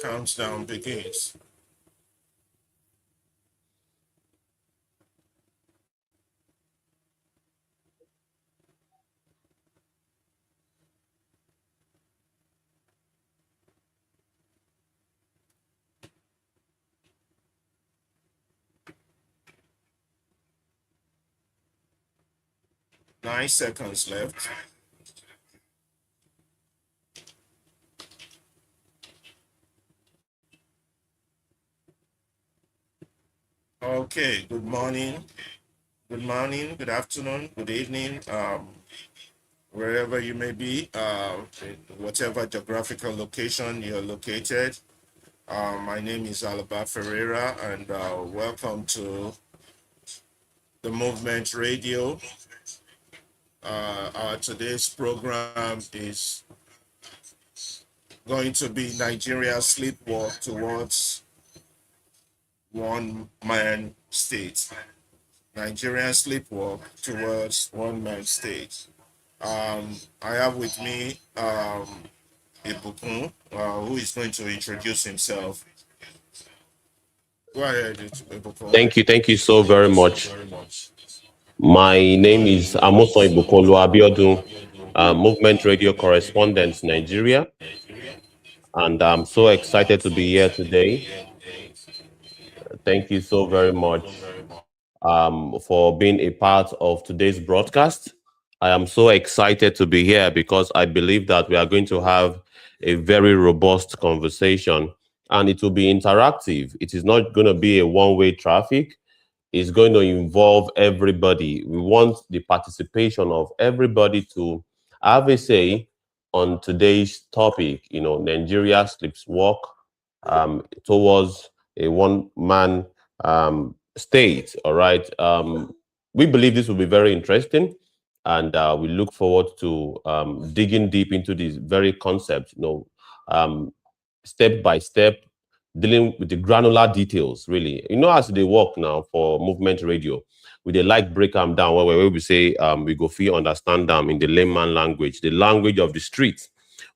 Countdown begins. Nine seconds left. Okay, good morning, good afternoon, good evening, wherever you may be, whatever geographical location you're located. My name is Alaba Ferreira, and welcome to the Movement Radio. Our today's program is going to be Nigeria's sleepwalk towards one man state. Nigerian sleepwalk towards one man state. I have with me Ibukun, who is going to introduce himself. Go ahead, Ibukun. Thank you so very much. My name is Amoson Ibukolo Abiodun, Movement Radio Correspondent, Nigeria, and I'm so excited to be here today. Thank you so very much for being a part of today's broadcast. I am so excited to be here because I believe that we are going to have a very robust conversation and it will be interactive. It is not going to be a one-way traffic. Is going to involve everybody. We want the participation of everybody to have a say on today's topic. Nigeria sleepwalk towards a one-man state. All right. We believe this will be very interesting, and we look forward to digging deep into this very concept. Step by step, dealing with the granular details, really. As they work now for movement radio, we they like break them down where we say we go feel understand them in the layman language, the language of the street.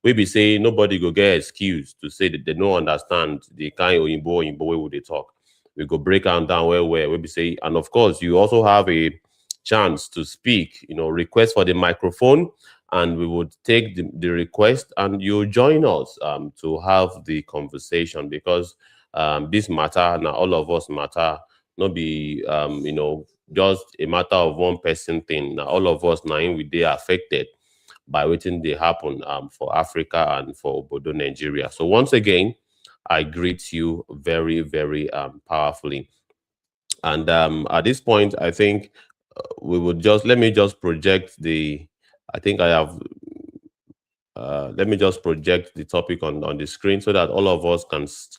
We be say nobody go get excuse to say that they don't understand the kind of Oyinbo way would they talk. We go break them down where we be say, and of course you also have a chance to speak, request for the microphone, and we would take the request and you join us to have the conversation because this matter now all of us matter, not be just a matter of one person thing. Now all of us now we they affected by waiting they happen for Africa and for Obodo Nigeria. So once again, I greet you very, very powerfully. And at this point, I think we would just let me just project the. I think I have. Let me just project the topic on the screen so that all of us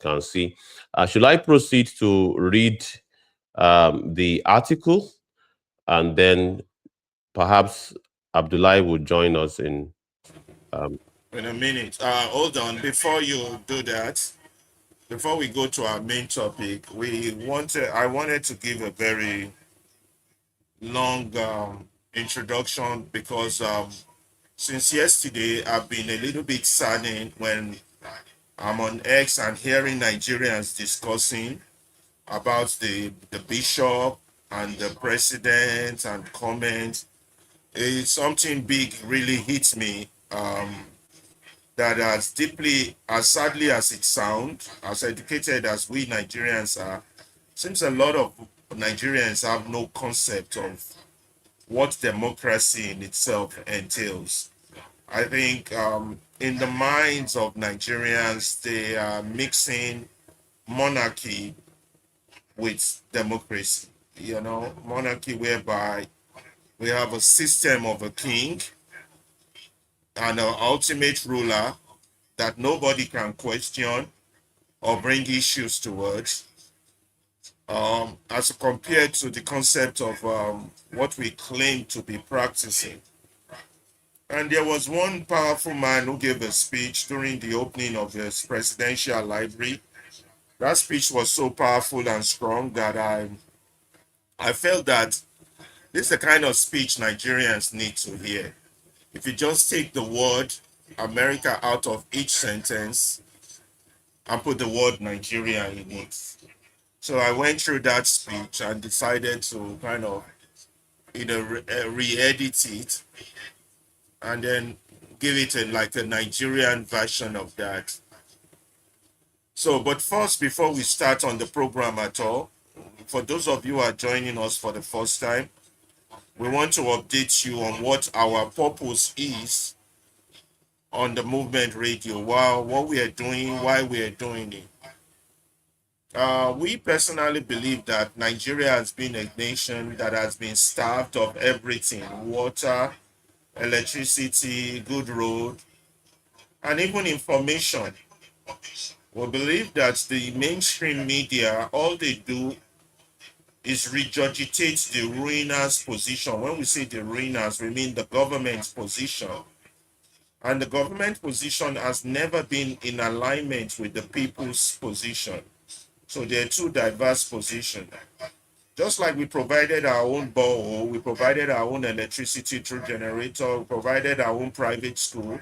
can see. Should I proceed to read the article and then perhaps Abdullahi would join us in. Um, In a minute. Hold on. Before you do that, before we go to our main topic, I wanted to give a very long introduction because since yesterday I've been a little bit saddened when I'm on X and hearing Nigerians discussing about the bishop and the president and comments. It's something big really hits me. That as deeply, as sadly as it sounds, as educated as we Nigerians are, seems a lot of Nigerians have no concept of what democracy in itself entails. I think in the minds of Nigerians, they are mixing monarchy with democracy. Monarchy whereby we have a system of a king and an ultimate ruler that nobody can question or bring issues towards, as compared to the concept of what we claim to be practicing. And there was one powerful man who gave a speech during the opening of his presidential library. That speech was so powerful and strong that I felt that this is the kind of speech Nigerians need to hear. If you just take the word America out of each sentence, and put the word Nigeria in it. So I went through that speech and decided to kind of re-edit it and then give it like a Nigerian version of that. So, but first, before we start on the program at all, for those of you who are joining us for the first time, we want to update you on what our purpose is on the movement radio, what we are doing, why we are doing it. We personally believe that Nigeria has been a nation that has been starved of everything: water, electricity, good road, and even information. We believe that the mainstream media, all they do is regurgitate the ruiners position. When we say the ruiners, we mean the government's position. And the government position has never been in alignment with the people's position. So they're two diverse positions. Just like we provided our own borehole, we provided our own electricity through generator, we provided our own private school.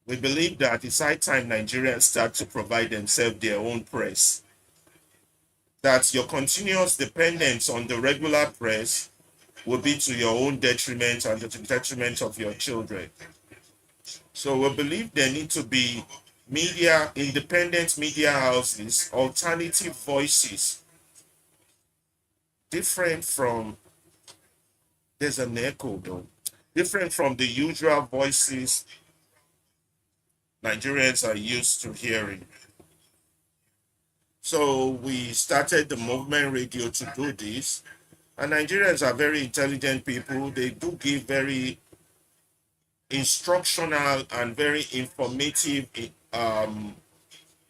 We believe that it's high time Nigerians start to provide themselves their own press. That your continuous dependence on the regular press will be to your own detriment and to the detriment of your children. So we believe there need to be media, independent media houses, alternative voices, different from, there's an echo though, different from the usual voices Nigerians are used to hearing. So we started the movement radio to do this. And Nigerians are very intelligent people. They do give very instructional and very informative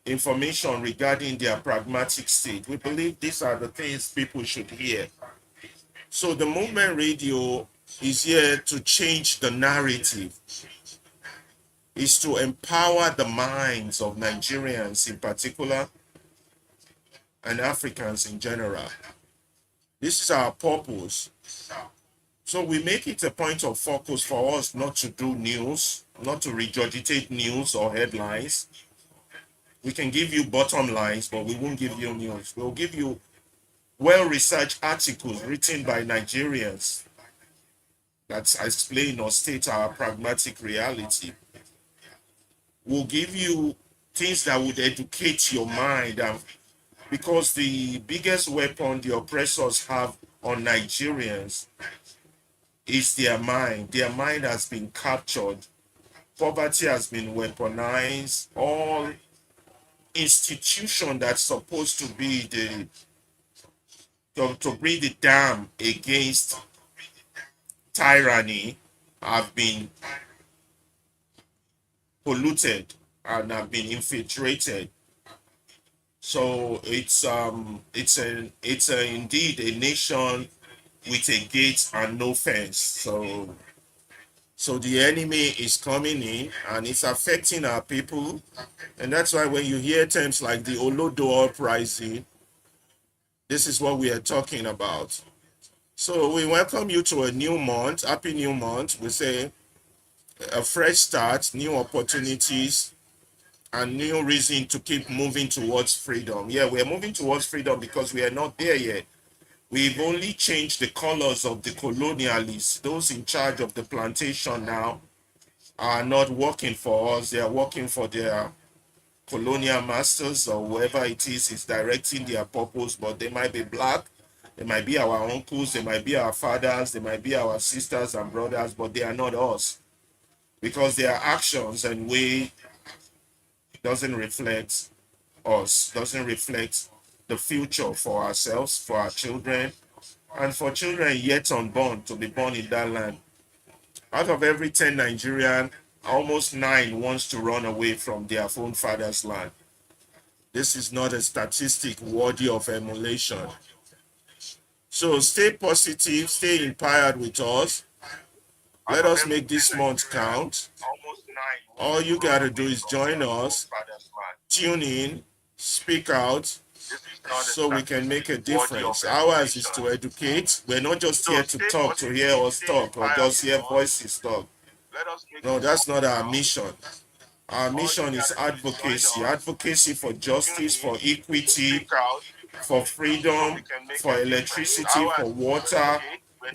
information regarding their pragmatic state. We believe these are the things people should hear. So the movement radio is here to change the narrative, is to empower the minds of Nigerians in particular and Africans in general. This is our purpose. So we make it a point of focus for us not to do news, not to regurgitate news or headlines. We can give you bottom lines, but we won't give you news. We'll give you well-researched articles written by Nigerians that explain or state our pragmatic reality. We'll give you things that would educate your mind, and because the biggest weapon the oppressors have on Nigerians is their mind. Their mind has been captured. Poverty has been weaponized. All institution that's supposed to be to bring the dam against tyranny have been polluted and have been infiltrated. So it's indeed a nation with a gate and no fence. So the enemy is coming in and it's affecting our people. And that's why when you hear terms like the Olodo uprising, this is what we are talking about. So we welcome you to a new month. Happy new month. We say a fresh start, new opportunities, and new reason to keep moving towards freedom. Yeah, we're moving towards freedom because we are not there yet. We've only changed the colors of the colonialists. Those in charge of the plantation now are not working for us. They are working for their colonial masters or whoever it is directing their purpose, but they might be black. They might be our uncles. They might be our fathers. They might be our sisters and brothers, but they are not us because their actions and way doesn't reflect us, doesn't reflect the future for ourselves, for our children, and for children yet unborn to be born in that land. Out of every 10 Nigerian, almost 9 wants to run away from their own father's land. This is not a statistic worthy of emulation. So stay positive, stay inspired with us. Let us make this month count. All you got to do is join us, tune in, speak out, so we can make a difference. Ours is to educate. We're not just here to talk, to hear us talk, or just hear voices talk. No, that's not our mission. Our mission is advocacy, advocacy for justice, for equity, for freedom, for electricity, for water,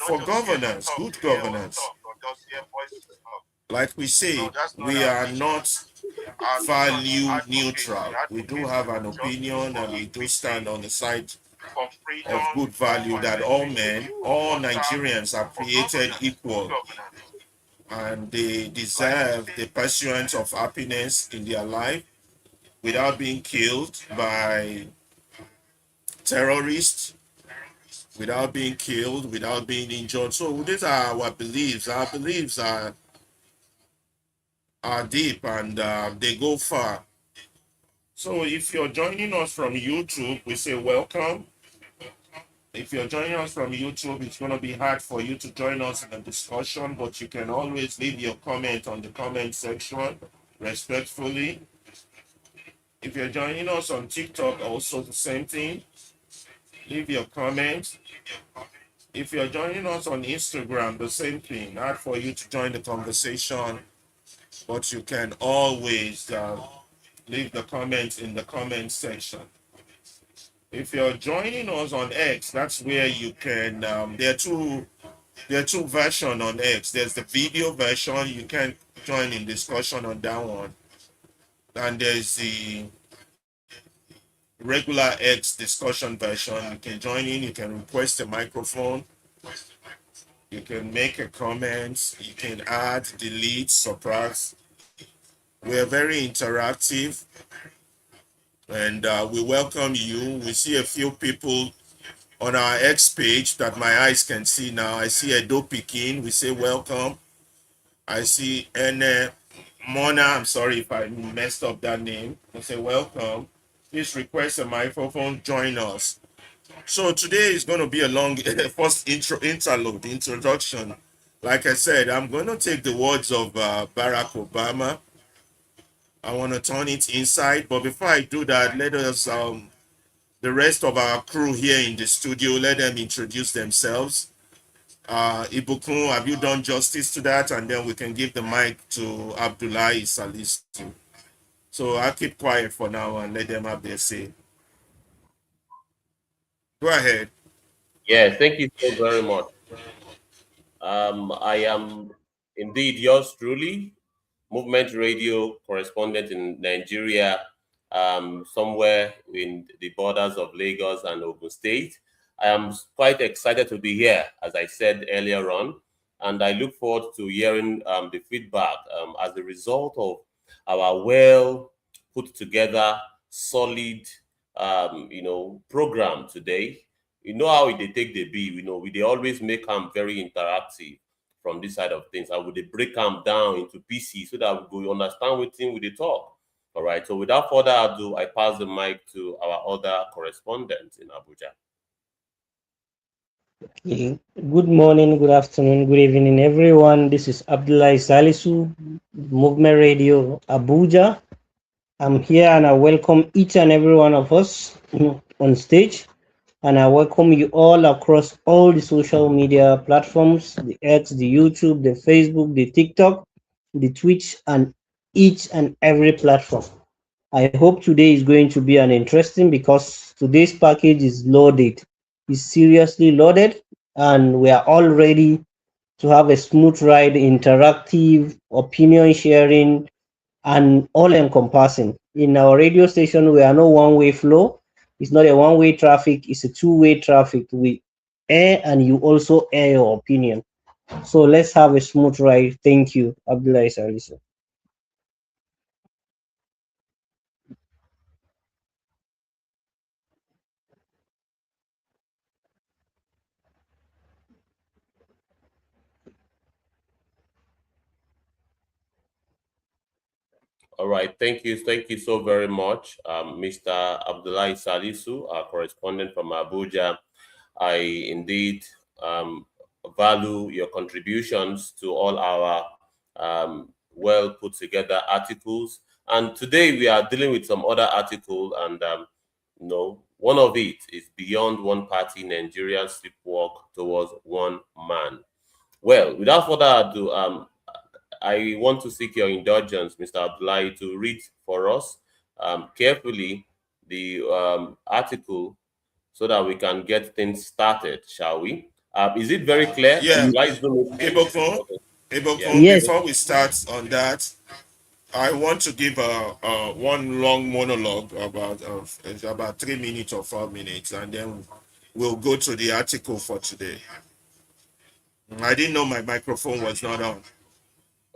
for governance, good governance. Like we say, we are not value neutral. We do have an opinion and we do stand on the side of good value that all men, all Nigerians are created equal and they deserve the pursuit of happiness in their life without being killed by terrorists, without being killed, without being injured. So these are our beliefs. Our beliefs are deep and they go far. So if you're joining us from YouTube, we say welcome. If you're joining us from YouTube, it's going to be hard for you to join us in the discussion, but you can always leave your comment on the comment section respectfully. If you're joining us on TikTok, also the same thing. Leave your comment. If you're joining us on Instagram, the same thing. Hard for you to join the conversation, but you can always leave the comments in the comment section. If you're joining us on X, that's where you can. There are two versions on X. There's the video version. You can join in discussion on that one, and there's the regular X discussion version. You can join in. You can request a microphone. You can make a comment. You can add, delete, subtract. We're very interactive, and we welcome you. We see a few people on our X page that my eyes can see now. I see Edo Pikin. We say welcome. I see Ene Mona. I'm sorry if I messed up that name. We say welcome. Please request a microphone. Join us. So today is going to be a long first introduction. Like I said, I'm going to take the words of Barack Obama. I want to turn it inside. But before I do that, let us the rest of our crew here in the studio, let them introduce themselves. Ibukun, have you done justice to that? And then we can give the mic to Abdullahi Salisu. So I'll keep quiet for now and let them have their say. Go ahead. Yeah, thank you so very much. I am indeed yours truly, Movement Radio correspondent in Nigeria, somewhere in the borders of Lagos and Ogun State. I am quite excited to be here, as I said earlier on, and I look forward to hearing the feedback as a result of our well put together, solid, program today. You know how they take the be. They always make them very interactive from this side of things. I would break them down into pieces so that we understand what thing we dey talk. All right. So without further ado, I pass the mic to our other correspondent in Abuja. Okay. Good morning, good afternoon, good evening, everyone. This is Abdullahi Salisu, Movement Radio, Abuja. I'm here and I welcome each and every one of us on stage. And I welcome you all across all the social media platforms, the X, the YouTube, the Facebook, the TikTok, the Twitch, and each and every platform. I hope today is going to be an interesting because today's package is loaded. It's seriously loaded, and we are all ready to have a smooth ride, interactive, opinion sharing, and all encompassing. In our radio station, we are no one-way flow. It's not a one-way traffic, it's a two-way traffic. We air and you also air your opinion. So let's have a smooth ride. Thank you, Abdullahi Salisu. All right. Thank you. Thank you so very much, Mr. Abdullahi Salisu, our correspondent from Abuja. I indeed value your contributions to all our well put together articles. And today we are dealing with some other article, and one of it is Beyond One Party, Nigerian Sleepwalk Towards One Man. Well, without further ado, I want to seek your indulgence, Mr. Abdullahi, to read for us carefully the article so that we can get things started, shall we? Is it very clear? Yeah, You guys don't know. Ibokun, Okay. Yeah. Ibokun, Yes. before we start on that, I want to give a one long monologue about it's about 3 minutes or 4 minutes, and then we'll go to the article for today. I didn't know my microphone was not on.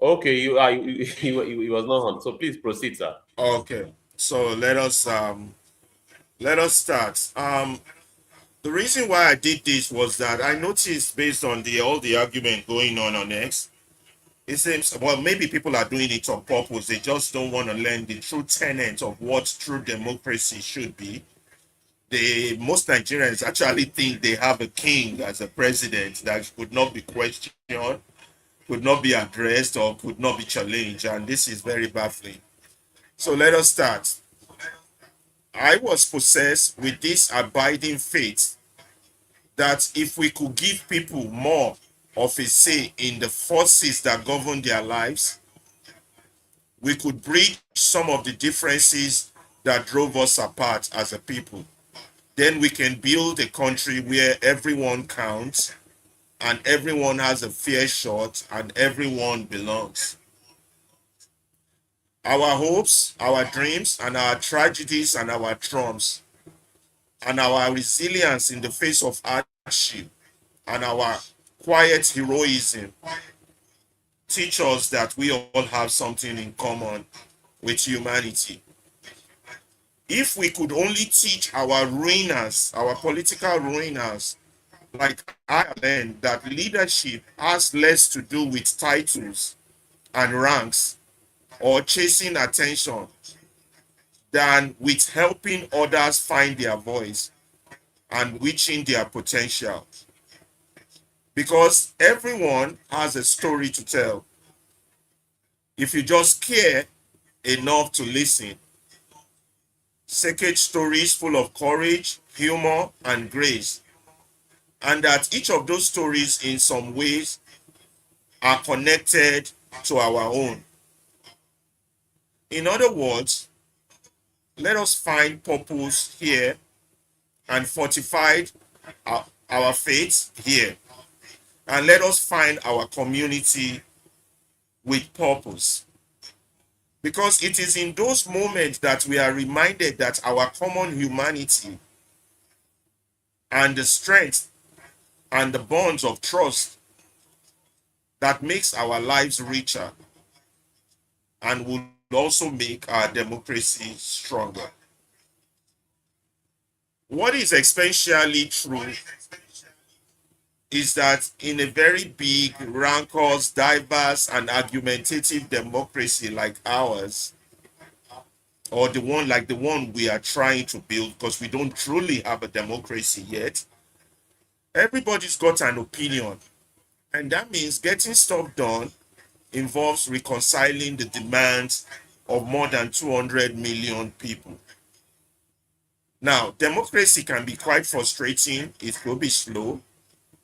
Okay, you are. You was not on. So please proceed, sir. Okay, so let us start. The reason why I did this was that I noticed, based on the all the argument going on X, it seems, well, maybe people are doing it on purpose. They just don't want to learn the true tenet of what true democracy should be. Most Nigerians actually think they have a king as a president that could not be questioned, could not be addressed, or could not be challenged, and this is very baffling. So let us start. I was possessed with this abiding faith that if we could give people more of a say in the forces that govern their lives, we could bridge some of the differences that drove us apart as a people. Then we can build a country where everyone counts and everyone has a fair shot and everyone belongs. Our hopes, our dreams, and our tragedies and our trumps, and our resilience in the face of hardship, and our quiet heroism teach us that we all have something in common with humanity. If we could only teach our ruiners, our political ruiners, like Ireland, that leadership has less to do with titles and ranks or chasing attention than with helping others find their voice and reaching their potential. Because everyone has a story to tell. If you just care enough to listen, sacred stories full of courage, humor, and grace, and that each of those stories in some ways are connected to our own. In other words, let us find purpose here and fortify our faith here. And let us find our community with purpose. Because it is in those moments that we are reminded that our common humanity and the strength and the bonds of trust that makes our lives richer and will also make our democracy stronger. What is especially true is that in a very big, rancorous, diverse, and argumentative democracy like ours, or the one we are trying to build, because we don't truly have a democracy yet, everybody's got an opinion. And that means getting stuff done involves reconciling the demands of more than 200 million people. Now, democracy can be quite frustrating. It could be slow.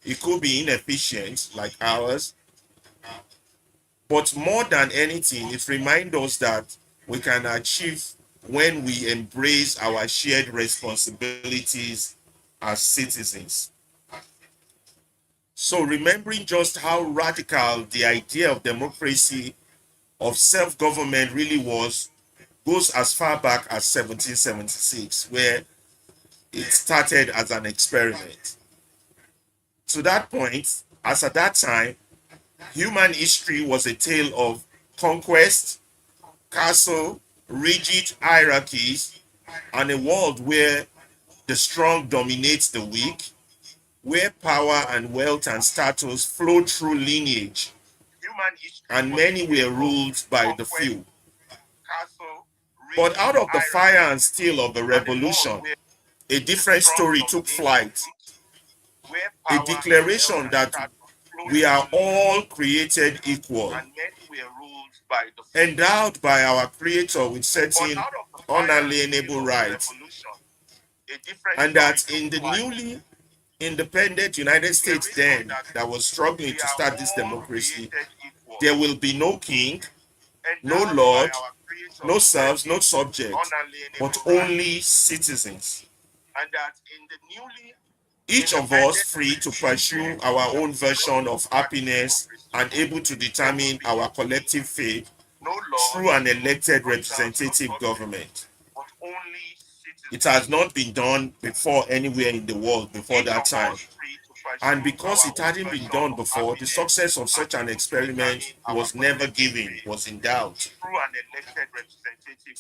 It could be inefficient like ours. But more than anything, it reminds us that we can achieve when we embrace our shared responsibilities as citizens. So remembering just how radical the idea of democracy, of self-government really was, goes as far back as 1776, where it started as an experiment. To that point, as at that time, human history was a tale of conquest, castle, rigid hierarchies, and a world where the strong dominate the weak, where power and wealth and status flow through lineage, and many were ruled by the few. But out of the fire and steel of the revolution, a different story took flight. A declaration that we are all created equal, endowed by our Creator with certain unalienable rights, and that in the newly independent United States then that was struggling to start this democracy, there will be no king, no lord, no serfs, no subjects, but only citizens. Each of us free to pursue our own version of happiness and able to determine our collective fate through an elected representative government. It has not been done before anywhere in the world before that time. And because it hadn't been done before, the success of such an experiment was never given, was in doubt.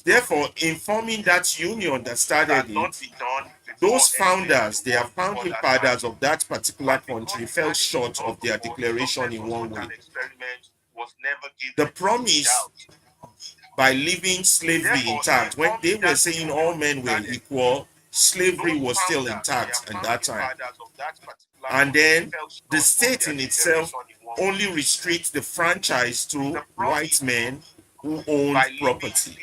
Therefore, in forming that union that started it, those founders, they are founding fathers of that particular country, fell short of their declaration in one way. The promise by leaving slavery intact, when they were saying all men were equal, slavery was still intact at that time. And then the state in itself only restricts the franchise to white men who own property.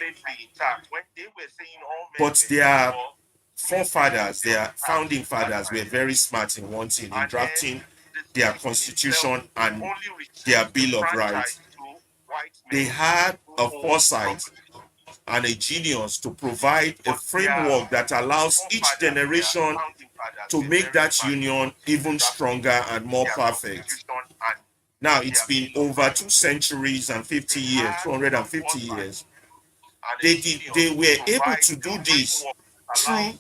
But their forefathers, their founding fathers, were very smart in one thing, in drafting their constitution and their Bill of Rights. They had a foresight and a genius to provide a framework that allows each generation to make that union even stronger and more perfect. Now, it's been over 2 centuries and 50 years, 250 years. They were able to do this through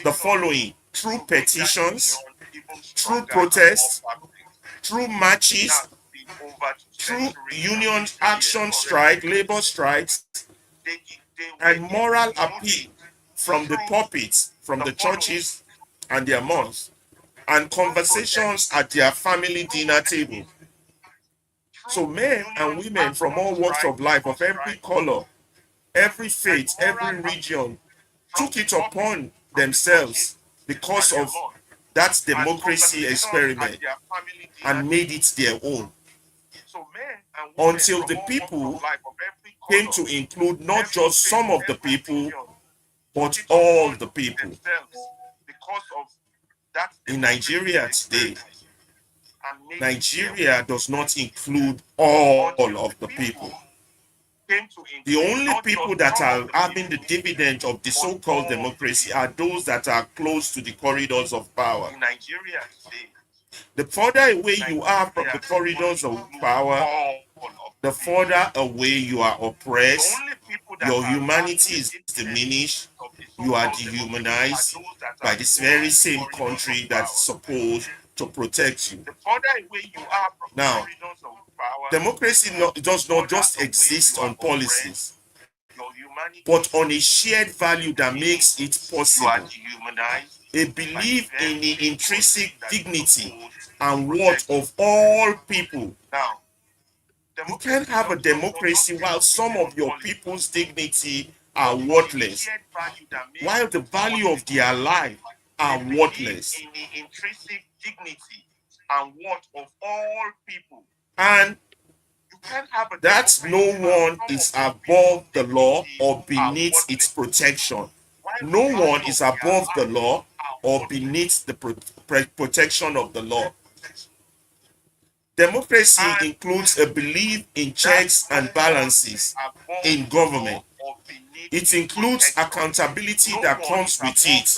the following: through petitions, through protests, through marches, through union action strike, labor strikes, and moral appeal from the pulpits, from the churches and their mosques, and conversations at their family dinner table. So men and women from all walks of life, of every color, every faith, every region, took it upon themselves because of that democracy experiment and made it their own, until the people came to include not just some of the people, but all the people. In Nigeria today, Nigeria does not include all of the people. The only people that are having the dividend of the so-called democracy are those that are close to the corridors of power. The further away you are from the corridors of power, the further away you are oppressed, your humanity is diminished, you are dehumanized by this very same country that's supposed to protect you. Now, democracy does not just exist on policies, but on a shared value that makes it possible. A belief in the intrinsic dignity and worth of all people. You can't have a democracy while some of your people's dignity are worthless, while the value of their life are worthless. And that no one is above the law or beneath its protection. No one is above the law or beneath the protection of the law. Democracy includes a belief in checks and balances in government. It includes accountability that comes with it.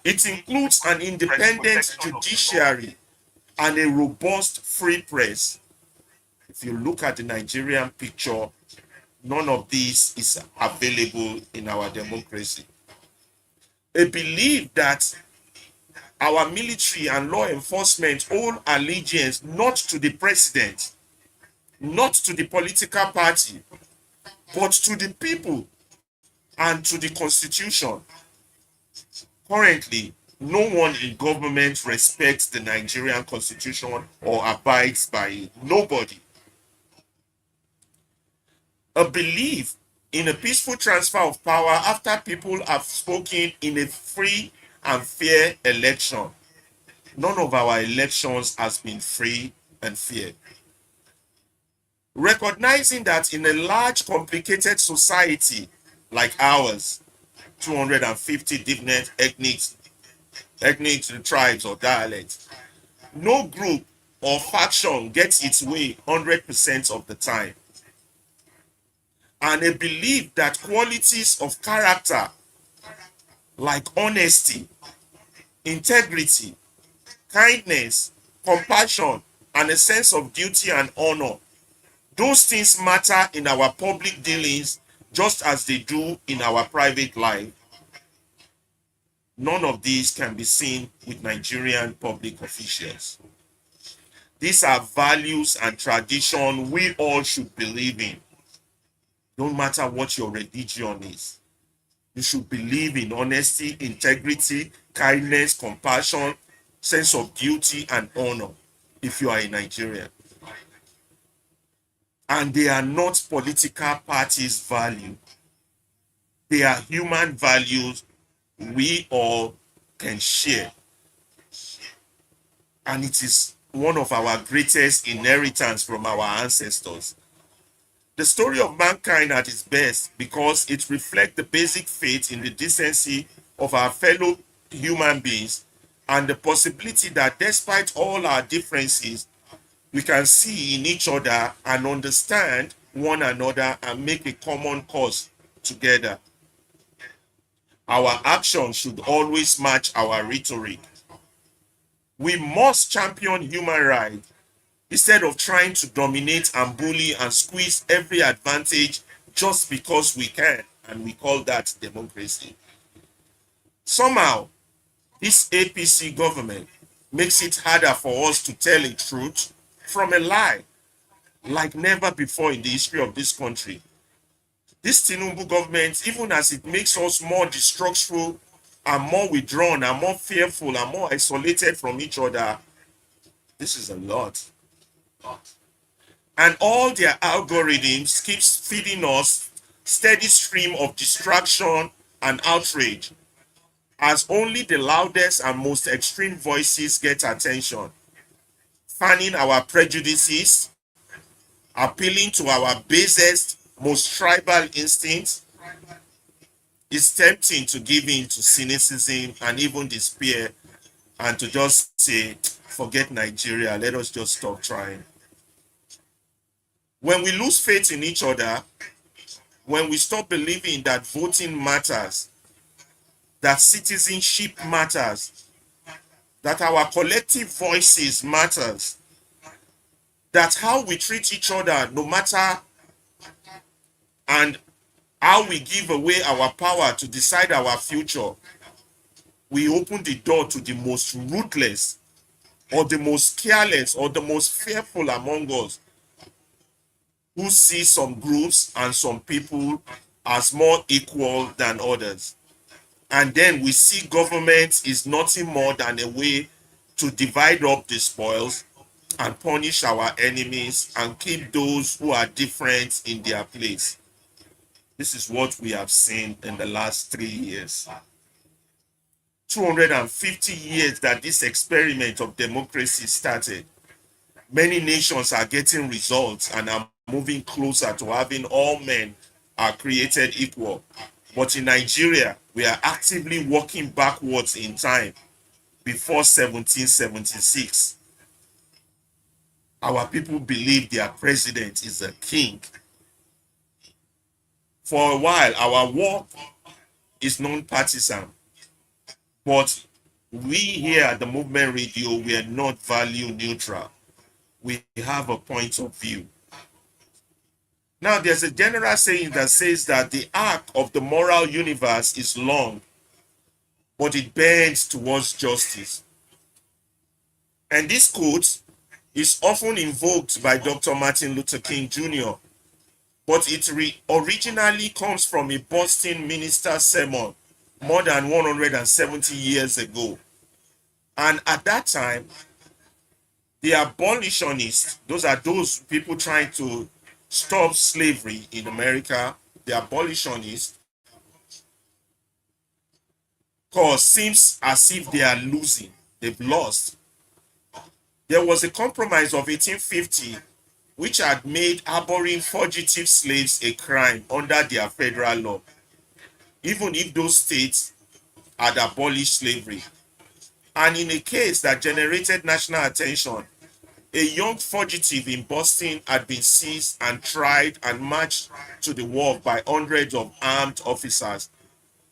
It includes an independent judiciary and a robust free press. If you look at the Nigerian picture, none of this is available in our democracy. A belief that our military and law enforcement owe allegiance not to the president, not to the political party, but to the people and to the constitution. Currently, no one in government respects the Nigerian constitution or abides by it. Nobody. A belief in a peaceful transfer of power after people have spoken in a free and fair election. None of our elections has been free and fair. Recognizing that in a large, complicated society like ours, 250 different ethnic tribes or dialects, no group or faction gets its way 100% of the time. And a belief that qualities of character like honesty, integrity, kindness, compassion, and a sense of duty and honor, those things matter in our public dealings just as they do in our private life. None of these can be seen with Nigerian public officials. These are values and tradition we all should believe in. No matter what your religion is, you should believe in honesty, integrity, kindness, compassion, sense of duty, and honor if you are a Nigerian. And they are not political parties' value. They are human values we all can share. And it is one of our greatest inheritance from our ancestors. The story of mankind at its best because it reflects the basic faith in the decency of our fellow human beings and the possibility that despite all our differences, we can see in each other and understand one another and make a common cause together. Our actions should always match our rhetoric. We must champion human rights instead of trying to dominate and bully and squeeze every advantage just because we can, and we call that democracy. Somehow, this APC government makes it harder for us to tell a truth from a lie, like never before in the history of this country. This Tinubu government, even as it makes us more distrustful and more withdrawn and more fearful and more isolated from each other, this is a lot. And all their algorithms keeps feeding us steady stream of distraction and outrage as only the loudest and most extreme voices get attention, fanning our prejudices, appealing to our basest, most tribal instincts. It's tempting to give in to cynicism and even despair and to just say, forget Nigeria, let us just stop trying. When we lose faith in each other, when we stop believing that voting matters, that citizenship matters, that our collective voices matters, that how we treat each other no matter and how we give away our power to decide our future, we open the door to the most ruthless or the most careless or the most fearful among us who see some groups and some people as more equal than others. And then we see government is nothing more than a way to divide up the spoils and punish our enemies and keep those who are different in their place. This is what we have seen in the last 3 years. 250 years that this experiment of democracy started. Many nations are getting results and are moving closer to having all men are created equal. But in Nigeria, we are actively walking backwards in time before 1776. Our people believe their president is a king. For a while, our war is non-partisan. But we here at the Movement Radio, we are not value neutral. We have a point of view. Now, there's a general saying that says that the arc of the moral universe is long, but it bends towards justice. And this quote is often invoked by Dr. Martin Luther King Jr., but it originally comes from a Boston minister's sermon more than 170 years ago. And at that time, the abolitionists, those are those people trying to stop slavery in America, the abolitionists, cause seems as if they are losing, they've lost. There was a compromise of 1850 which had made harboring fugitive slaves a crime under their federal law, even if those states had abolished slavery. And in a case that generated national attention, A young fugitive in Boston had been seized and tried and marched to the wharf by hundreds of armed officers,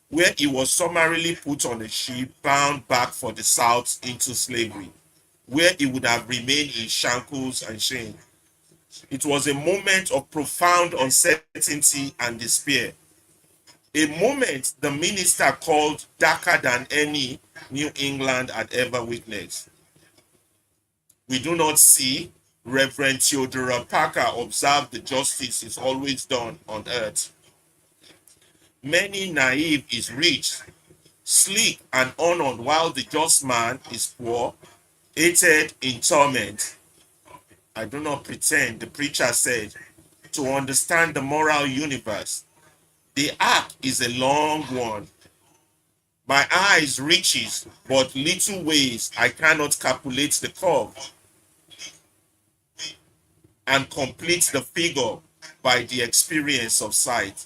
where he was summarily put on a ship bound back for the South into slavery, where he would have remained in shackles and shame. It was a moment of profound uncertainty and despair, a moment the minister called darker than any New England had ever witnessed. We do not see Reverend Theodora Parker observe the justice is always done on earth. Many naive is rich, sleek and honored, while the just man is poor, hated in torment. I do not pretend, the preacher said, to understand the moral universe. The arc is a long one. My eyes reaches, but little ways I cannot calculate the curve and complete the figure by the experience of sight.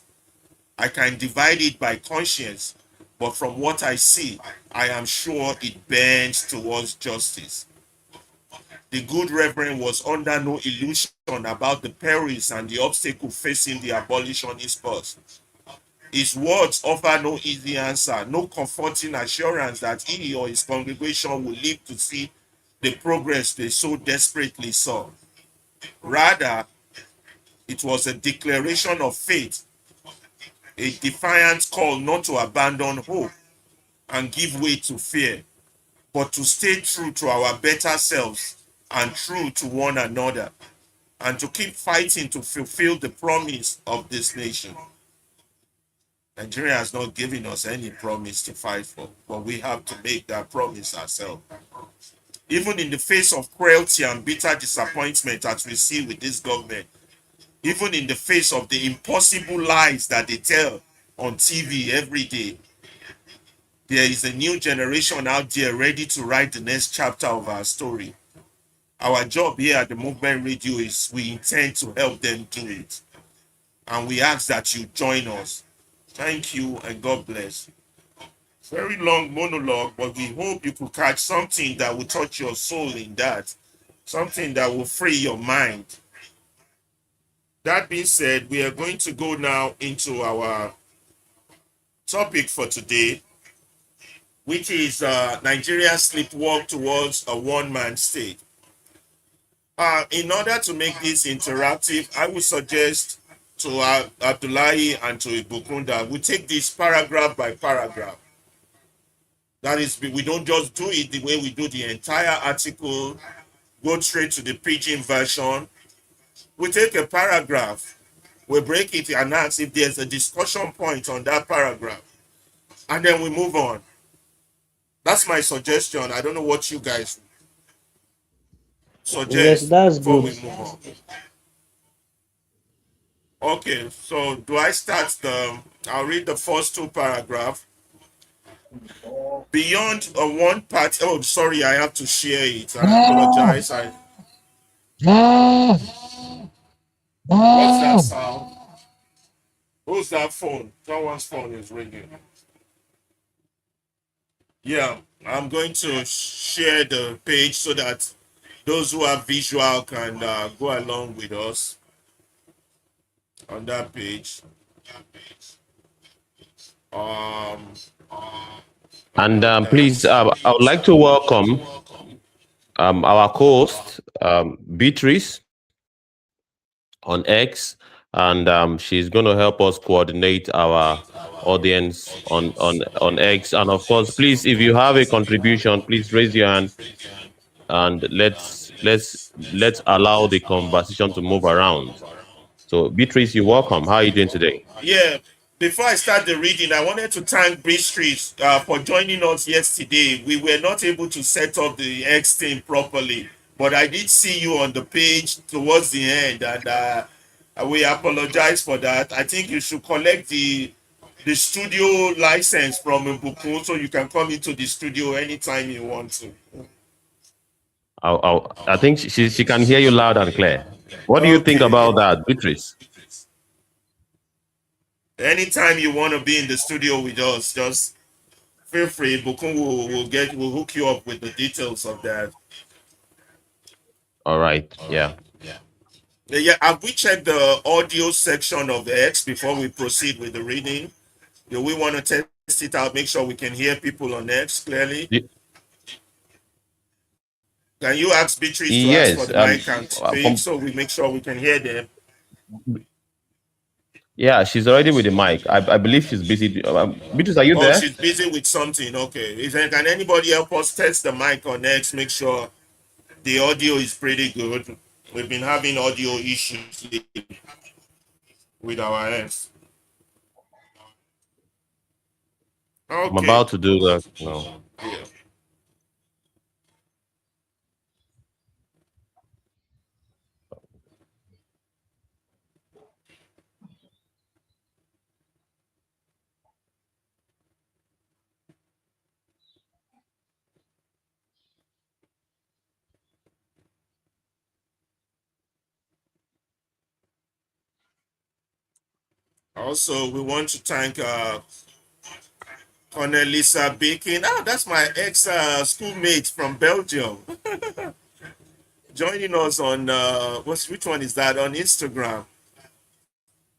I can divide it by conscience, but from what I see, I am sure it bends towards justice. The good Reverend was under no illusion about the perils and the obstacles facing the abolitionist cause. His words offer no easy answer, no comforting assurance that he or his congregation will live to see the progress they so desperately saw. Rather, it was a declaration of faith, a defiant call not to abandon hope and give way to fear, but to stay true to our better selves and true to one another, and to keep fighting to fulfill the promise of this nation. Nigeria has not given us any promise to fight for, but we have to make that promise ourselves. Even in the face of cruelty and bitter disappointment as we see with this government, even in the face of the impossible lies that they tell on TV every day, there is a new generation out there ready to write the next chapter of our story. Our job here at the Movement Radio is we intend to help them do it. And we ask that you join us. Thank you and God bless. Very long monologue, but we hope you could catch something that will touch your soul in that, something that will free your mind. That being said, we are going to go now into our topic for today, which is Nigeria sleepwalk towards a one-man state. In order to make this interactive, I would suggest to Abdullahi and to Ibukunda, we take this paragraph by paragraph. That is, we don't just do it the way we do the entire article, go straight to the pidgin version. We take a paragraph, we break it and ask if there's a discussion point on that paragraph, and then we move on. That's my suggestion. I don't know what you guys Yes, suggest that's before good. we move on. Okay, so do I start I'll read the first two paragraphs. Beyond a one part, oh, sorry, I have to share it. I apologize. What's that sound? Who's that phone? Someone's phone is ringing. Yeah, I'm going to share the page so that those who are visual can go along with us on that page. Um, And please, I would like to welcome our co-host, Beatrice, on X, and she's going to help us coordinate our audience on X. And of course, please, if you have a contribution, please raise your hand, and let's allow the conversation to move around. So, Beatrice, you're welcome. How are you doing today? yeah, before I start the reading, I wanted to thank Beatrice for joining us yesterday. We were not able to set up the X thing properly, but I did see you on the page towards the end, and we apologize for that. I think you should collect the studio license from Mbuku so you can come into the studio anytime you want to. I think she can hear you loud and clear. What do you think Okay. about that, Beatrice? Anytime you want to be in the studio with us, just feel free. Bukun will hook you up with the details of that. All right. Yeah. Yeah, have we checked the audio section of the X before we proceed with the reading? Do we want to test it out, make sure we can hear people on X clearly? Y- Can you ask Beatrice to ask for Yes. the mic and speak From so we make sure we can hear them? Yeah, she's already with the mic. I believe she's busy. Beatrice, are you Oh, there? she's busy with something. Okay. Can anybody help us test the mic on X? Make sure the audio is pretty good. We've been having audio issues lately with our X. I'm Okay. about to do that now. Yeah. Also, we want to thank Cornelisa Baking. Ah, that's my ex schoolmate from Belgium. Joining us on which one is that on Instagram?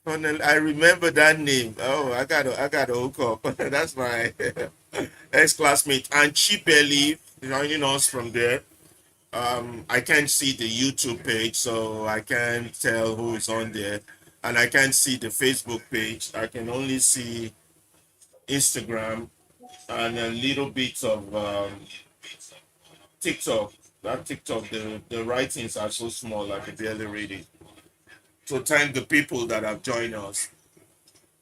I remember that name. Oh, I got to hook up. That's my ex classmate and Chipeli joining us from there. I can't see the YouTube page, so I can't tell who is on there, and I can't see the Facebook page. I can only see Instagram and a little bit of TikTok. That TikTok, the writings are so small I can barely read it. So thank the people that have joined us.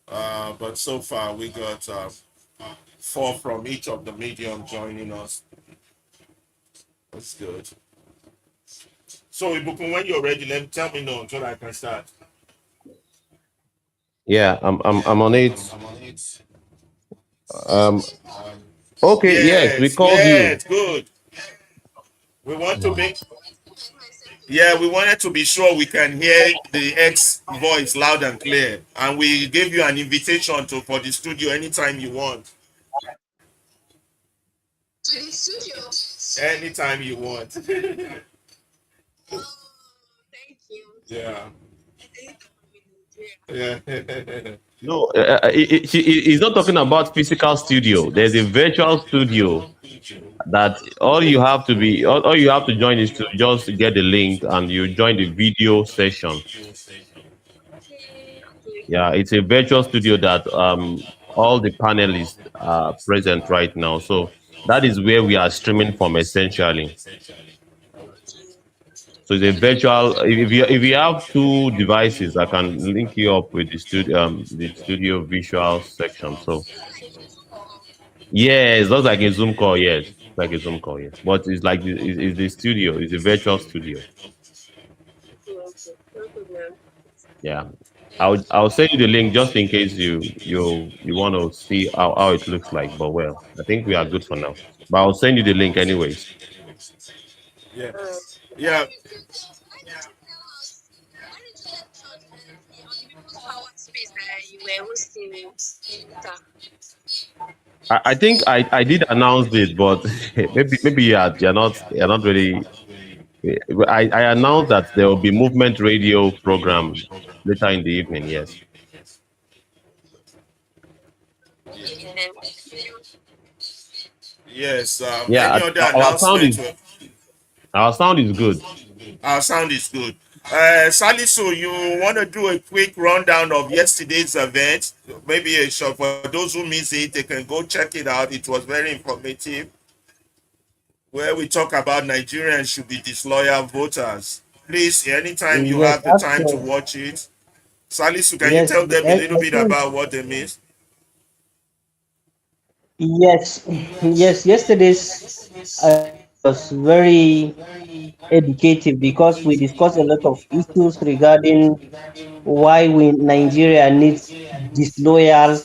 But so far we got four from each of the medium joining us. That's good. So Ibukun, when you're ready, tell me no so that I can start. Yeah, I'm on it. Um. Okay. Yes, we Yes, called you. yes, good. We want to make Yeah, we wanted to be sure we can hear the X voice loud and clear, and we gave you an invitation to for the studio anytime you want. Anytime you want. Yeah. Yeah. No, he's not talking about physical studio. There's a virtual studio that all you have to join is to just get the link and you join the video session. Yeah, it's a virtual studio that all the panelists are present right now. So that is where we are streaming from essentially. So it's a virtual. If you have two devices, I can link you up with the studio visual section. So yes, looks like a Zoom call. Yes, like a Zoom call. Yes, but it's like it's the studio. It's a virtual studio. Yeah, I'll send you the link just in case you want to see how it looks like. But well, I think we are good for now. But I'll send you the link anyways. Yeah. Yeah. I think I did announce it, but maybe you're not really. I announced that there will be movement radio program later in the evening. Yes. Yes. Any Yeah. other Our sound announcement? is our sound is good. Our sound is good. Salisu, you want to do a quick rundown of yesterday's event? Maybe a short for those who miss it, they can go check it out. It was very informative, where we talk about Nigerians should be disloyal voters. Please, anytime you Yes, have the time to actually, watch it, Salisu, can you yes, tell them a little I bit think about what they missed? yes, yes. Yesterday's event was very educative because we discussed a lot of issues regarding why we Nigeria needs disloyal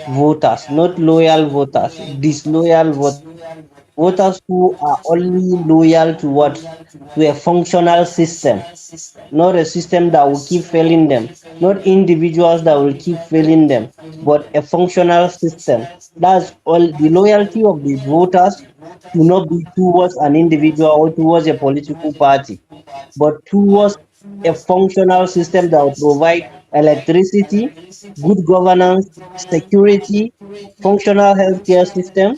voters, not loyal voters, disloyal voters. Voters who are only loyal to what? To a functional system, not a system that will keep failing them, not individuals that will keep failing them, but a functional system. That's all. The loyalty of the voters should not be towards an individual or towards a political party, but towards a functional system that will provide electricity, good governance, security, functional healthcare system,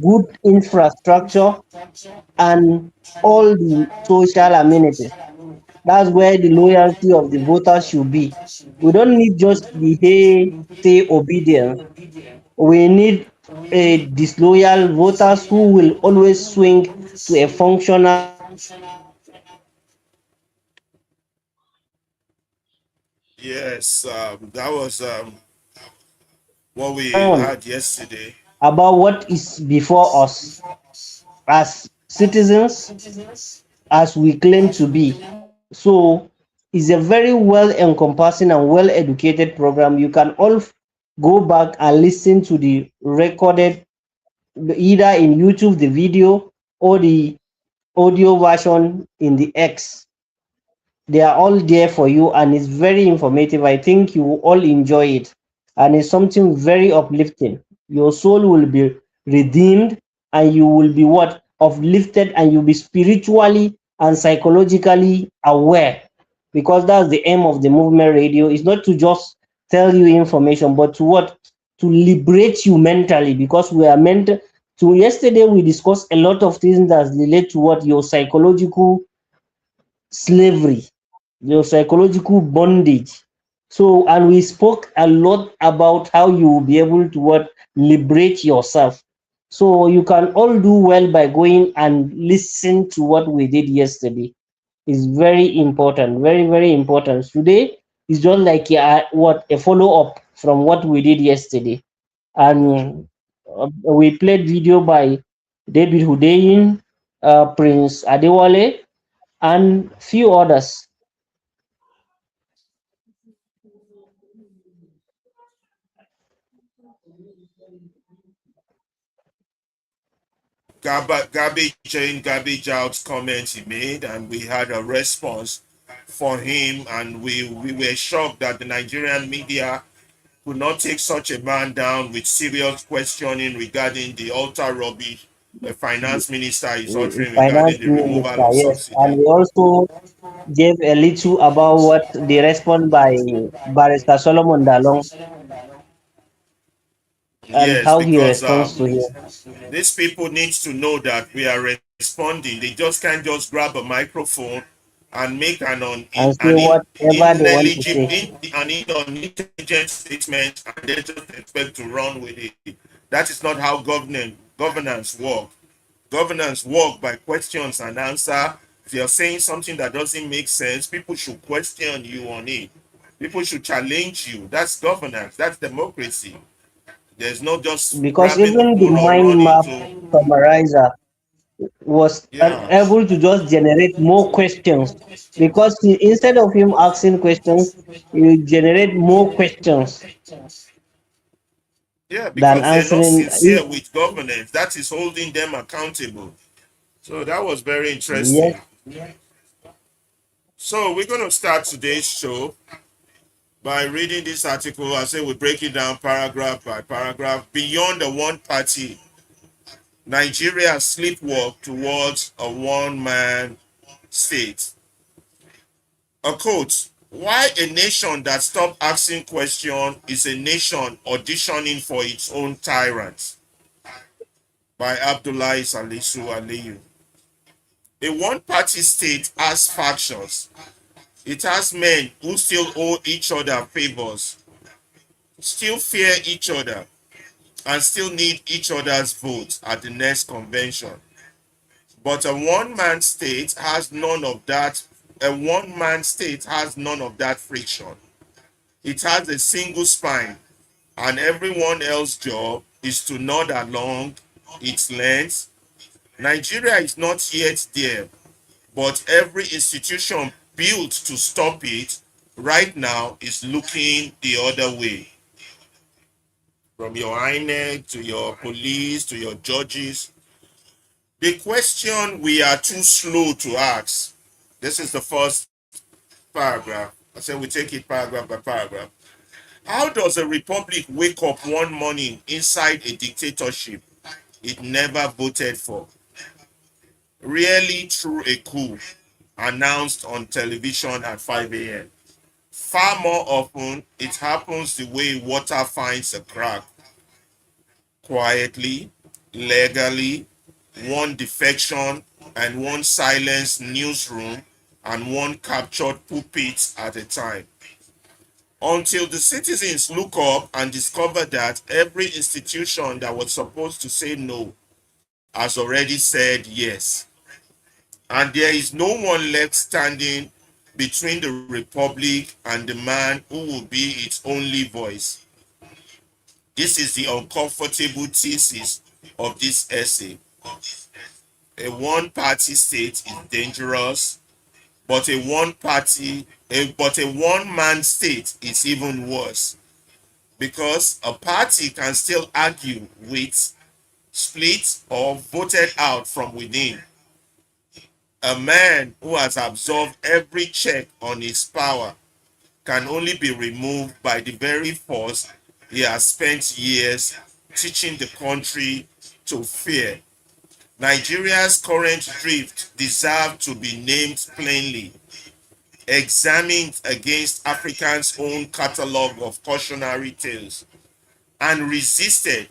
good infrastructure, and all the social amenities. That's where the loyalty of the voters should be. We don't need just the hey, say obedience. We need a disloyal voters who will always swing to a functional Yes, that was what we on had yesterday. about what is before us as citizens, as we claim to be. So it's a very well encompassing and well educated program. You can all go back and listen to the recorded either in YouTube, the video, or the audio version in the X. They are all there for you and it's very informative. I think you will all enjoy it. And it's something very uplifting. Your soul will be redeemed and you will be what? Uplifted and you'll be spiritually and psychologically aware. Because that's the aim of the movement radio. It's not to just tell you information, but to what? To liberate you mentally because we are meant to yesterday we discussed a lot of things that relate to what your psychological slavery, your psychological bondage. So, and we spoke a lot about how you will be able to what liberate yourself. So you can all do well by going and listen to what we did yesterday. It's very important, very very important. Today is just like what a follow up from what we did yesterday, and we played video by David Hudeyin, Prince Adewale, and few others. Garbage in, garbage out comments he made, and we had a response for him, and we were shocked that the Nigerian media could not take such a man down with serious questioning regarding the ultra rubbish the finance minister is uttering Finance regarding the removal minister, of yes. And subsidy. we also gave a little about what the response by Barrister Solomon Dalong and Yes, how he because responds to him. these people need to know that we are responding. They just can't just grab a microphone and make And say whatever they want to say. an unintelligent statement and then just expect to run with it. That is not how governance work. Governance work by questions and answer. If you're saying something that doesn't make sense, people should question you on it. People should challenge you. That's governance. That's democracy. There's no just Because grabbing the even the phone or mind running map to. summarizer was Yeah. able to just generate more questions. Because instead of him asking questions, he generate more questions Yeah, than because they're not answering. sincere with governance. That is holding them accountable. So that was very Yes, interesting. So we're going to start today's show by reading this article. I say we break it down paragraph by paragraph. Beyond the one party, Nigeria sleepwalk towards a one-man state. A quote, why a nation that stopped asking questions is a nation auditioning for its own tyrants, by Abdullahi Salisu Aliyu. A one-party state has factions. It has men who still owe each other favors, still fear each other, and still need each other's votes at the next convention. But a one-man state has none of that. A one-man state has none of that friction. It has a single spine, and everyone else's job is to nod along its length. Nigeria is not yet there, but every institution built to stop it right now is looking the other way. From your INEC to your police to your judges, The question we are too slow to ask. This is the first paragraph. I said we take it paragraph by paragraph. How does a republic wake up one morning inside a dictatorship it never voted for? Rarely through a coup announced on television at 5 a.m. Far more often, it happens the way water finds a crack, quietly, legally, one defection and one silenced newsroom and one captured pulpit at a time. Until the citizens look up and discover that every institution that was supposed to say no has already said yes. And there is no one left standing between the republic and the man who will be its only voice. This is the uncomfortable thesis of this essay. A one-party state is dangerous, but a one-man state is even worse because a party can still argue with, split, or voted out from within. A man who has absorbed every check on his power can only be removed by the very force he has spent years teaching the country to fear. Nigeria's current drift deserves to be named plainly, examined against Africa's own catalogue of cautionary tales, and resisted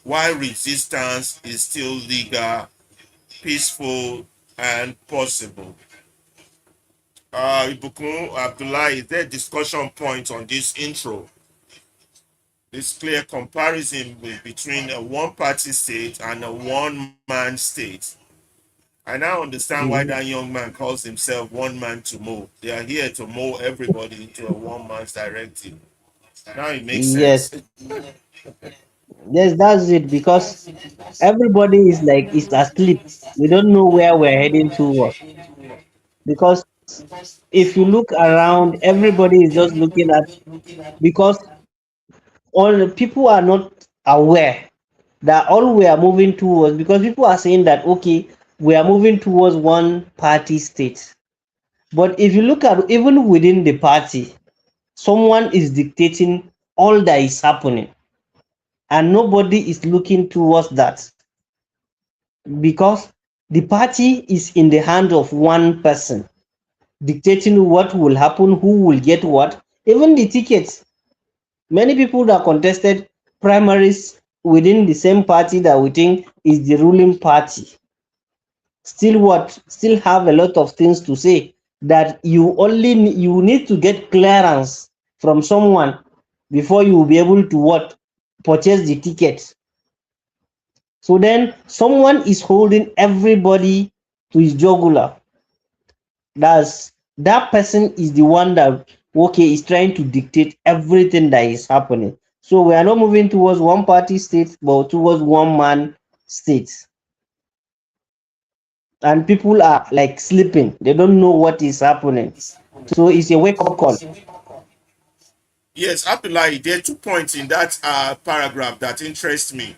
while resistance is still legal, peaceful, and possible. Ibukun Abdullahi, is there a discussion point on this intro? This clear comparison between a one-party state and a one-man state. I now understand why that young man calls himself one man to mow. They are here to mow everybody into a one man's directive. Now it makes sense. Yes, yes, that's it. Because everybody is asleep. We don't know where we're heading towards. Because if you look around, everybody is just looking at, because all the people are not aware that all we are moving towards, because people are saying that okay, we are moving towards one party state. But if you look at even within the party, someone is dictating all that is happening, and nobody is looking towards that, because the party is in the hand of one person dictating what will happen, who will get what, even the tickets. Many people that contested primaries within the same party that we think is the ruling party still have a lot of things to say, that you need to get clearance from someone before you will be able to what, purchase the ticket. So then someone is holding everybody to his jugular. That person is the one that okay is trying to dictate everything that is happening. So we are not moving towards one party state but towards one man state, and people are like sleeping, they don't know what is happening. So it's a wake up call. Yes, Abdullahi, there are 2 points in that paragraph that interest me,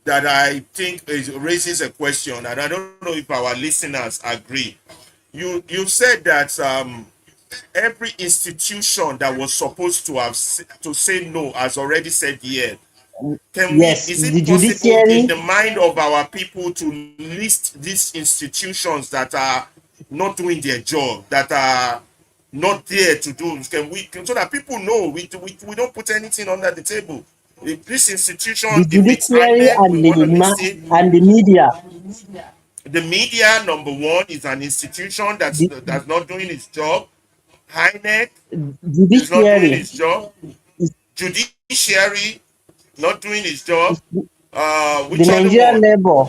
that I think raises a question, and I don't know if our listeners agree. You said that every institution that was supposed to to say no has already said yes. Can we, Yes, is the it possible in judiciary. the mind of our people to list these institutions that are not doing their job, that are not there to do? So that people know we don't put anything under the table? If this The institution, if it's judiciary INEC, we and want to list it. and the media. The media, number one, is an institution The that's not doing its job. INEC is not doing judiciary its job. is, Judiciary not doing its job. is the Which other Nigerian one? labor,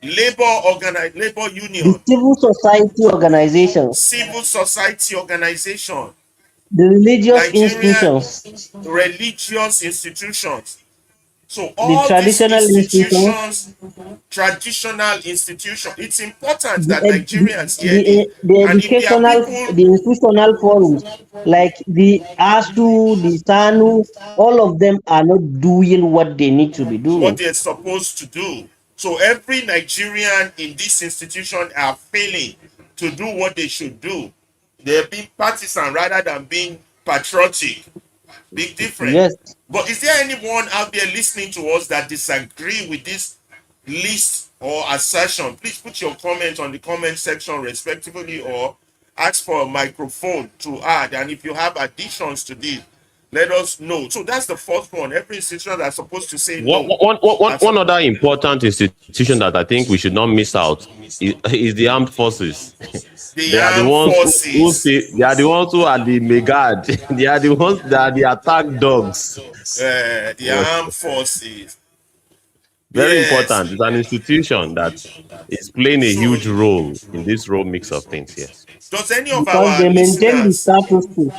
Labor the union, civil society organizations, civil society organization, the religious Nigerian institutions, religious institutions. So the all these traditional institutions, institutions, traditional institutions, it's important that the, Nigerians hear this. the And if there are the people, institutional forums like the ASU, the SANU, all of them are not doing what they need to be what doing. they're supposed to do, So every Nigerian in this institution are failing to do what they should do. They're being partisan rather than being patriotic. Big difference. Yes, But is there anyone out there listening to us that disagree with this list or assertion? Please put your comment on the comment section respectively, or ask for a microphone to add. And if you have additions to this, let us know. So that's the first one. Every institution that's supposed to say One, no. one, one, one other important institution that I think we should not miss out is the armed forces. The They are the armed ones who forces, say, they are the ones who are the megad. They are the ones that are the attack dogs. the armed forces. Very Yes. important. It's an institution that is playing a So, huge role in this role mix of things. Yes. does any of because our they maintain the listeners status quo.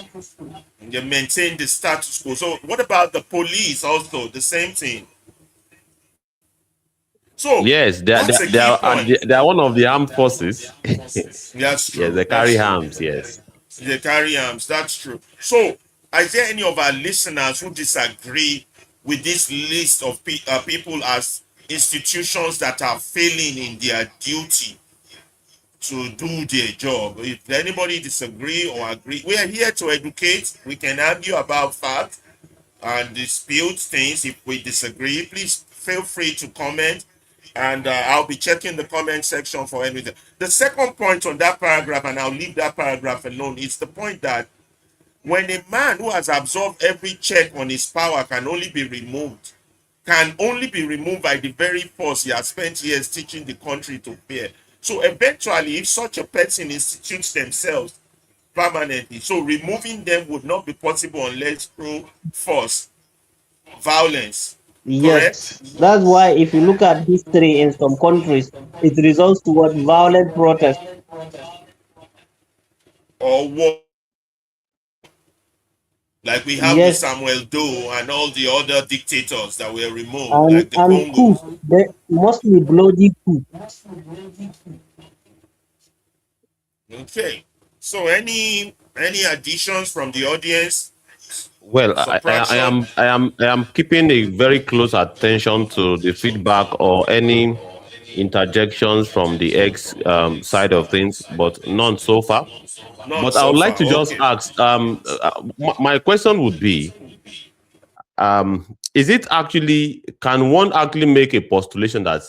maintain the status quo? So, what about the police also? The same thing. So, Yes, that's a key point. they are one of the armed forces. That's Yes, true. they That's carry true. arms. Yes. They carry arms. That's true. So, is there any of our listeners who disagree with this list of people as institutions that are failing in their duty to do their job? If anybody disagree or agree, we are here to educate. We can argue about facts and dispute things. If we disagree, please feel free to comment, and I'll be checking the comment section for anything. The second point on that paragraph, and I'll leave that paragraph alone, is the point that when a man who has absorbed every check on his power can only be removed by the very force he has spent years teaching the country to fear. So eventually, if such a person institutes themselves permanently, so removing them would not be possible unless through force, violence. Yes, Correct? that's why if you look at history in some countries, it results toward violent protest. Or war, like we have with Yes, Samuel Doe and all the other dictators that were removed, and like the and coup, Congos. the mostly bloody coup. Okay. So any additions from the audience? Well, Subtraction? I am keeping a very close attention to the feedback or any interjections from the X side of things, but none so far. None But I so would like far. to just Okay. ask, my question would be, is it actually, can one actually make a postulation that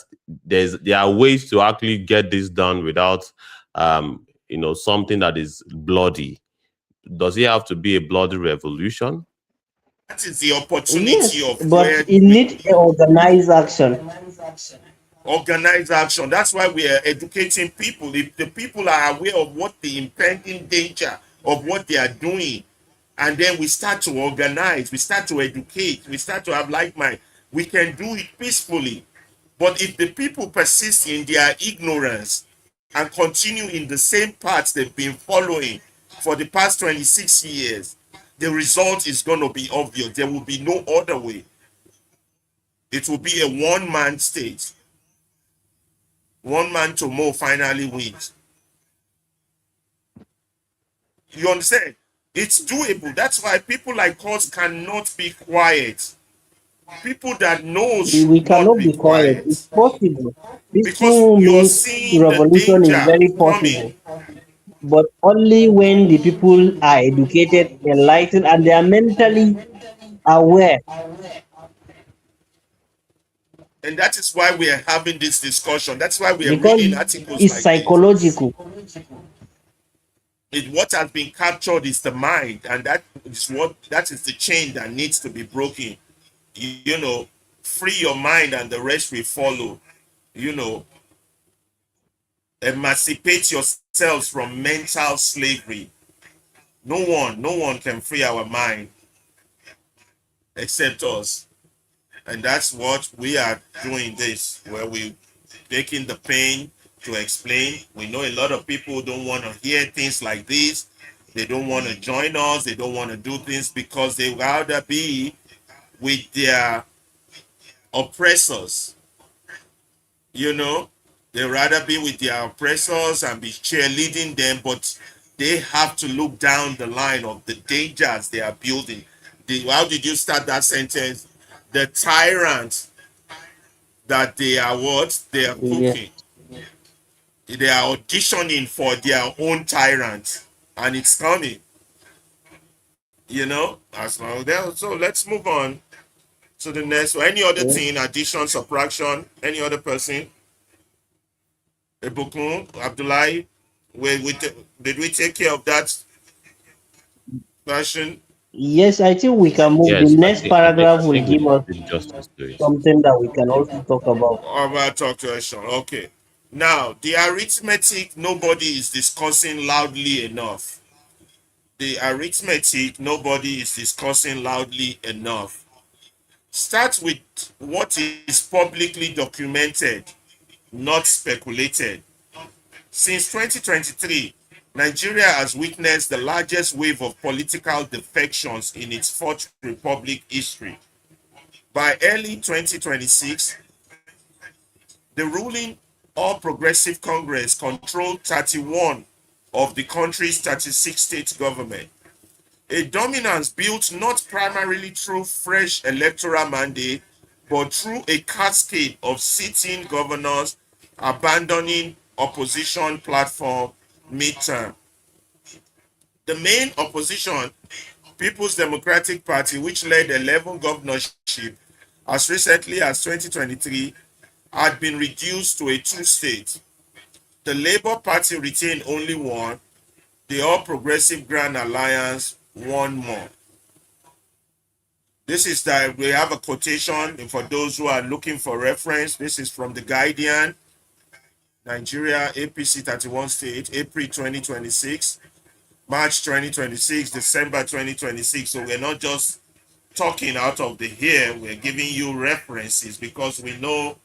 there are ways to actually get this done without, something that is bloody? Does it have to be a bloody revolution? That is the opportunity Yes, of but where it needs organized action. organized action. That's why we are educating people. If the people are aware of what the impending danger of what they are doing, and then we start to organize, we start to educate, we start to have like mind, we can do it peacefully. But if the people persist in their ignorance and continue in the same paths they've been following for the past 26 years, the result is going to be obvious. There will be no other way. It will be a one-man state. One man to more finally wins. You understand? It's doable. That's why people like us cannot be quiet. People that know We should not cannot be be quiet. It's quiet possible. because Peaceful you're means seeing the revolution is danger very coming. possible, but only when the people are educated, enlightened, and they are mentally aware. And that is why we are having this discussion. That's why we are Because reading articles it's like this. psychological. What has been captured is the mind, and that is the chain that needs to be broken. You know, free your mind and the rest will follow. You know, emancipate yourselves from mental slavery. No one can free our mind except us. And that's what we are doing this, where we taking the pain to explain. We know a lot of people don't want to hear things like this. They don't want to join us. They don't want to do things because they rather be with their oppressors. You know, they rather be with their oppressors and be cheerleading them, but they have to look down the line of the dangers they are building. How did you start that sentence? The tyrant that they are what? They are Yeah. cooking. They are auditioning for their own tyrant. And it's coming, as long there. So let's move on to the next one. Any other Okay. thing, addition, subtraction, any other person? Ebukun, Abdullahi, did we take care of that question? Yes, I think we can move. The Yes, next I paragraph will think we give us did justice to it. something that we can also talk about. About talk to action. Okay. Now, the arithmetic nobody is discussing loudly enough. The arithmetic nobody is discussing loudly enough. Start with what is publicly documented, not speculated. Since 2023, Nigeria has witnessed the largest wave of political defections in its Fourth Republic history. By early 2026, the ruling All Progressive Congress controlled 31 of the country's 36 state government, a dominance built not primarily through fresh electoral mandate, but through a cascade of sitting governors abandoning opposition platform midterm. The main opposition, People's Democratic Party, which led 11 governorship as recently as 2023, had been reduced to a two-state. The Labour Party retained only one. The All Progressive Grand Alliance one more. This is that we have a quotation for those who are looking for reference. This is from the Guardian, Nigeria, APC 31 state, April 2026, March 2026, December 2026. So we're not just talking out of the air, we're giving you references because we know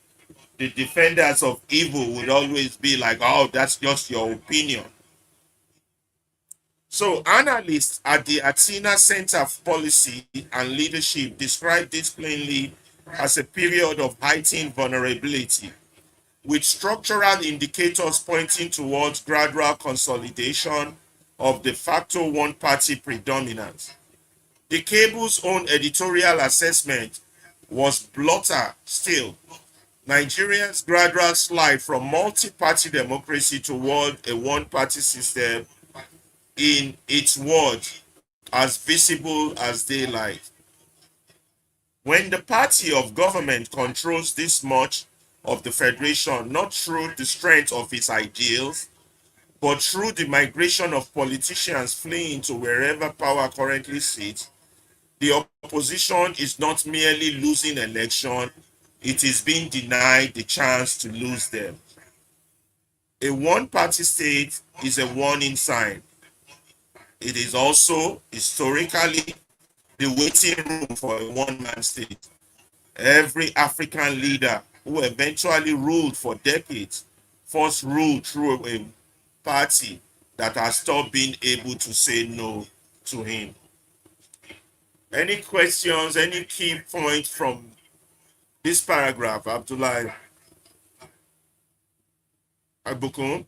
the defenders of evil would always be like, oh, that's just your opinion. So analysts at the Athena Center for Policy and Leadership describe this plainly as a period of heightened vulnerability, with structural indicators pointing towards gradual consolidation of de facto one-party predominance. The cable's own editorial assessment was blunder still. Nigeria's gradual slide from multi-party democracy toward a one-party system, in its words, as visible as daylight. When the party of government controls this much of the federation, not through the strength of its ideals, but through the migration of politicians fleeing to wherever power currently sits, the opposition is not merely losing election, it is being denied the chance to lose them. A one-party state is a warning sign. It is also, historically, the waiting room for a one-man state. Every African leader who eventually ruled for decades first ruled through a party that has stopped being able to say no to him. Any questions, any key points from this paragraph, Abdullahi Abukun?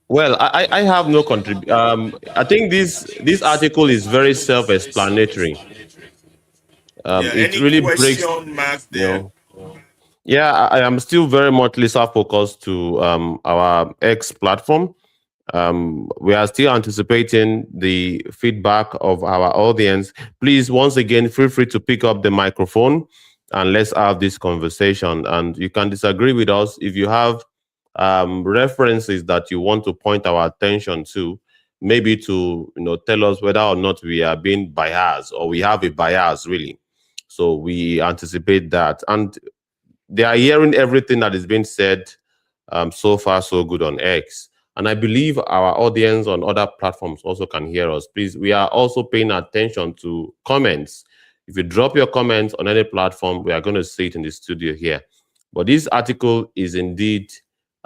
Well, I have no contribution. I think this article is very self-explanatory. Yeah, It any really breaks, question mark you there? know. Yeah, I am still very much laser focused to our X platform. We are still anticipating the feedback of our audience. Please, once again, feel free to pick up the microphone and let's have this conversation. And you can disagree with us if you have references that you want to point our attention to, maybe to tell us whether or not we are being biased or we have a bias really. So we anticipate that, and they are hearing everything that is being said so far so good on X. And I believe our audience on other platforms also can hear us. Please, we are also paying attention to comments. If you drop your comments on any platform, we are going to see it in the studio here. But this article is indeed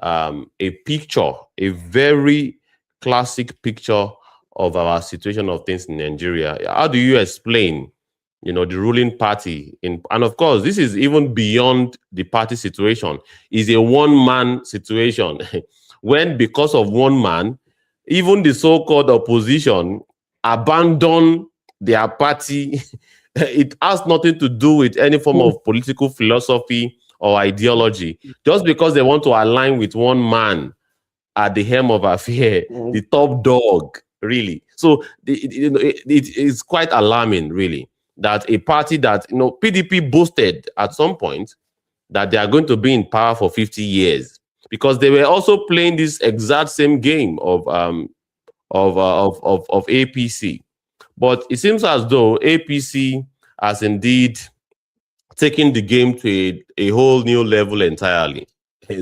a picture, a very classic picture of our situation of things in Nigeria. How do you explain the ruling party and of course, this is even beyond the party situation, is a one-man situation when because of one man, even the so-called opposition abandon their party. It has nothing to do with any form Mm, of political philosophy or ideology. Just because they want to align with one man at the helm of affair, mm. the top dog, really. So it is quite alarming, really, that a party that, PDP boasted at some point that they are going to be in power for 50 years, because they were also playing this exact same game of APC. But it seems as though APC has indeed taken the game to a whole new level entirely.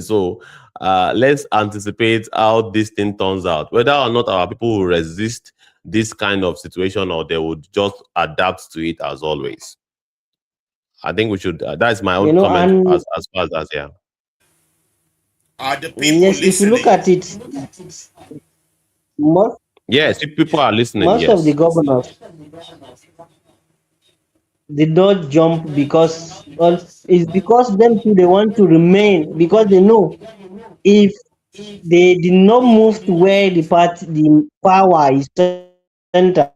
So let's anticipate how this thing turns out, whether or not our people will resist this kind of situation or they would just adapt to it as always. I think we should. That's my own comment And as far as that. Yeah. Are the people yes, if you look listening? at it, most Yes, if people are listening, most of the yes. governors did not jump because, well, it's because them too they want to remain, because they know if they did not move to where the power is centered,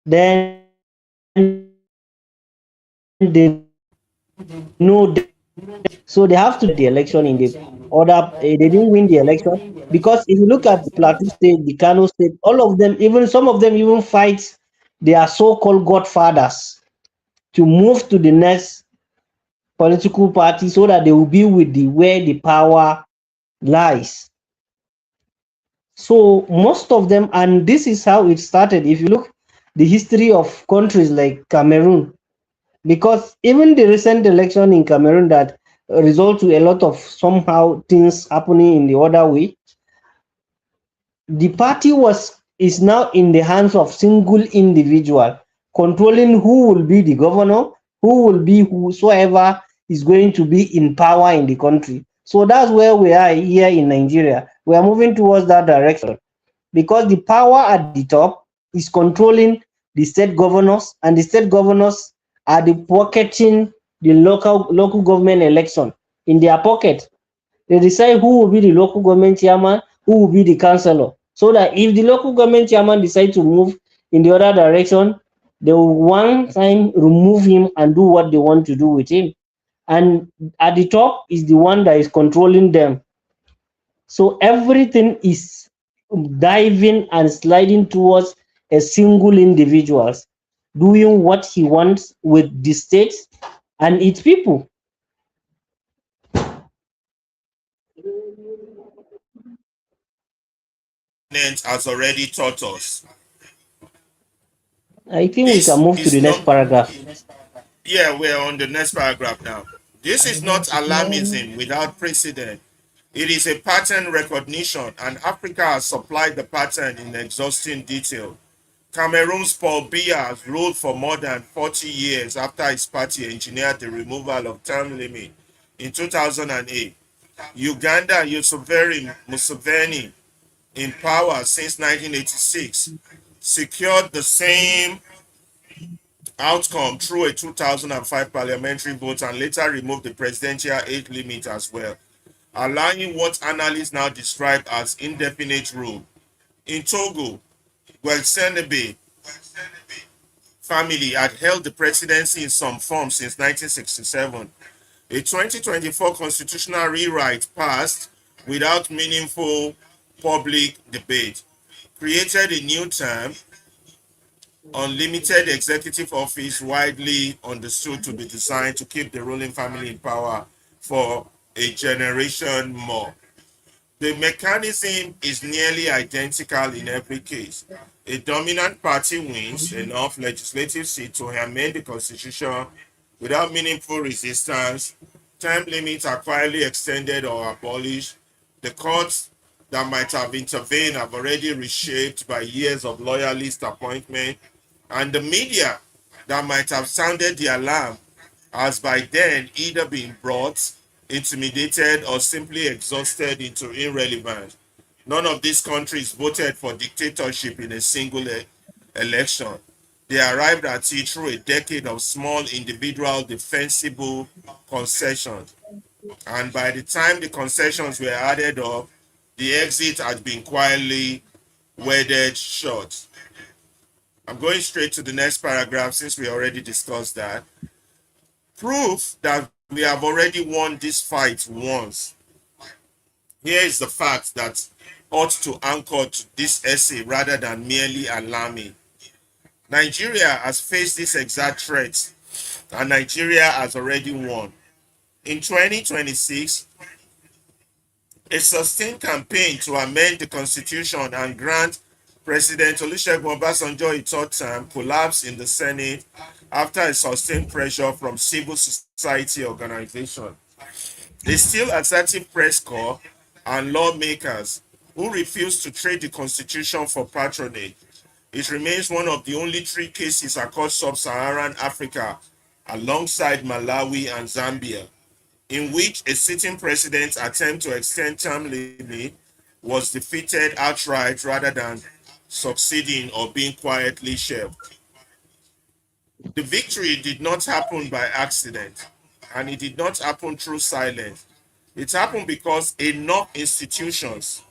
then they know definitely. So they have to the election in the order. They didn't win the election because if you look at the Plateau State, the Kano State, all of them, even some of them, even fight their so-called godfathers to move to the next political party so that they will be with the where the power lies. So most of them, and this is how it started. If you look the history of countries like Cameroon, because even the recent election in Cameroon that result to a lot of somehow things happening in the other way, the party was is now in the hands of single individual controlling who will be the governor, who will be whosoever is going to be in power in the country. So that's where we are here in Nigeria. We are moving towards that direction because the power at the top is controlling the state governors, and the state governors are the pocketing the local government election in their pocket. They decide who will be the local government chairman, who will be the councillor, so that if the local government chairman decide to move in the other direction, they will one time remove him and do what they want to do with him. And at the top is the one that is controlling them. So everything is diving and sliding towards a single individual doing what he wants with the state and its people. Has already taught us. I think we can This move to is the next not, paragraph. yeah, we're on the next paragraph now. This is not alarmism without precedent. It is a pattern recognition, and Africa has supplied the pattern in exhausting detail. Cameroon's Paul Biya has ruled for more than 40 years after his party engineered the removal of term limit in 2008. Uganda, Yusuferi Museveni, in power since 1986, secured the same outcome through a 2005 parliamentary vote and later removed the presidential age limit as well, allowing what analysts now describe as indefinite rule. In Togo, Guelsenebe family had held the presidency in some form since 1967. A 2024 constitutional rewrite passed without meaningful public debate created a new term, unlimited executive office, widely understood to be designed to keep the ruling family in power for a generation more. The mechanism is nearly identical in every case. A dominant party wins enough legislative seats to amend the constitution without meaningful resistance. Term limits are quietly extended or abolished. The courts that might have intervened have already reshaped by years of loyalist appointment, and the media that might have sounded the alarm has by then either been brought, intimidated, or simply exhausted into irrelevance. None of these countries voted for dictatorship in a single election. They arrived at it through a decade of small individual defensible concessions. And by the time the concessions were added up, The exit had been quietly wedded shut. I'm going straight to the next paragraph since we already discussed that. Proof that we have already won this fight once. Here is the fact that ought to anchor to this essay rather than merely alarming. Nigeria has faced this exact threat, and Nigeria has already won. In 2026, a sustained campaign to amend the constitution and grant President Olusegun Obasanjo a third term collapsed in the Senate after a sustained pressure from civil society organizations. A still assertive press corps and lawmakers who refuse to trade the constitution for patronage. It remains one of the only three cases across sub-Saharan Africa, alongside Malawi and Zambia, in which a sitting president's attempt to extend term limit was defeated outright rather than succeeding or being quietly shelved. The victory did not happen by accident, and it did not happen through silence. It happened because enough institutions,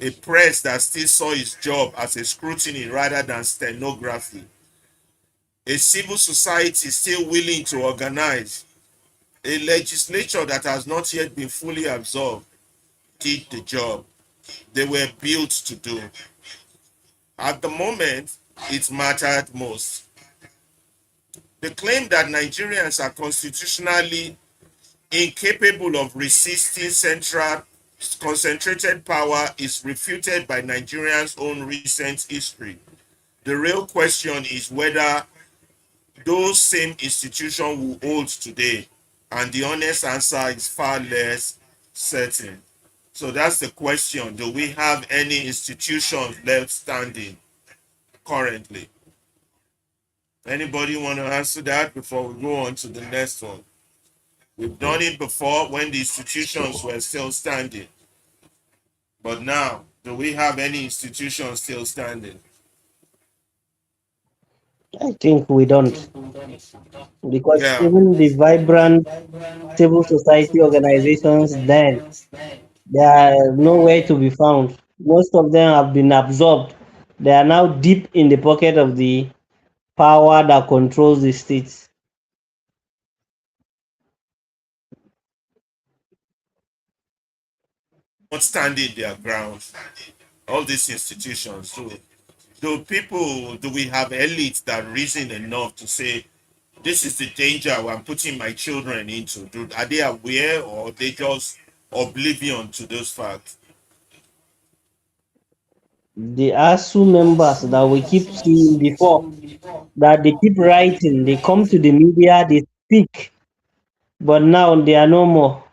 a press that still saw its job as a scrutiny rather than stenography, a civil society still willing to organize, a legislature that has not yet been fully absorbed, did the job they were built to do. At the moment, it mattered most. The claim that Nigerians are constitutionally incapable of resisting central concentrated power is refuted by Nigerians' own recent history. The real question is whether those same institutions will hold today, and the honest answer is far less certain. So that's the question. Do we have any institutions left standing currently? Anybody want to answer that before we go on to the next one? We've done it before when the institutions were still standing. But now, do we have any institutions still standing? I think we don't, because Yeah. even the vibrant civil society organizations then, they are nowhere to be found. Most of them have been absorbed. They are now deep in the pocket of the power that controls the states. Not standing their ground. All these institutions. So do we have elites that reason enough to say this is the danger I'm putting my children into? Are they aware, or are they just oblivion to those facts? The ASU members that we keep seeing before, that they keep writing, they come to the media, they speak, but now they are no more.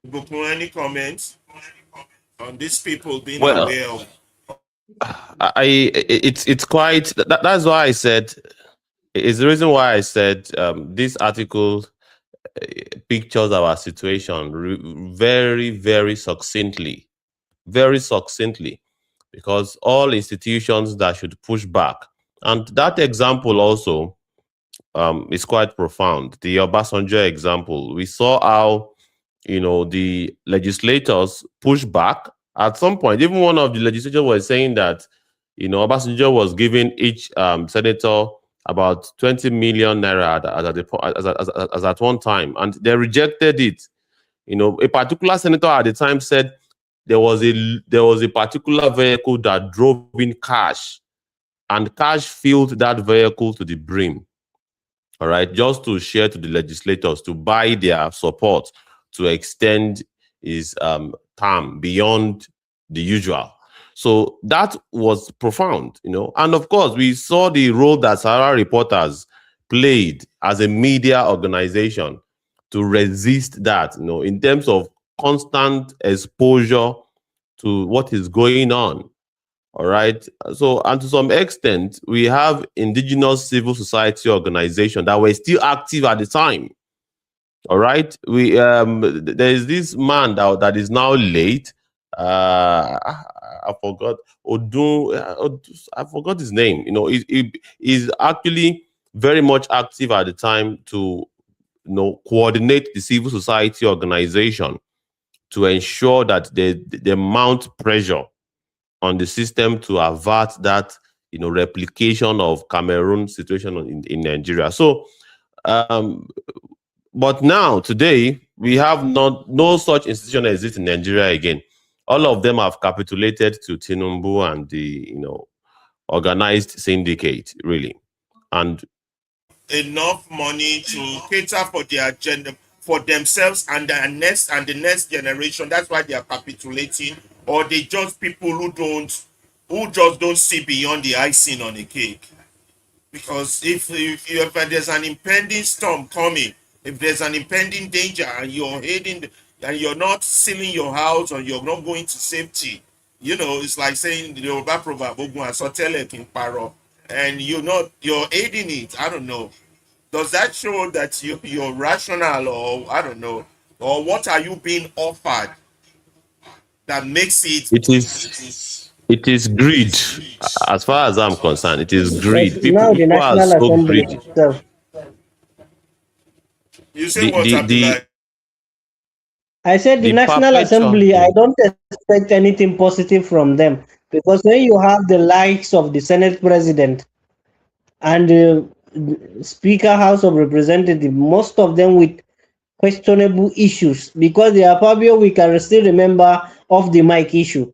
Bukun, any comments on these people being Well, aware of? it's quite that's why I said it's the reason why I said this article pictures our situation very, very succinctly, because all institutions that should push back. And that example also is quite profound. The Obasanjo example, we saw how, the legislators push back. At some point, even one of the legislators was saying that, Obasanjo was giving each senator about 20 million naira as at one time, and they rejected it. A particular senator at the time said there was a particular vehicle that drove in cash, and cash filled that vehicle to the brim. All right, just to share to the legislators to buy their support to extend his term beyond the usual. So that was profound, And of course, we saw the role that Sahara Reporters played as a media organization to resist that, in terms of constant exposure to what is going on. All right. So, and to some extent, we have indigenous civil society organizations that were still active at the time. All right. There is this man that is now late. I forgot I forgot his name. He's actually very much active at the time to coordinate the civil society organization to ensure that they mount pressure on the system to avert that replication of Cameroon situation in Nigeria. So, but now today we have no such institution exists in Nigeria again. All of them have capitulated to Tinubu and the organized syndicate, really. And enough money to cater for their agenda for themselves and the next generation. That's why they are capitulating, or they just people who just don't see beyond the icing on the cake. Because if there's an impending storm coming, if there's an impending danger and you're not sealing your house or you're not going to safety, it's like saying the Yoruba proverb, "Ogun asotele kin paro," and you're aiding it. I don't know. Does that show that you're rational, or I don't know, or what are you being offered that makes it? it is greed. As far as I'm concerned, it is Yes, greed. People now the people are National so Assembly greedy. itself. You say The what, the Abdullah? the I said the the National perpetual. Assembly, I don't expect anything positive from them because when you have the likes of the Senate President and the Speaker House of Representatives, most of them with questionable issues because they are Fabio, we can still remember of the mic issue.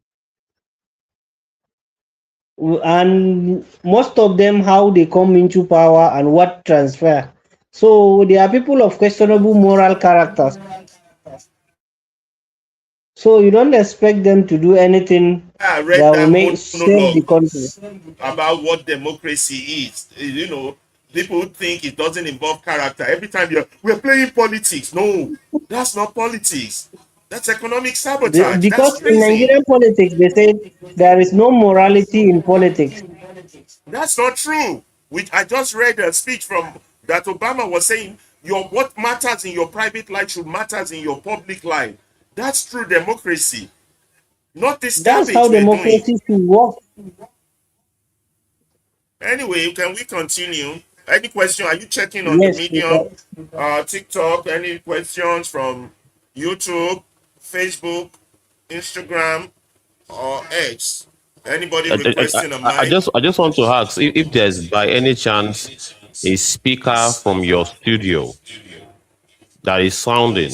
And most of them how they come into power and what transfer. So they are people of questionable moral characters. So you don't expect them to do anything I read that will that make save the monologue country. about what democracy is. People think it doesn't involve character. Every time we're playing politics. No, that's not politics. That's economic sabotage. That's Because in treason. Nigerian politics they say there is no morality in politics. That's not true. Which I just read a speech from that Obama was saying, what matters in your private life should matters in your public life. That's true democracy. Not this That's how garbage we're doing. democracy should work. Anyway, can we continue? Any question? Are you checking on the Yes, medium, TikTok? Any questions from YouTube, Facebook, Instagram, or X? Anybody requesting a I mic? just want to ask if there's by any chance a speaker from your studio that is sounding.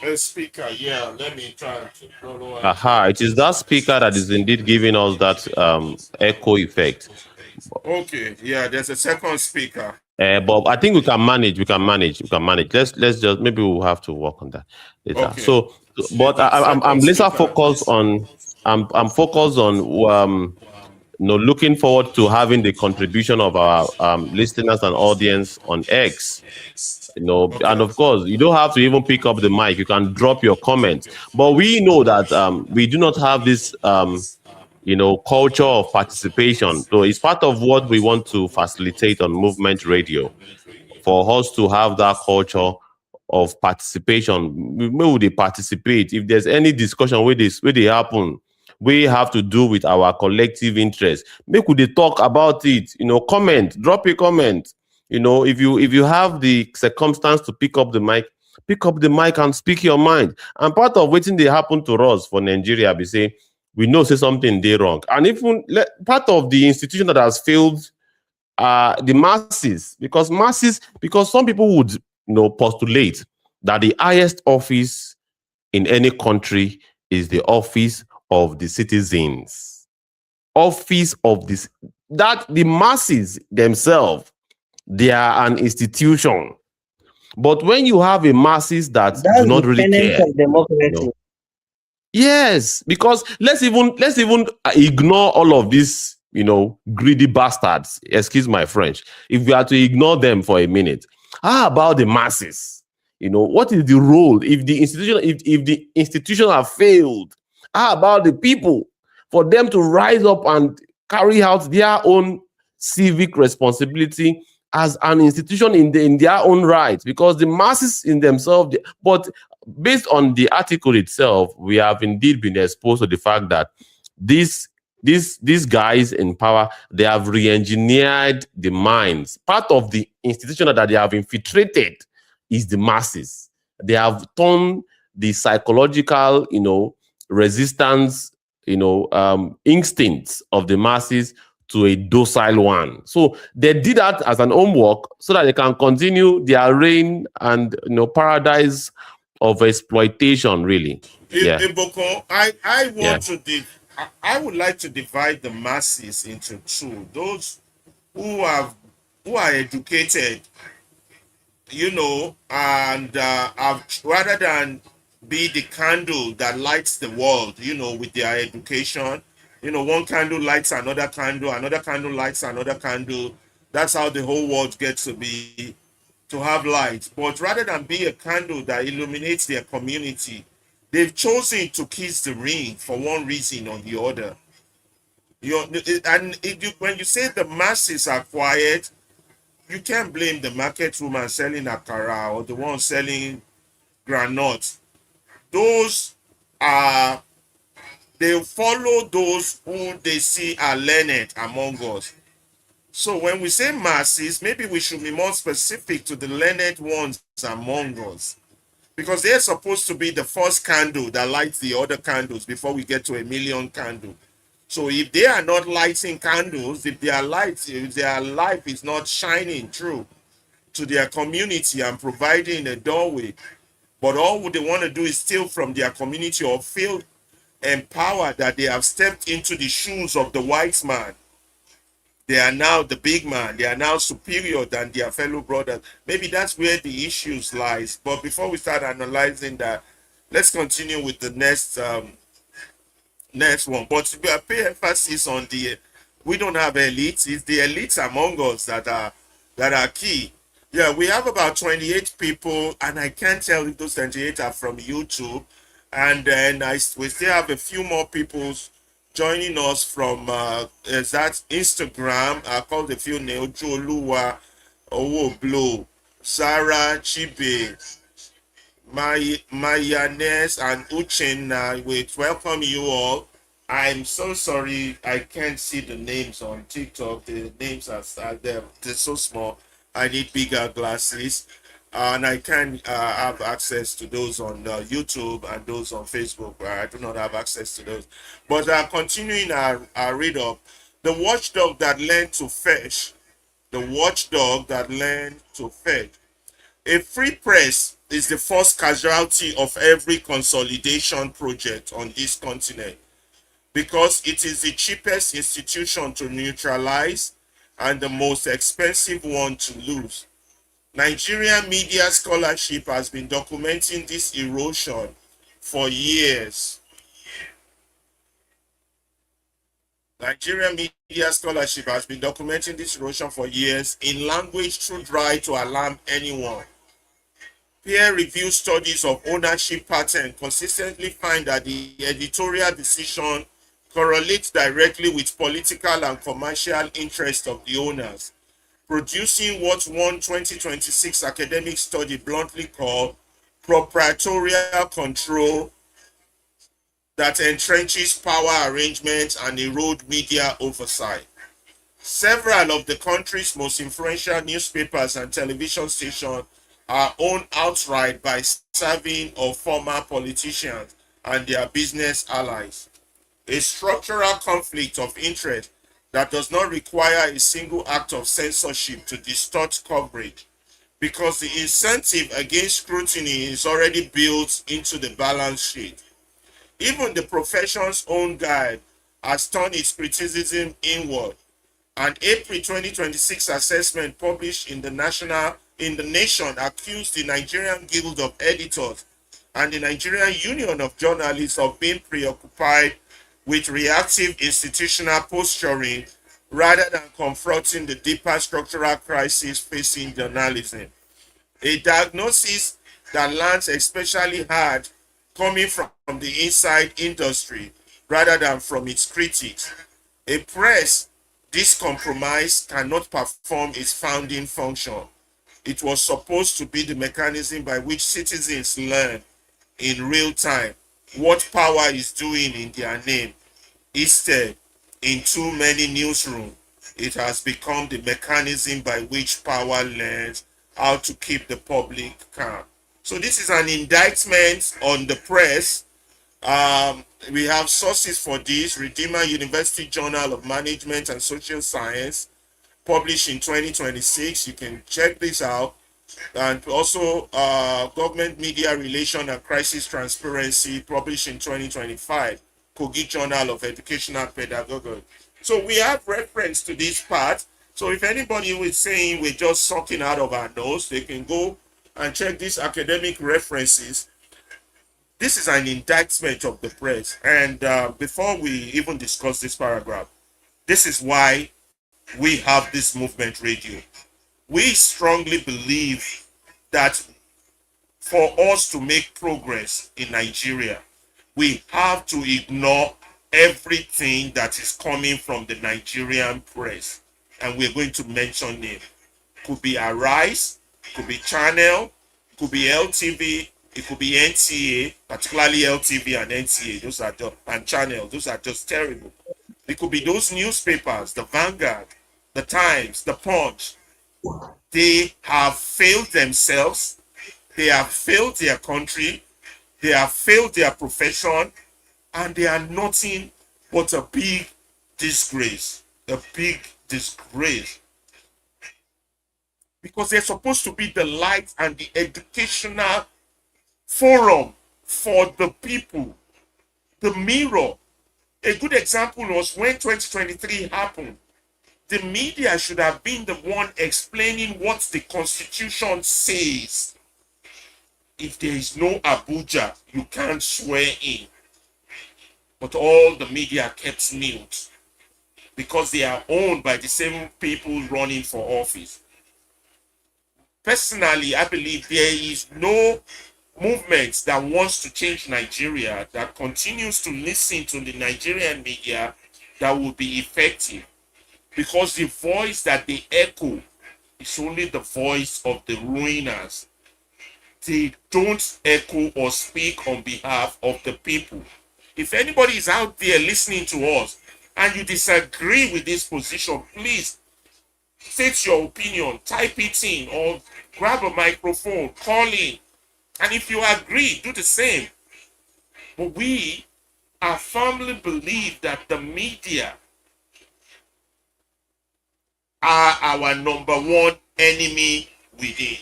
A speaker, yeah. Let me try to follow and Aha, it is that speaker that is indeed giving us that echo effect. okay, yeah, there's a second speaker. But I think we can manage. We can manage. We can manage. Let's just maybe we'll have to work on that later. Okay. So, but I'm Second laser speaker. focused on I'm focused on looking forward to having the contribution of our listeners and audience on X. And Okay. of course, you don't have to even pick up the mic. You can drop your comments. But we know that we do not have this culture of participation. So it's part of what we want to facilitate on Movement Radio, for us to have that culture of participation. May they participate. If there's any discussion where they happen, we have to do with our collective interest. Make we they talk about it. Comment, drop a comment. If you have the circumstance to pick up the mic and speak your mind. And part of waiting they happen to us for Nigeria, we say something they wrong. And even part of the institution that has failed the masses, because some people would postulate that the highest office in any country is the office of the citizens. Office of this, that the masses themselves, they are an institution. But when you have a masses that do That's the not really tenets care, of democracy. yes, because let's even ignore all of these, greedy bastards. Excuse my French. If we are to ignore them for a minute, how about the masses? What is the role if the institution have failed? How about the people, for them to rise up and carry out their own civic responsibility as an institution in their own right? Because the masses in themselves, but based on the article itself, we have indeed been exposed to the fact that this these guys in power, they have re-engineered the minds. Part of the institution that they have infiltrated is the masses. They have turned the psychological, resistance, instincts of the masses to a docile one. So they did that as an homework so that they can continue their reign and paradise of exploitation, really. Yeah. Iboko, I Yeah. want to I would like to divide the masses into two. Those who have who are educated, and have, rather than be the candle that lights the world, with their education, one candle lights another candle lights another candle. That's how the whole world gets to have light. But rather than be a candle that illuminates their community, they've chosen to kiss the ring for one reason or the other. When you say the masses are quiet, you can't blame the market woman selling akara or the one selling granite. Those are they follow those who they see are learned among us. So when we say masses, maybe we should be more specific to the learned ones among us, because they're supposed to be the first candle that lights the other candles before we get to a million candles. So if they are not lighting candles, if their life is not shining through to their community and providing a doorway, but all they want to do is steal from their community or feel empowered that they have stepped into the shoes of the white man. They are now the big man. They are now superior than their fellow brothers. Maybe that's where the issues lies. But before we start analyzing that, let's continue with the next one. But we pay emphasis on we don't have elites. It's the elites among us that are key. Yeah, we have about 28 people, and I can't tell if those 28 are from YouTube. And then we still have a few more people joining us from that Instagram. I called a few names: Joluwa, Owo Blow, Sarah Chibe, Mayanes, and Uchenna. We welcome you all. I'm so sorry I can't see the names on TikTok. The names they're so small. I need bigger glasses. And I can have access to those on YouTube and those on Facebook. I do not have access to those. But continuing our read up, the watchdog that learned to fetch. The watchdog that learned to fetch. A free press is the first casualty of every consolidation project on this continent, because it is the cheapest institution to neutralize and the most expensive one to lose. Nigerian media scholarship has been documenting this erosion for years. Nigerian media scholarship has been documenting this erosion for years in language too dry to alarm anyone. Peer-reviewed studies of ownership pattern consistently find that the editorial decision correlates directly with political and commercial interests of the owners, producing what one 2026 academic study bluntly called proprietorial control that entrenches power arrangements and erode media oversight. Several of the country's most influential newspapers and television stations are owned outright by serving or former politicians and their business allies. A structural conflict of interest that does not require a single act of censorship to distort coverage, because the incentive against scrutiny is already built into the balance sheet. Even the profession's own guide has turned its criticism inward. An April 2026 assessment published in the Nation accused the Nigerian Guild of Editors and the Nigerian Union of Journalists of being preoccupied with reactive institutional posturing rather than confronting the deeper structural crisis facing journalism. A diagnosis that lands especially hard coming from the inside industry rather than from its critics. A press this compromise cannot perform its founding function. It was supposed to be the mechanism by which citizens learn in real time what power is doing in their name. Instead, in too many newsrooms, it has become the mechanism by which power learns how to keep the public calm. So this is an indictment on the press. We have sources for this. Redeemer University Journal of Management and Social Science, published in 2026. You can check this out. And also Government Media Relation and Crisis Transparency, published in 2025, Kogi Journal of Educational Pedagogy. So we have reference to this part. So if anybody was saying we're just sucking out of our nose, they can go and check these academic references. This is an indictment of the press. And before we even discuss this paragraph, this is why we have this movement radio. We strongly believe that for us to make progress in Nigeria, we have to ignore everything that is coming from the Nigerian press. And we're going to mention it. Could be Arise, could be Channel, could be LTV, it could be NTA, particularly LTV and NTA, those are just, and Channel, those are just terrible. It could be those newspapers, the Vanguard, the Times, the Punch. They have failed themselves, they have failed their country, they have failed their profession, and they are nothing but a big disgrace. A big disgrace. Because they're supposed to be the light and the educational forum for the people, the mirror. A good example was when 2023 happened. The media should have been the one explaining what the Constitution says. If there is no Abuja, you can't swear in. But all the media kept mute because they are owned by the same people running for office. Personally, I believe there is no movement that wants to change Nigeria, that continues to listen to the Nigerian media, that will be effective. Because the voice that they echo is only the voice of the ruiners. They don't echo or speak on behalf of the people. If anybody is out there listening to us and you disagree with this position, please state your opinion, type it in, or grab a microphone, call in. And if you agree, do the same. But we are firmly believe that the media are our number one enemy within.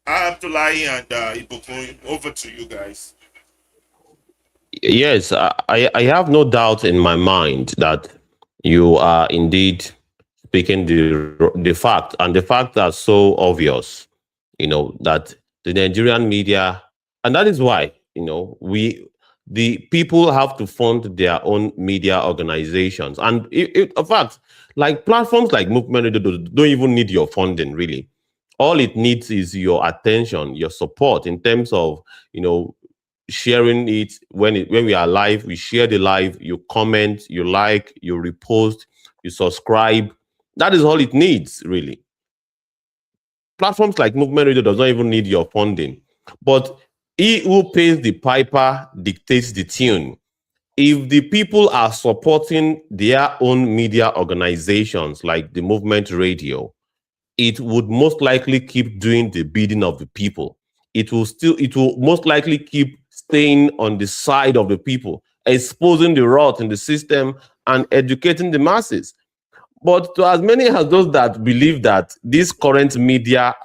Abdullahi and Ibukun, over to you guys. Yes, I have no doubt in my mind that you are indeed speaking the fact, and the fact that's so obvious, that the Nigerian media, and that is why, the people have to fund their own media organizations. And in fact, like platforms like Movement Radio don't even need your funding, really. All it needs is your attention, your support in terms of, sharing it when we are live. We share the live, you comment, you like, you repost, you subscribe. That is all it needs, really. Platforms like Movement Radio does not even need your funding. But he who pays the piper dictates the tune. If the people are supporting their own media organizations like the Movement Radio, it would most likely keep doing the bidding of the people. It will most likely keep staying on the side of the people, exposing the rot in the system and educating the masses. But to as many as those that believe that this current media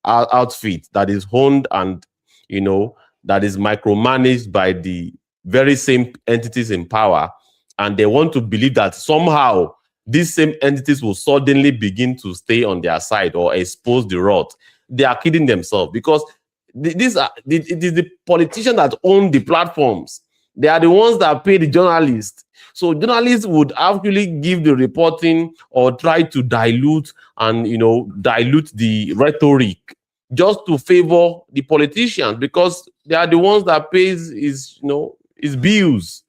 outfit that is honed and, that is micromanaged by the very same entities in power, and they want to believe that somehow these same entities will suddenly begin to stay on their side or expose the rot, they are kidding themselves, because it is the politicians that own the platforms. They are the ones that pay the journalists. So journalists would actually give the reporting or try to dilute the rhetoric just to favor the politicians, because they are the ones that pays his bills.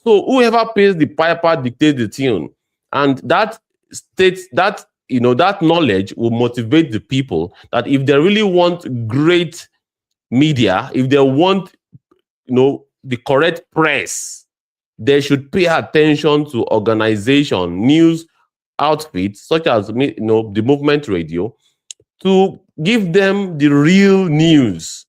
So whoever pays the piper dictates the tune. And that states that, that knowledge will motivate the people that if they really want great media, if they want, the correct press, they should pay attention to organization, news outfits such as the movement radio, to give them the real news.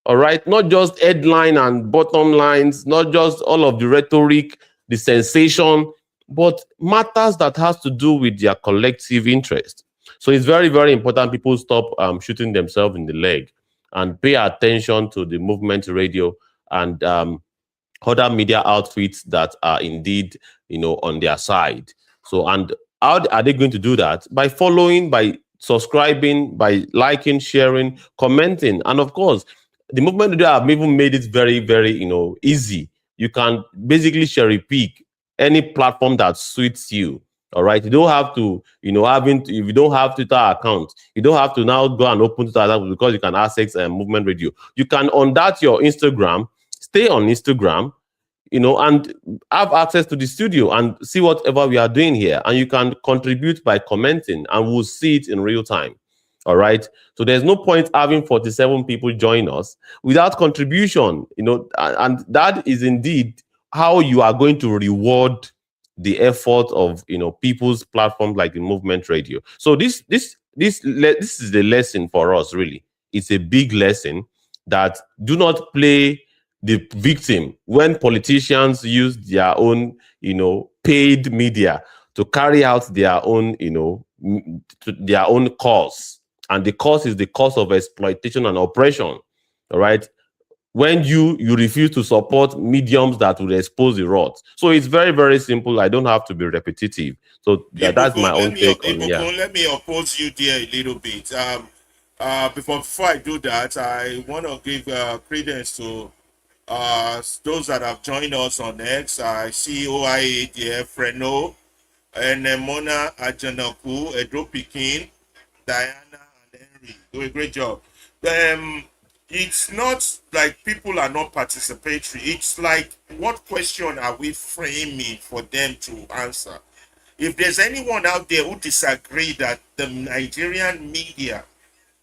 All right, not just headline and bottom lines, not just all of the rhetoric, the sensation, but matters that has to do with their collective interest. So it's very, very important people stop shooting themselves in the leg and pay attention to the movement radio and other media outfits that are indeed, on their side. So, and how are they going to do that? By following, by subscribing, by liking, sharing, commenting, and of course, the movement radio have even made it very, very, easy. You can basically cherry pick any platform that suits you. All right, you don't have to, if you don't have Twitter account, you don't have to now go and open Twitter account because you can access movement radio. You can on that your Instagram, stay on Instagram, and have access to the studio and see whatever we are doing here. And you can contribute by commenting and we'll see it in real time. All right. So there's no point having 47 people join us without contribution, and that is indeed how you are going to reward the effort of, people's platforms like the movement radio. So this is the lesson for us, really. It's a big lesson that do not play the victim when politicians use their own, paid media to carry out their own, their own cause. And the cause is the cause of exploitation and oppression. All right. When you refuse to support mediums that will expose the rot. So it's very, very simple. I don't have to be repetitive. So that's my own take on it. Let me oppose you there a little bit. Before I do that, I want to give credence to those that have joined us on X. I see OIA there, Freno, and Mona Ajanaku, Edo Pikin, Diana, and Henry. Do a great job. It's not like people are not participatory. It's like, what question are we framing for them to answer? If there's anyone out there who disagree that the Nigerian media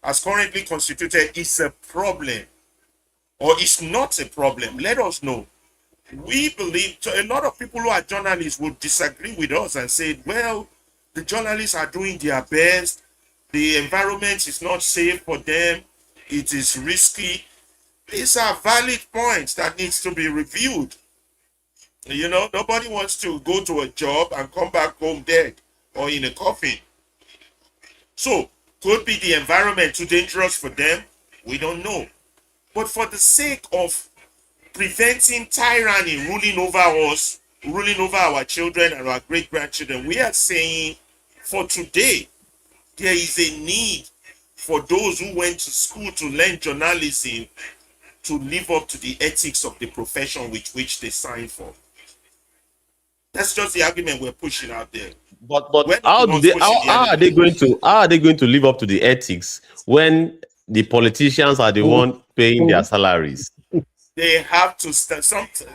as currently constituted is a problem, or is not a problem, let us know. We believe, so a lot of people who are journalists would disagree with us and say, well, the journalists are doing their best, the environment is not safe for them, it is risky. These are valid points that needs to be reviewed. Nobody wants to go to a job and come back home dead or in a coffin. So, could be the environment too dangerous for them? We don't know. But for the sake of preventing tyranny ruling over us, ruling over our children and our great-grandchildren, we are saying for today, there is a need for those who went to school to learn journalism to live up to the ethics of the profession with which they signed for. That's just the argument we're pushing out there. But how are they going to live up to the ethics when the politicians are the one paying their salaries? They have to start something.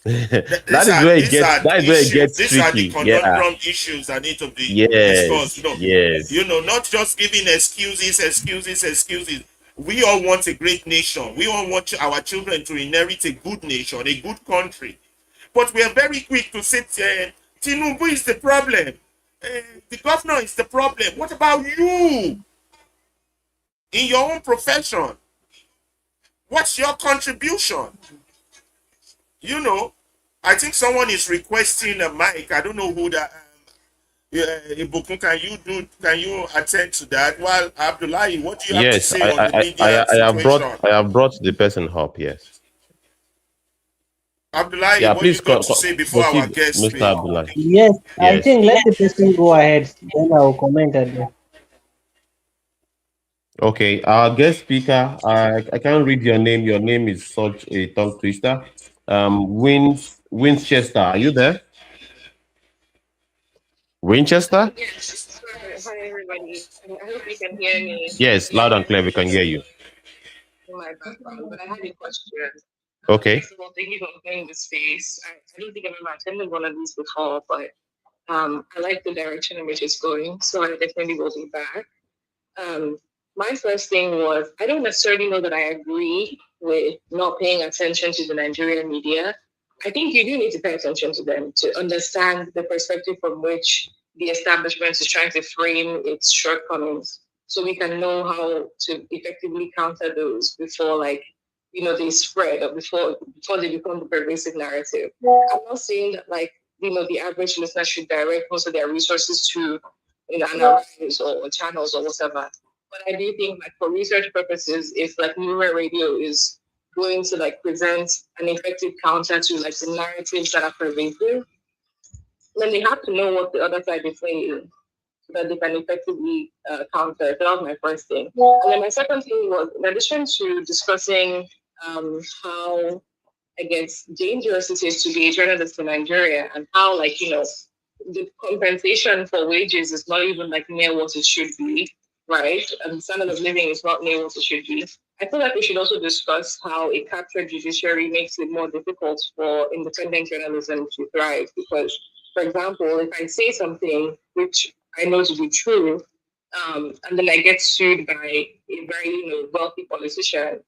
That is where it gets These tricky. are the conundrum issues that need to be discussed. Not just giving excuses. We all want a great nation. We all want our children to inherit a good nation, a good country. But we are very quick to say, Tinubu is the problem. The governor is the problem. What about you? In your own profession? What's your contribution? I think someone is requesting a mic. I don't know who that. Ibukun, can you attend to that? Well, Abdullahi, what do you have to say on the media situation? I have brought the person up. Yes. Abdullahi, what please do you got to say before our guest Mr. speak? Abdullahi. Yes, I think let the person go ahead. Then I will comment at them. Okay, our guest speaker, I can't read your name. Your name is such a tongue twister. Winchester, are you there? Winchester? Yes. Hi, everybody. I hope you can hear me. Yes, loud and clear. We can hear you. My background, but I had a question. Okay. First of all, thank you for playing the space. I don't think I've ever attended one of these before, but I like the direction in which it's going, so I definitely will be back. My first thing was, I don't necessarily know that I agree with not paying attention to the Nigerian media. I think you do need to pay attention to them to understand the perspective from which the establishment is trying to frame its shortcomings, so we can know how to effectively counter those before, like, they spread, or before they become the pervasive narrative. I'm not saying that, like, the average listener should direct most of their resources to, analysis or channels or whatever. But I do think, like, for research purposes, if like movement radio is going to like present an effective counter to like the narratives that are pervasive, then they have to know what the other side is saying so that they can effectively counter. So that was my first thing. And then my second thing was, in addition to discussing how, I guess, dangerous it is to be a journalist in Nigeria, and how, like, the compensation for wages is not even like near what it should be, right? And the standard of living is not near what it should be. I feel like we should also discuss how a captured judiciary makes it more difficult for independent journalism to thrive. Because, for example, if I say something which I know to be true, and then I get sued by a very wealthy politician,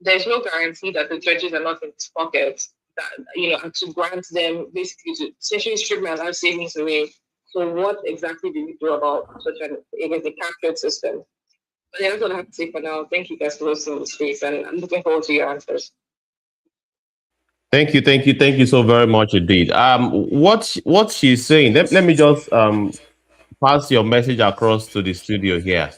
there's no guarantee that the judges are not in his pocket. That and to grant them, basically to essentially strip my life savings away. So what exactly do we do about such a captured system? But yeah, that's what I have to say for now. Thank you guys for listening to the space, and I'm looking forward to your answers. Thank you so very much indeed. What she's saying, let me just pass your message across to the studio here,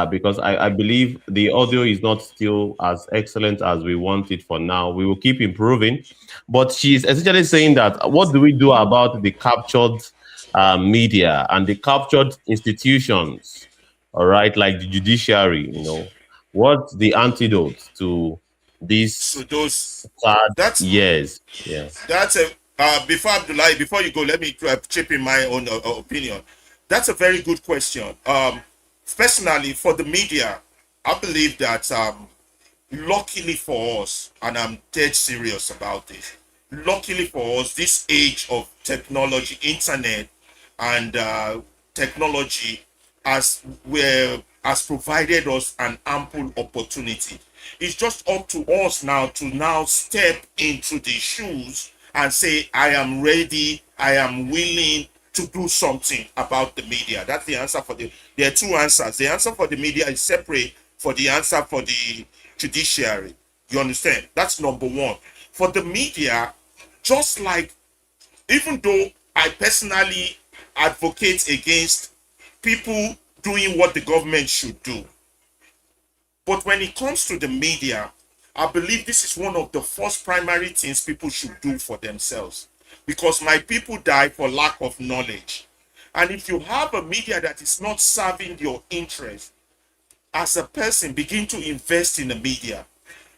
because I believe the audio is not still as excellent as we want it for now. We will keep improving, but she's essentially saying that what do we do about the captured media and the captured institutions? All right, like the judiciary. What's the antidote to So these those sad that's years? Yeah. that's a before Abdullahi, before you go, let me chip in my own opinion. That's a very good question. Personally, for the media, I believe that luckily for us, and I'm dead serious about this, luckily for us, this age of technology, internet, and technology has provided us an ample opportunity. It's just up to us now to now step into the shoes and say, I am ready, I am willing to do something about the media. That's the answer for there are two answers. The answer for the media is separate for the answer for the judiciary. You understand? That's number one. For the media, just like, even though I personally advocate against people doing what the government should do, but when it comes to the media, I believe this is one of the first primary things people should do for themselves. Because my people die for lack of knowledge. And if you have a media that is not serving your interest, as a person, begin to invest in the media.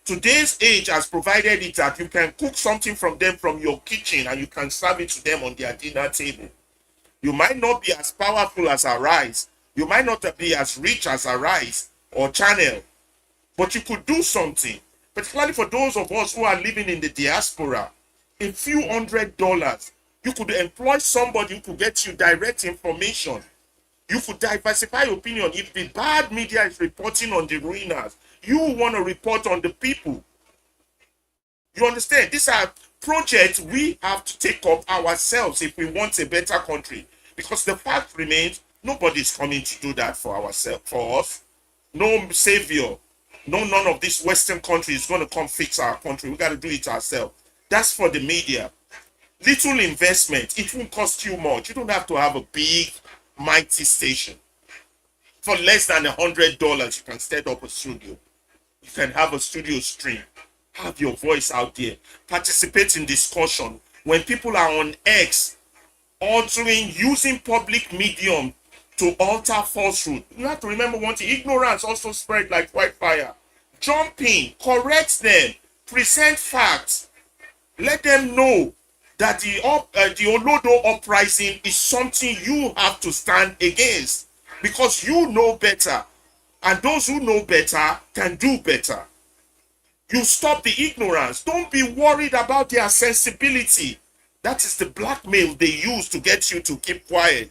Today's age has provided it that you can cook something from them from your kitchen and you can serve it to them on their dinner table. You might not be as powerful as Arise. You might not be as rich as Arise or Channel, but you could do something, particularly for those of us who are living in the diaspora. A few $100, you could employ somebody who could get you direct information. You could diversify your opinion. If the bad media is reporting on the ruiners, you want to report on the people. You understand? These are projects we have to take up ourselves if we want a better country. Because the fact remains, nobody's coming to do that for ourselves, for us. No savior. No, none of this Western country is going to come fix our country. We got to do it ourselves. That's for the media. Little investment. It won't cost you much. You don't have to have a big, mighty station. For less than $100, you can set up a studio. You can have a studio stream. Have your voice out there. Participate in discussion. When people are on X, using public medium to alter falsehood. You have to remember one thing. Ignorance also spread like wildfire. Jump in. Correct them. Present facts. Let them know that the Olodo uprising is something you have to stand against, because you know better, and those who know better can do better. You stop the ignorance. Don't be worried about their sensibility. That is the blackmail they use to get you to keep quiet.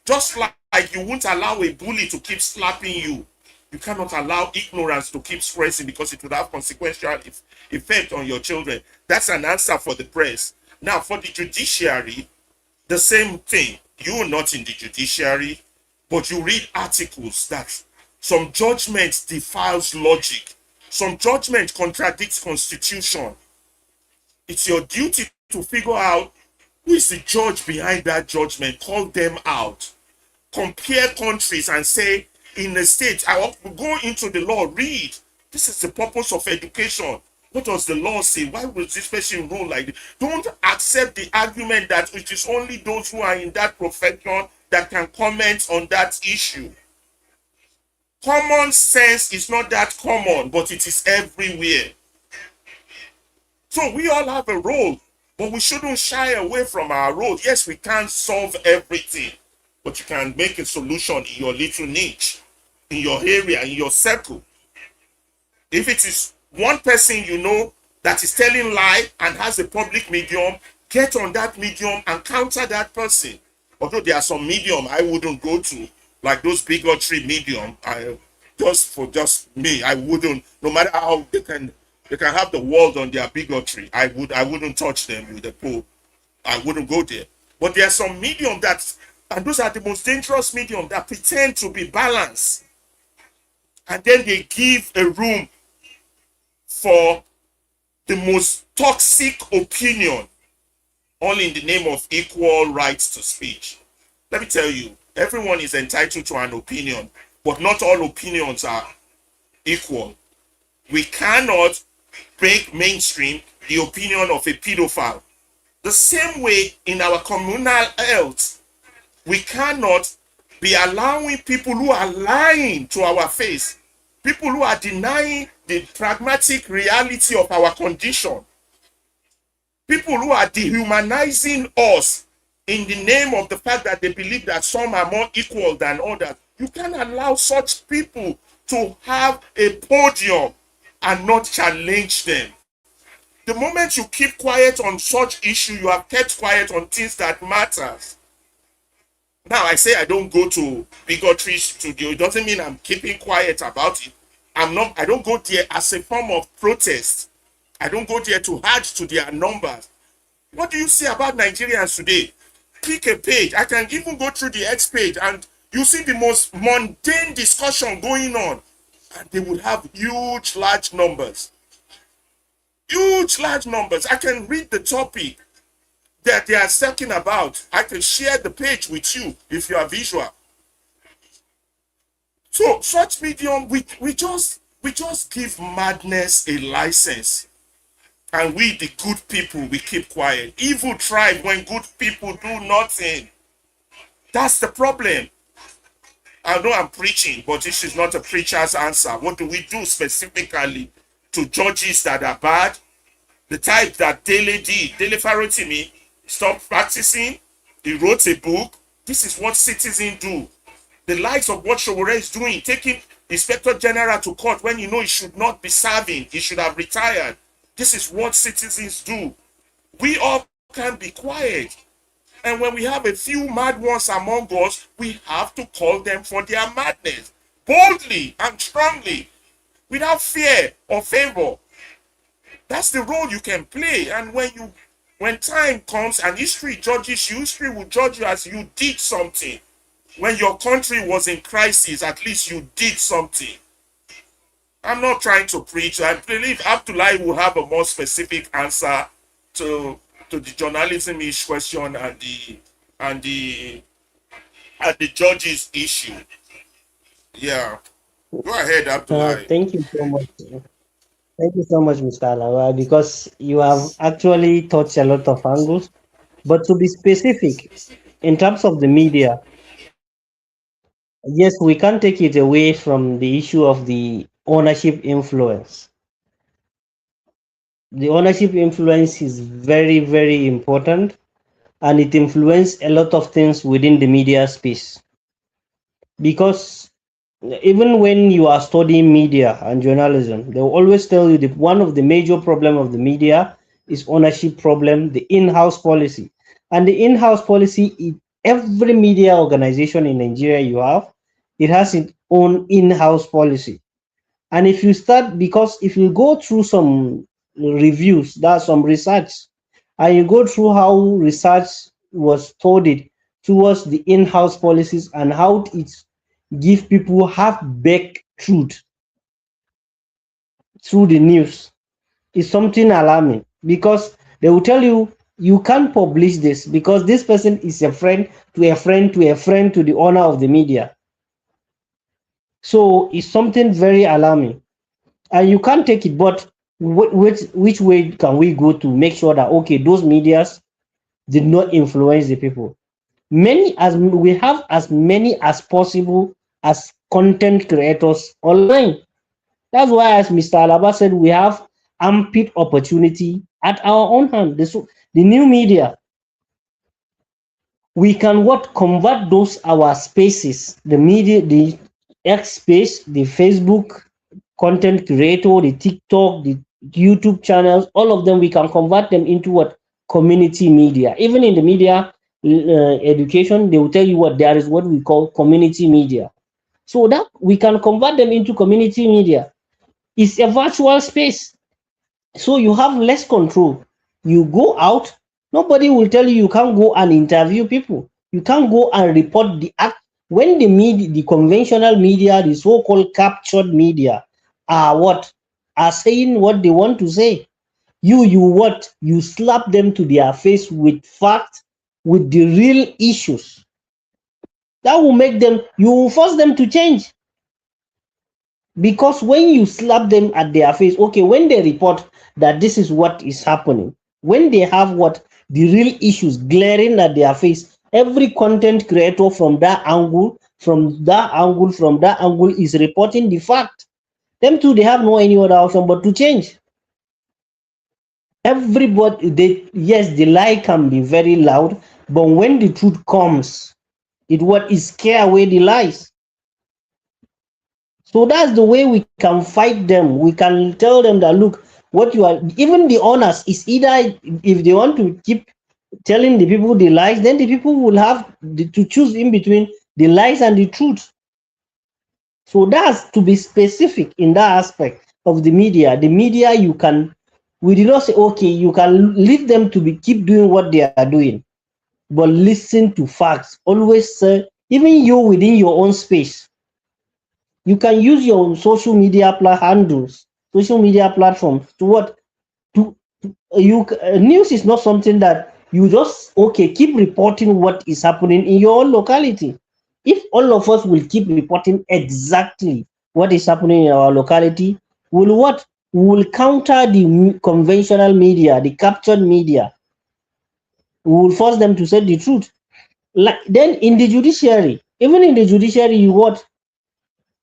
Just like you won't allow a bully to keep slapping you, you cannot allow ignorance to keep spreading, because it would have consequential effect on your children. That's an answer for the press. Now, for the judiciary, the same thing. You're not in the judiciary, but you read articles that some judgment defiles logic. Some judgment contradicts constitution. It's your duty to figure out who is the judge behind that judgment, call them out. Compare countries and say, in the state, I will go into the law, read. This is the purpose of education. What does the law say? Why would this person rule like this? Don't accept the argument that it is only those who are in that profession that can comment on that issue. Common sense is not that common, but it is everywhere. So we all have a role, but we shouldn't shy away from our role. Yes, we can't solve everything, but you can make a solution in your little niche, in your area, in your circle. If it is one person you know that is telling lie and has a public medium, get on that medium and counter that person. Although there are some medium I wouldn't go to, like those bigotry medium. Just me, I wouldn't. No matter how they can have the world on their bigotry, I wouldn't touch them with a pole. I wouldn't go there. But there are some medium that, and those are the most dangerous medium, that pretend to be balanced, and then they give a room for the most toxic opinion, all in the name of equal rights to speech. Let me tell you, everyone is entitled to an opinion, but not all opinions are equal. We cannot make mainstream the opinion of a pedophile. The same way in our communal health, we cannot be allowing people who are lying to our face, people who are denying the pragmatic reality of our condition, people who are dehumanizing us in the name of the fact that they believe that some are more equal than others. You can't allow such people to have a podium and not challenge them. The moment you keep quiet on such issue, you have kept quiet on things that matters. Now, I say I don't go to bigotry studio. It doesn't mean I'm keeping quiet about it. I don't go there as a form of protest. I don't go there to add to their numbers. What do you say about Nigerians today? Click a page. I can even go through the X page and you see the most mundane discussion going on. And they would have huge, large numbers. Huge, large numbers. I can read the topic that they are talking about. I can share the page with you if you are visual. So such medium, we just give madness a license. And we, the good people, we keep quiet. Evil thrive when good people do nothing. That's the problem. I know I'm preaching, but this is not a preacher's answer. What do we do specifically to judges that are bad? The type that Dele Farotimi stopped practicing. He wrote a book. This is what citizens do. The likes of what Showore is doing, taking Inspector General to court when you know he should not be serving. He should have retired. This is what citizens do. We all can be quiet. And when we have a few mad ones among us, we have to call them for their madness, boldly and strongly, without fear or favor. That's the role you can play. And when time comes and history judges you, history will judge you as you did something. When your country was in crisis, at least you did something. I'm not trying to preach. I believe Abdullahi will have a more specific answer to the journalism-ish question and the judges issue. Yeah. Go ahead, Abdullahi. Thank you so much. Thank you so much, Mr. Alawa, because you have actually touched a lot of angles. But to be specific, in terms of the media, yes, we can't take it away from the issue of the ownership influence. The ownership influence is very, very important, and it influences a lot of things within the media space. Because even when you are studying media and journalism, they will always tell you that one of the major problems of the media is ownership problem, the in-house policy. And the in-house policy, every media organization in Nigeria you have, it has its own in-house policy. And if you start, because if you go through some reviews, there's some research and you go through how research was studied towards the in-house policies and how it give people half-baked truth through the news, is something alarming, because they will tell you you can't publish this because this person is a friend to a friend to a friend to the owner of the media. So it's something very alarming, and you can't take it. But which way can we go to make sure that, okay, those medias did not influence the people? Many, as we have as many as possible as content creators online. That's why, as Mr. Alaba said, we have ample opportunity at our own hand. The new media, we can what convert those our spaces, the media, the X space, the Facebook content creator, the TikTok, the YouTube channels, all of them, we can convert them into what community media. Even in the media education, they will tell you what there is what we call community media. So that we can convert them into community media. It's a virtual space, so you have less control. You go out, nobody will tell you you can't go and interview people. You can't go and report the act. When the media, the conventional media, the so-called captured media, are what are saying what they want to say, you slap them to their face with facts, with the real issues. That will make them, you will force them to change. Because when you slap them at their face, okay, when they report that this is what is happening, when they have what the real issues glaring at their face, every content creator from that angle, is reporting the fact. Them too, they have no any other option but to change. Everybody, yes, the lie can be very loud, but when the truth comes, it what is scare away the lies. So that's the way we can fight them. We can tell them that, look, what you are, even the owners, is either, if they want to keep telling the people the lies, then the people will have to choose in between the lies and the truth. So that's to be specific in that aspect of the media. The media, we did not say, okay, you can leave them to keep doing what they are doing, but listen to facts. Always say, even you within your own space, you can use your social media handles, social media platforms to what to you. News is not something that you just keep reporting what is happening in your own locality. If all of us will keep reporting exactly what is happening in our locality, will counter the conventional media, the captured media. We will force them to say the truth. Like then in the judiciary, even in the judiciary,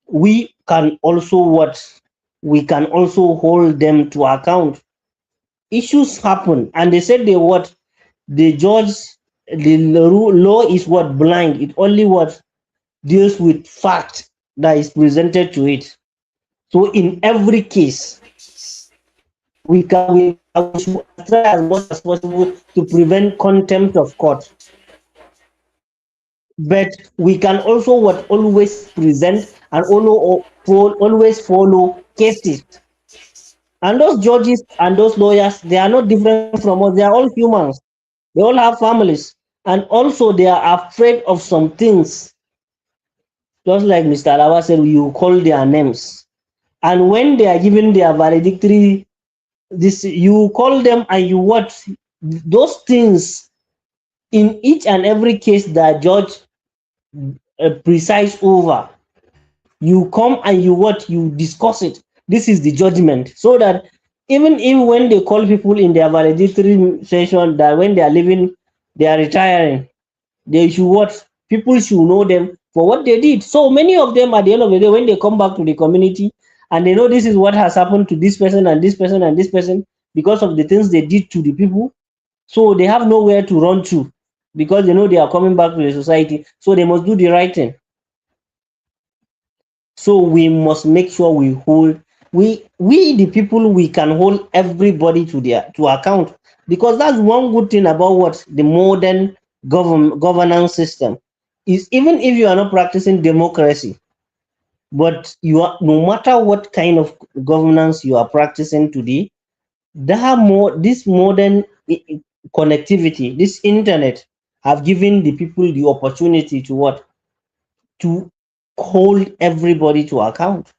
we can also hold them to account. Issues happen, and they said the judge, the law is blind. It only deals with fact that is presented to it. So in every case, we should try as much as possible to prevent contempt of court. But we can also always present and always follow cases. And those judges and those lawyers, they are not different from us. They are all humans. They all have families. And also they are afraid of some things. Just like Mr. Alawa said, you call their names. And when they are given their valedictory, you call them and you those things in each and every case that judge precise over. You come and you discuss it. This is the judgment, so that even if when they call people in their valedictory session, that when they are leaving, they are retiring, they should people should know them for what they did. So many of them at the end of the day, when they come back to the community and they know this is what has happened to this person and this person and this person because of the things they did to the people, so they have nowhere to run to, because they know they are coming back to the society, so they must do the right thing. So we must make sure we hold we the people, we can hold everybody to account, because that's one good thing about the modern governance system is, even if you are not practicing democracy, but you are, no matter what kind of governance you are practicing today, this modern connectivity, this internet have given the people the opportunity to what? To hold everybody to account.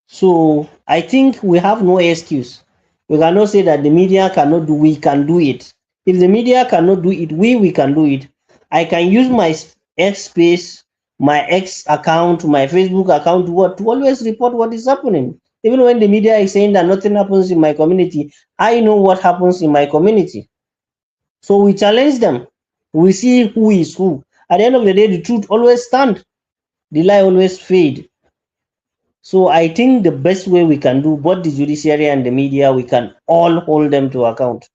So I think we have no excuse. We cannot say that the media cannot do, we can do it. If the media cannot do it, we can do it. I can use my X space, my X account, my Facebook account to what? To always report what is happening. Even when the media is saying that nothing happens in my community, I know what happens in my community. So we challenge them. We see who is who. At the end of the day, the truth always stand. The lie always fade. So I think the best way we can do, both the judiciary and the media, we can all hold them to account.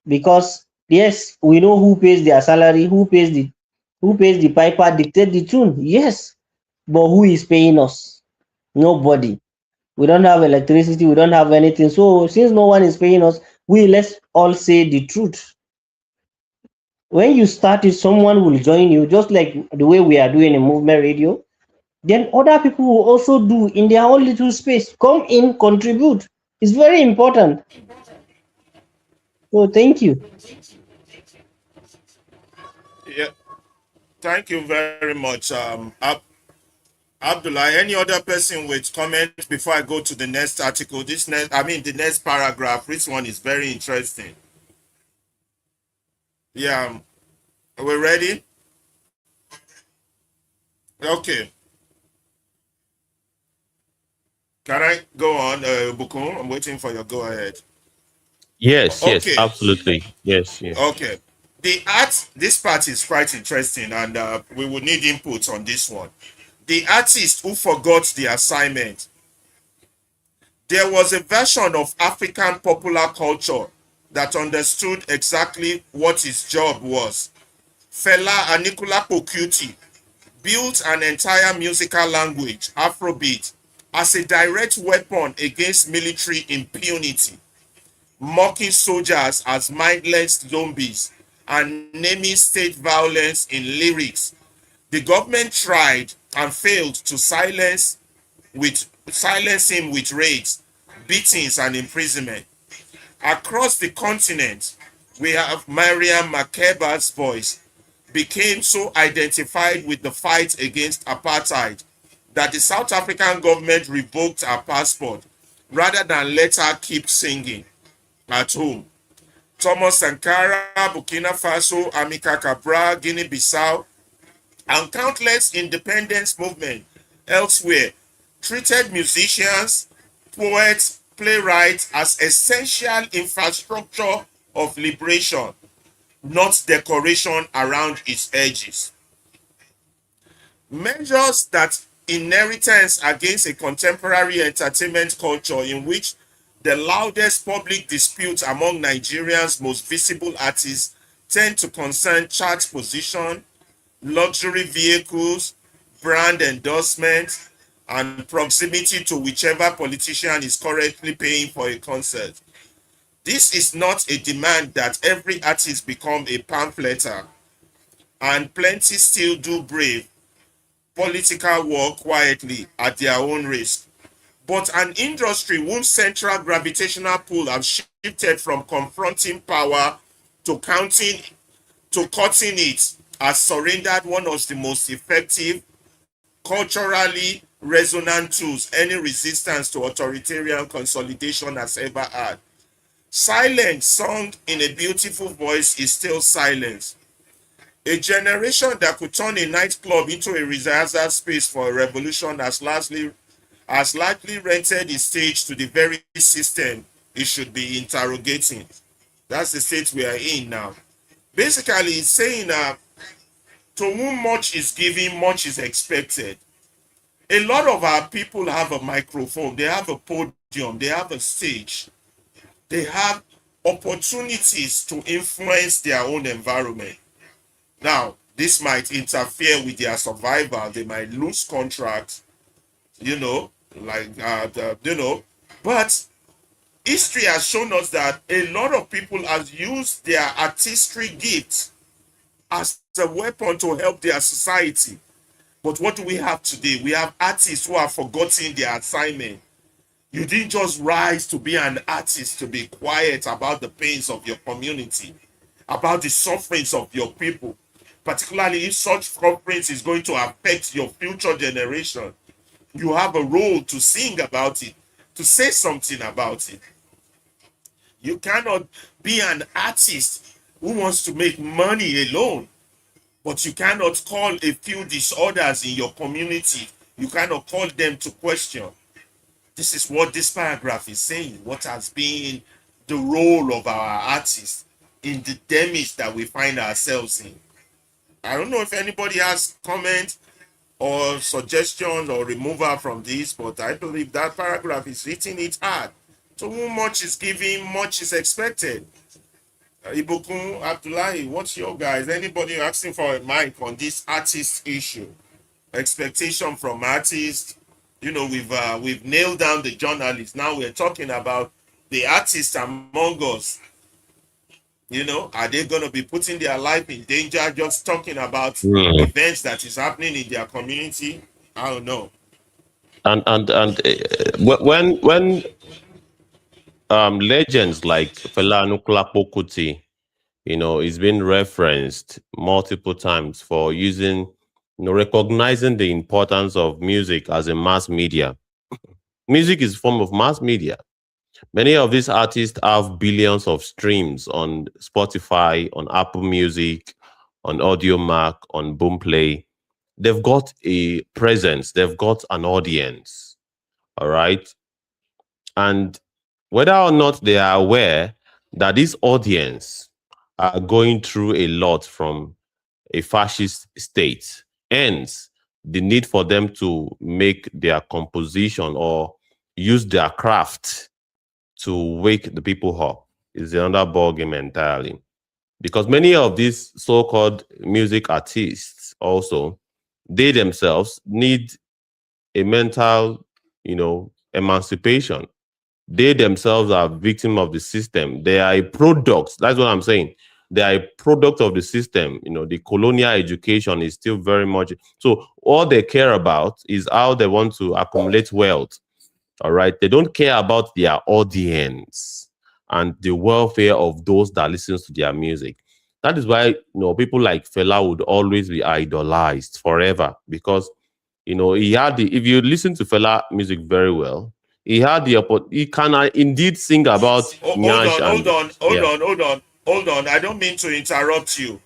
Because yes, we know who pays their salary, who pays the piper, dictate the tune. Yes. But who is paying us? Nobody. We don't have electricity, we don't have anything. So since no one is paying us, let's all say the truth. When you start it, someone will join you, just like the way we are doing in movement radio. Then other people will also do in their own little space. Come in, contribute. It's very important. So thank you. Yeah, thank you very much, Abdullah. Any other person with comment before I go to the next article? The next paragraph. This one is very interesting. Yeah, are we ready? Okay. Can I go on, Bukum? I'm waiting for your go ahead. Yes, yes, Okay. absolutely. Yes, yes. Okay. The art, this part is quite interesting, and we will need input on this one. The artist who forgot the assignment. There was a version of African popular culture that understood exactly what his job was. Fela Anikulapo Kuti built an entire musical language, Afrobeat, as a direct weapon against military impunity, mocking soldiers as mindless zombies and naming state violence in lyrics. The government tried and failed to silence him with raids, beatings, and imprisonment. Across the continent, we have Mariam Makeba's voice became so identified with the fight against apartheid that the South African government revoked her passport rather than let her keep singing at home. Thomas Sankara, Burkina Faso, Amika Cabral, Guinea-Bissau, and countless independence movements elsewhere treated musicians, poets, playwrights as essential infrastructure of liberation, not decoration around its edges. Measures that inheritance against a contemporary entertainment culture in which the loudest public disputes among Nigeria's most visible artists tend to concern chart position, luxury vehicles, brand endorsements, and proximity to whichever politician is currently paying for a concert. This is not a demand that every artist become a pamphleter, and plenty still do brave political work quietly at their own risk. But an industry whose central gravitational pull have shifted from confronting power to cutting it has surrendered one of the most effective, culturally resonant tools any resistance to authoritarian consolidation has ever had. Silence sung in a beautiful voice is still silence. A generation that could turn a nightclub into a rehearsal space for a revolution has largely rented its stage to the very system it should be interrogating. That's the state we are in now. Basically, it's saying to whom much is given, much is expected. A lot of our people have a microphone, they have a podium, they have a stage, they have opportunities to influence their own environment. Now, this might interfere with their survival. They might lose contracts, you know, but history has shown us that a lot of people have used their artistry gifts as a weapon to help their society. But what do we have today? We have artists who have forgotten their assignment. You didn't just rise to be an artist to be quiet about the pains of your community, about the sufferings of your people, particularly if such sufferings is going to affect your future generation. You have a role to sing about it, to say something about it. You cannot be an artist who wants to make money alone, but you cannot call a few disorders in your community. You cannot call them to question. This is what this paragraph is saying. What has been the role of our artists in the damage that we find ourselves in? I don't know if anybody has comments or suggestions or removal from this, but I believe that paragraph is hitting it hard. To whom much is given, much is expected. Ibukun, Abdullahi, what's your guys? Anybody asking for a mic on this artist issue? Expectation from artists. You know, we've nailed down the journalists. Now we're talking about the artists among us. You know, are they going to be putting their life in danger just talking about events that is happening in their community? I don't know. When legends like Fela Anukulako Kuti, is being referenced multiple times for using, recognizing the importance of music as a mass media. Music is a form of mass media. Many of these artists have billions of streams on Spotify, on Apple Music, on AudioMac, on Boomplay. They've got a presence. They've got an audience. All right. And whether or not they are aware that this audience are going through a lot from a fascist state, hence the need for them to make their composition or use their craft to wake the people up is another ballgame entirely. Because many of these so-called music artists also, they themselves need a mental, emancipation. They themselves are victim of the system. They are a product. That's what I'm saying. They are a product of the system. The colonial education is still very much. So all they care about is how they want to accumulate wealth. All right. They don't care about their audience and the welfare of those that listens to their music. That is why, people like Fela would always be idolized forever because, he had if you listen to Fela music very well, he can indeed sing about Nyash and Hold on. I don't mean to interrupt you.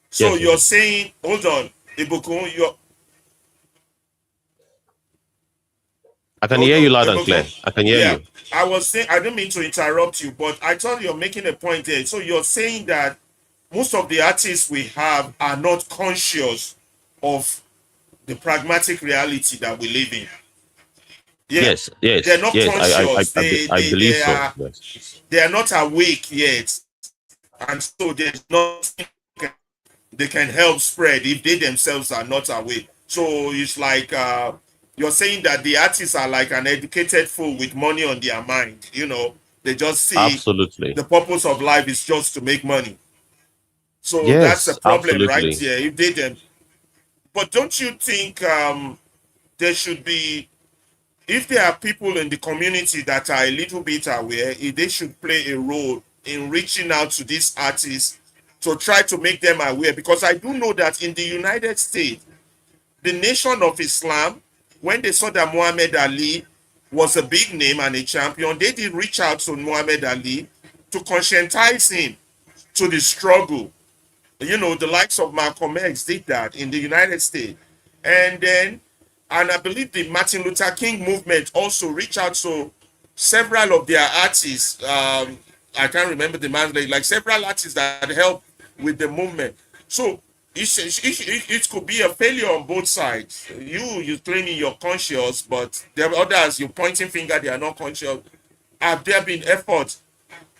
So yes, you're saying, hold on, Ibukun, I can hear you loud and clear. I can hear you. I was saying, I don't mean to interrupt you, but I thought you're making a point there. So you're saying that most of the artists we have are not conscious of the pragmatic reality that we live in. Yeah. Yes. They're not conscious. I believe so. Yes. They are not awake yet. And so there's nothing they can help spread if they themselves are not awake. So it's like you're saying that the artists are like an educated fool with money on their mind. They just see absolutely the purpose of life is just to make money. So yes, that's a problem absolutely. right here. If they them, but don't you think there should be, if there are people in the community that are a little bit aware, they should play a role in reaching out to these artists to try to make them aware? Because I do know that in the United States, the Nation of Islam, when they saw that Muhammad Ali was a big name and a champion, they did reach out to Muhammad Ali to conscientize him to the struggle. The likes of Malcolm X did that in the United States. And I believe the Martin Luther King movement also reached out to several of their artists. I can't remember the man's name, like several artists that helped with the movement. So it could be a failure on both sides. You claiming you're conscious, but there are others, you're pointing finger, they are not conscious. Have there been efforts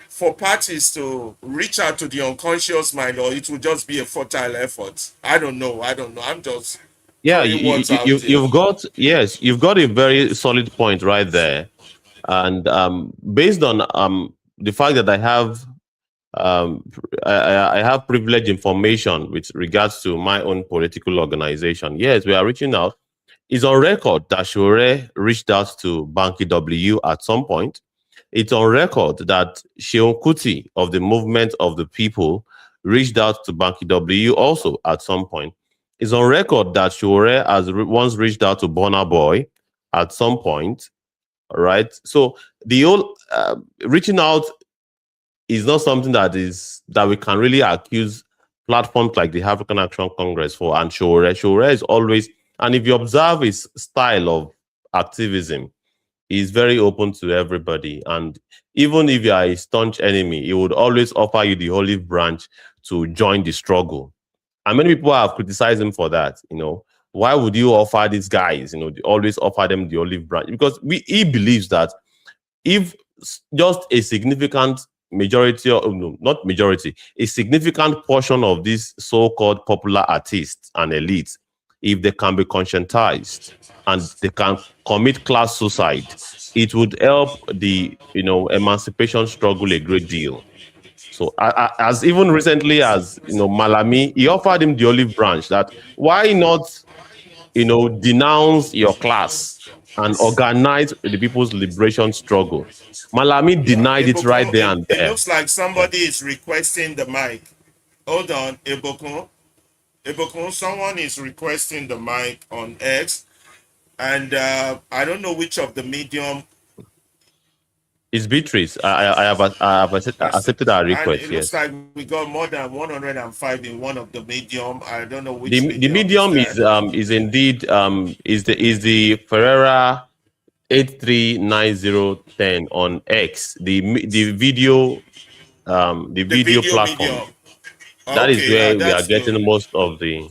for parties to reach out to the unconscious mind, or it will just be a futile effort? I don't know. I'm just you've got a very solid point right there, and based on the fact that I have I have privileged information with regards to my own political organization. Yes, we are reaching out. It's on record that Shore reached out to Banky W at some point. It's on record that Sheon Kuti of the Movement of the People reached out to Banky W also at some point. It's on record that Shore has once reached out to Burna Boy at some point. All right. So the whole reaching out is not something that we can really accuse platforms like the African Action Congress for. And Shore is always, and if you observe his style of activism, he's very open to everybody. And even if you are a staunch enemy, he would always offer you the olive branch to join the struggle. And many people have criticized him for that. Why would you offer these guys, always offer them the olive branch? Because he believes that if just a significant majority, or no, not majority, a significant portion of these so-called popular artists and elites, if they can be conscientized and they can commit class suicide, it would help the emancipation struggle a great deal. So as even recently as Malami, he offered him the olive branch that why not denounce your class and organize the people's liberation struggle. Malami denied it right there and there. It looks like somebody is requesting the mic. Hold on, Ebokun. Ebokun, someone is requesting the mic on X, and I don't know which of the medium. It's Beatrice. I have accepted our request. And it looks like we got more than 105 in one of the medium. I don't know which. The medium is indeed is the Ferreira 839010 on X. The video platform. Medium. That is where we are getting good. most of the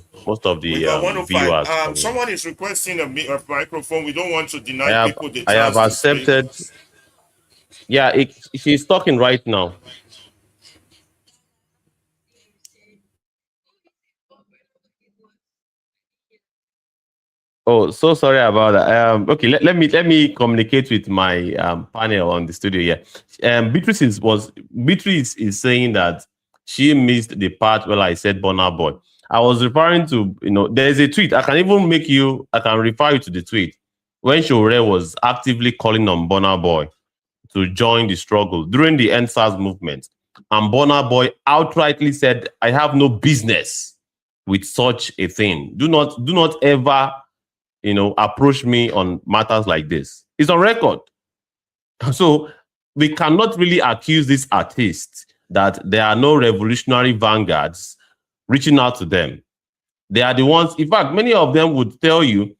viewers. Someone is requesting a microphone. We don't want to deny people the chance. I have accepted. Yeah, she's talking right now. Oh, so sorry about that. Okay, let me communicate with my panel on the studio here. Beatrice is saying that she missed the part where I said Burna Boy. I was referring to, there's a tweet. I can refer you to the tweet when Shore was actively calling on Burna Boy to join the struggle during the NSAS movement. And Burna Boy outrightly said, I have no business with such a thing. Do not ever, approach me on matters like this. It's on record. So we cannot really accuse these artists that there are no revolutionary vanguards reaching out to them. They are the ones, in fact, many of them would tell you,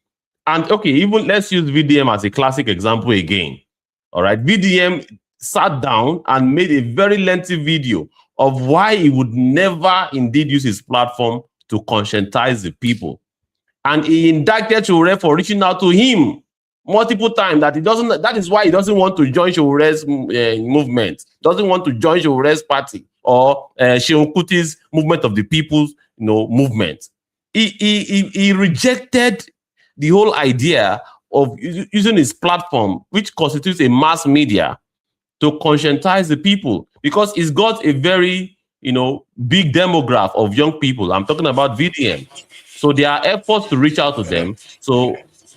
and okay, even let's use VDM as a classic example again. All right, VDM sat down and made a very lengthy video of why he would never indeed use his platform to conscientize the people. And he indicted Shore for reaching out to him multiple times that is why he doesn't want to join Shore's movement, doesn't want to join Shore's party or Sheon Kuti's movement of the people's movement. He rejected the whole idea of using his platform, which constitutes a mass media, to conscientize the people, because it's got a very, big demographic of young people. I'm talking about VDM. So there are efforts to reach out to them. So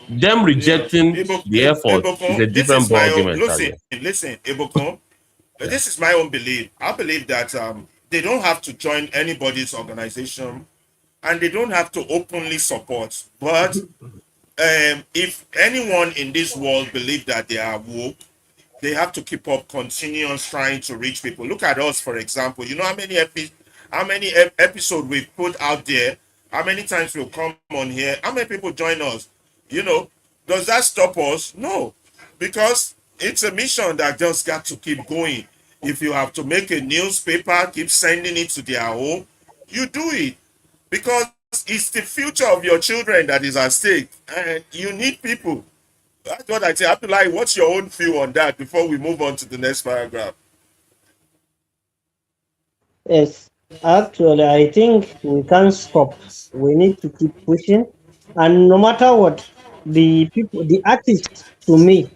them rejecting the effort is a different ballgame. Listen, Ebokun, this is my own belief. I believe that they don't have to join anybody's organization and they don't have to openly support. But if anyone in this world believes that they are woke, they have to keep up continuous trying to reach people. Look at us, for example. You know how many episodes we've put out there? How many times we'll come on here? How many people join us? Does that stop us? No, because it's a mission that just got to keep going. If you have to make a newspaper, keep sending it to their home, you do it, because it's the future of your children that is at stake, and you need people. That's what I say. Abdullahi, what's your own view on that before we move on to the next paragraph? Yes, actually, I think we can't stop. We need to keep pushing, and no matter what, the artists to me,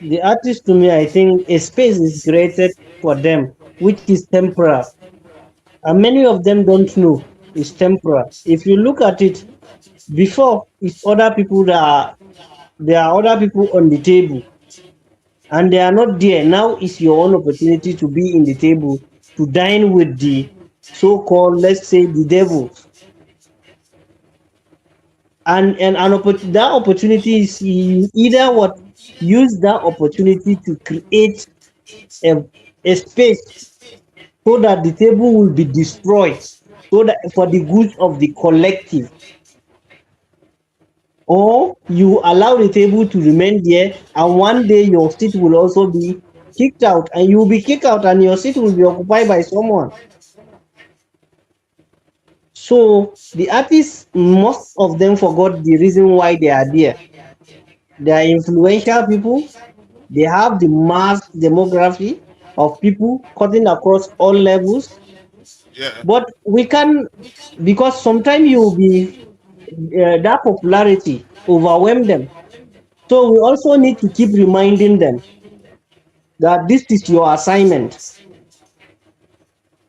I think a space is created for them, which is temporal, and many of them don't know it's temporal. If you look at it, Before, it's other people there are other people on the table, and they are not there. Now is your own opportunity to be in the table, to dine with the so-called, let's say, the devils. And that opportunity is you either what use that opportunity to create a, a space so that the table will be destroyed, so that for the good of the collective, or you allow the table to remain there, and one day your seat will also be kicked out, and you will be kicked out and your seat will be occupied by someone. So the artists, most of them forgot the reason why they are there. They are influential people. They have the mass demography of people cutting across all levels. Yeah. But we can, because sometimes you will be that popularity overwhelm them. So we also need to keep reminding them that this is your assignment.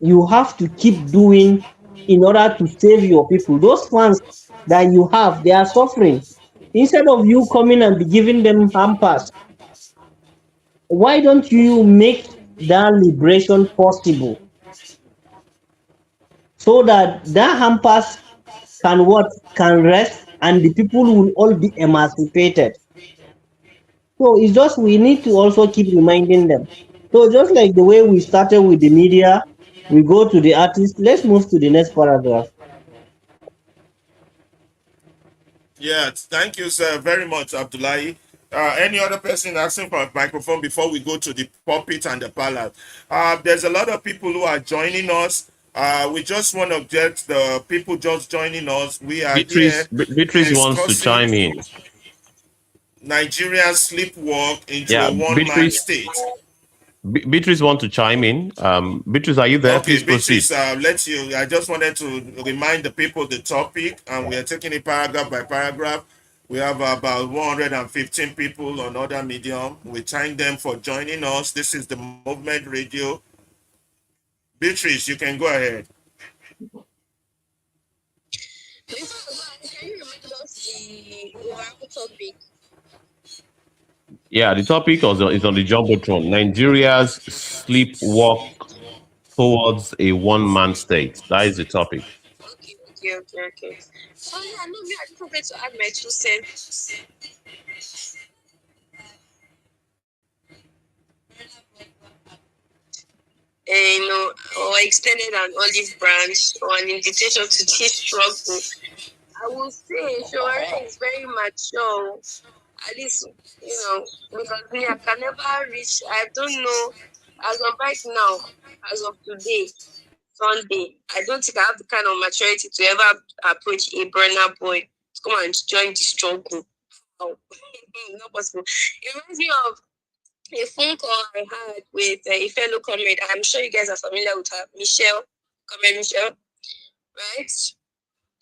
You have to keep doing in order to save your people. Those fans that you have, they are suffering. Instead of you coming and be giving them hampers, why don't you make that liberation possible so that that hampers can rest and the people will all be emancipated. So it's just we need to also keep reminding them. So just like the way we started with the media, we go to the artist. Let's move to the next paragraph. Yeah, thank you, sir, very much, Abdullahi. Any other person asking for a microphone before we go to the pulpit and the palace? There's a lot of people who are joining us. We just want to get the people just joining us. We are here Beatrice wants to discussing chime in. Nigeria's sleepwalk into Yeah, a one-man state. Beatrice wants to chime in. Beatrice, are you there? Okay, Please proceed. Beatrice, let you. I just wanted to remind the people the topic, and we are taking it paragraph by paragraph. We have about 115 people on other medium. We thank them for joining us. This is the Movement Radio. Beatrice, you can go ahead. Can you remind us the overall topic? Yeah, the topic is on the jumbotron. Nigeria's sleepwalk towards a one-man state. That is the topic. Okay. So yeah, no, me, I just wanted to add my 2 cents. Or extended an olive branch or an invitation to this struggle. I will say Shore is very mature. At least, because me, I can never reach, I don't know, as of right now, as of today, Sunday, I don't think I have the kind of maturity to ever approach a burner boy to come and join the struggle. Oh, not possible. It reminds me of a phone call I had with a fellow comrade. I'm sure you guys are familiar with her, Comrade Michelle, right?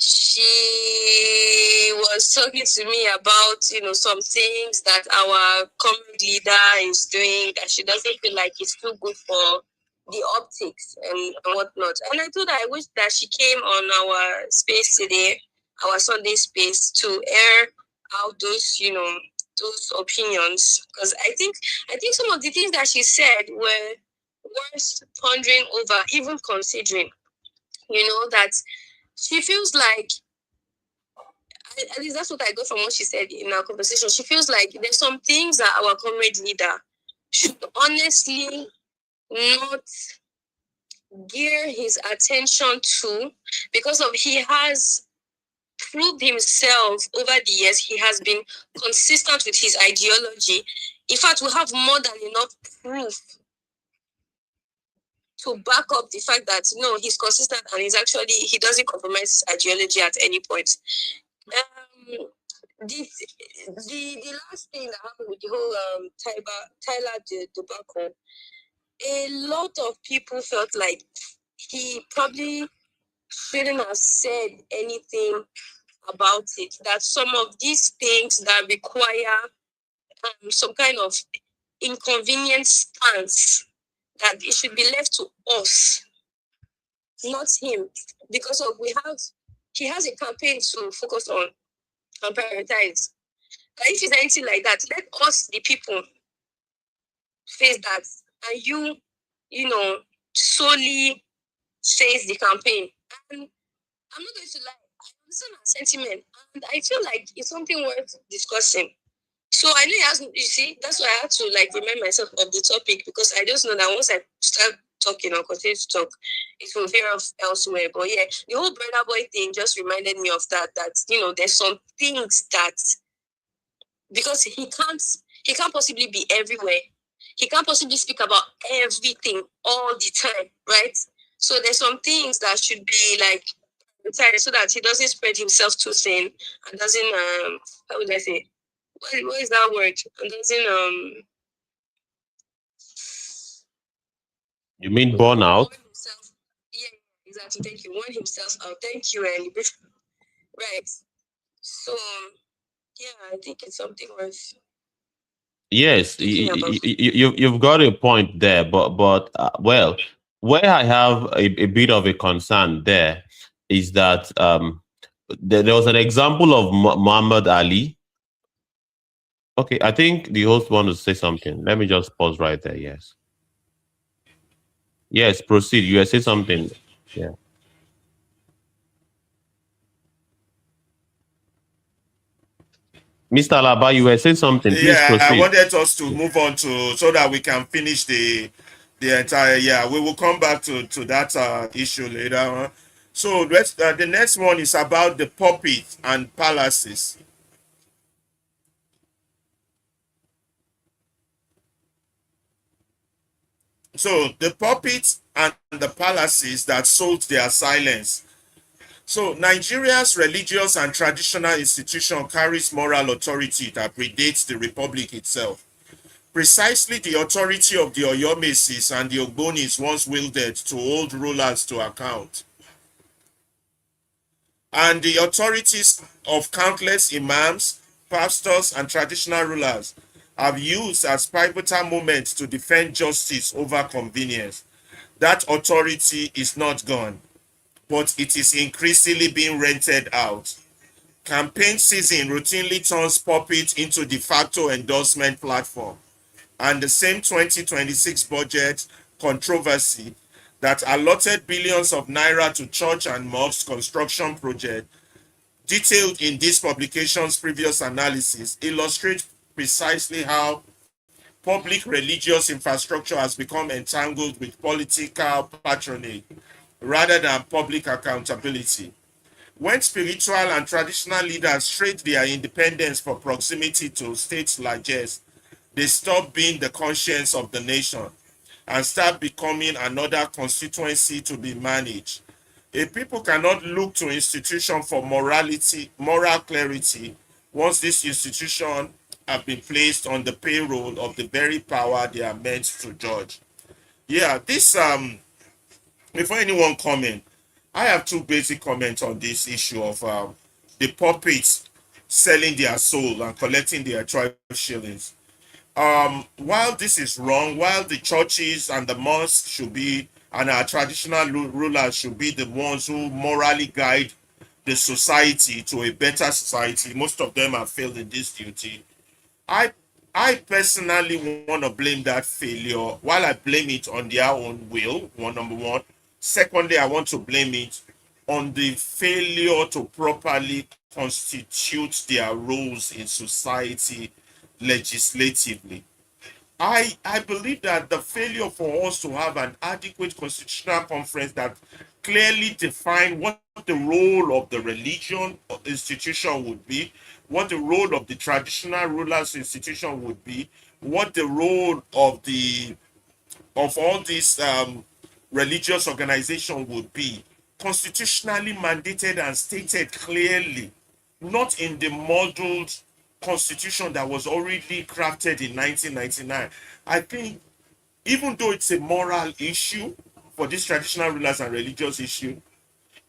She was talking to me about, some things that our comrade leader is doing that she doesn't feel like it's too good for the optics and whatnot. And I told her I wish that she came on our space today, our Sunday space, to air out those opinions, because I think some of the things that she said were worth pondering over, even considering. That she feels like, at least that's what I got from what she said in our conversation. She feels like there's some things that our comrade leader should honestly not gear his attention to, because of he has proved himself over the years. He has been consistent with his ideology. In fact, we have more than enough proof to back up the fact that no, he's consistent and he doesn't compromise his ideology at any point. The last thing that happened with the whole Tyler debacle, a lot of people felt like he probably shouldn't have said anything about it. That some of these things that require some kind of inconvenient stance, that it should be left to us, not him, because he has a campaign to focus on. and prioritize. But if it's anything like that, let us, the people, face that. And you know, solely face the campaign. And I'm not going to lie, I understand her sentiment. And I feel like it's something worth discussing. So I know it has, you see, that's why I have to like remind myself of the topic, because I just know that once I start talking or continue to talk, it will veer off elsewhere. But yeah, the whole brother boy thing just reminded me of that, you know, there's some things that, because he can't possibly be everywhere. He can't possibly speak about everything all the time, right? So there's some things that should be like so that he doesn't spread himself too thin and doesn't how would I say, what is that word? And doesn't You mean burnout? himself. Yeah, exactly. Thank you. Warn himself out. Thank you, and right. So yeah, I think it's something worth. Yes, you've got a point there, but well, where I have a bit of a concern there is that there was an example of Muhammad Ali. Okay, I think the host wants to say something. Let me just pause right there. Yes. Yes, proceed. You say something. Yeah. Mr. Alaba, you were saying something. Please Yeah, I proceed. wanted us to move on to so that we can finish the entire. Yeah, we will come back to that issue later on. So the next one is about the puppet and palaces. So the puppets and the palaces that sold their silence. So Nigeria's religious and traditional institution carries moral authority that predates the republic itself. Precisely the authority of the Oyomesis and the Ogbonis once wielded to hold rulers to account. And the authorities of countless imams, pastors, and traditional rulers have used as pivotal moments to defend justice over convenience. That authority is not gone, but it is increasingly being rented out. Campaign season routinely turns puppet into de facto endorsement platform, and the same 2026 budget controversy that allotted billions of naira to church and mosque construction project, detailed in this publication's previous analysis, illustrates precisely how public religious infrastructure has become entangled with political patronage rather than public accountability. When spiritual and traditional leaders trade their independence for proximity to state largesse, they stop being the conscience of the nation and start becoming another constituency to be managed. A people cannot look to institution for moral clarity once this institution have been placed on the payroll of the very power they are meant to judge. Yeah, this before anyone comment, I have two basic comments on this issue of the puppets selling their soul and collecting their 12 shillings. While this is wrong, while the churches and the mosques should be and our traditional rulers should be the ones who morally guide the society to a better society, most of them have failed in this duty. I I personally want to blame that failure. While I blame it on their own will, number one. Secondly, I want to blame it on the failure to properly constitute their roles in society legislatively. I believe that the failure for us to have an adequate constitutional conference that clearly define what the role of the religion institution would be, what the role of the traditional rulers institution would be, what the role of all these religious organization would be, constitutionally mandated and stated clearly, not in the modeled constitution that was already crafted in 1999. I think even though it's a moral issue for these traditional rulers and religious issue,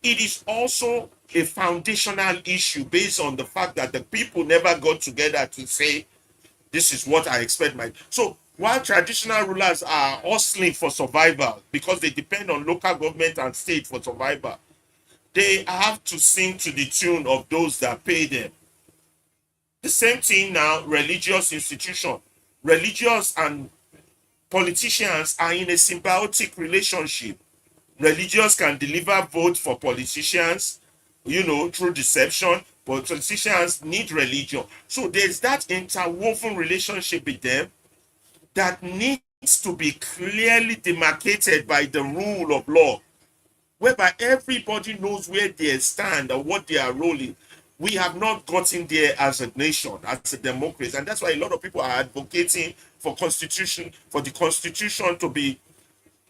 it is also a foundational issue based on the fact that the people never got together to say, this is what I expect my. So while traditional rulers are hustling for survival because they depend on local government and state for survival, they have to sing to the tune of those that pay them. The same thing now, religious institution. Religious and politicians are in a symbiotic relationship. Religious can deliver votes for politicians, through deception. Politicians need religion. So there's that interwoven relationship with them that needs to be clearly demarcated by the rule of law, whereby everybody knows where they stand and what they are rolling. We have not gotten there as a nation, as a democracy, and that's why a lot of people are advocating for the constitution to be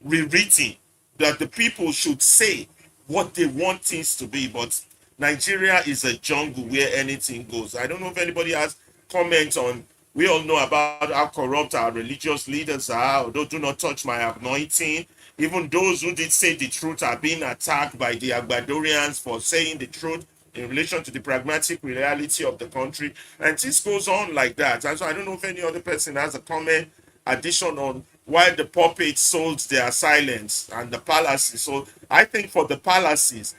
rewritten, that the people should say what they want things to be. But Nigeria is a jungle where anything goes. I don't know if anybody has comments on. We all know about how corrupt our religious leaders are. Although, do not touch my anointing. Even those who did say the truth are being attacked by the Agbadorians for saying the truth in relation to the pragmatic reality of the country. And this goes on like that. And so I don't know if any other person has a comment, addition on why the puppets sold their silence and the palaces. So I think for the palaces,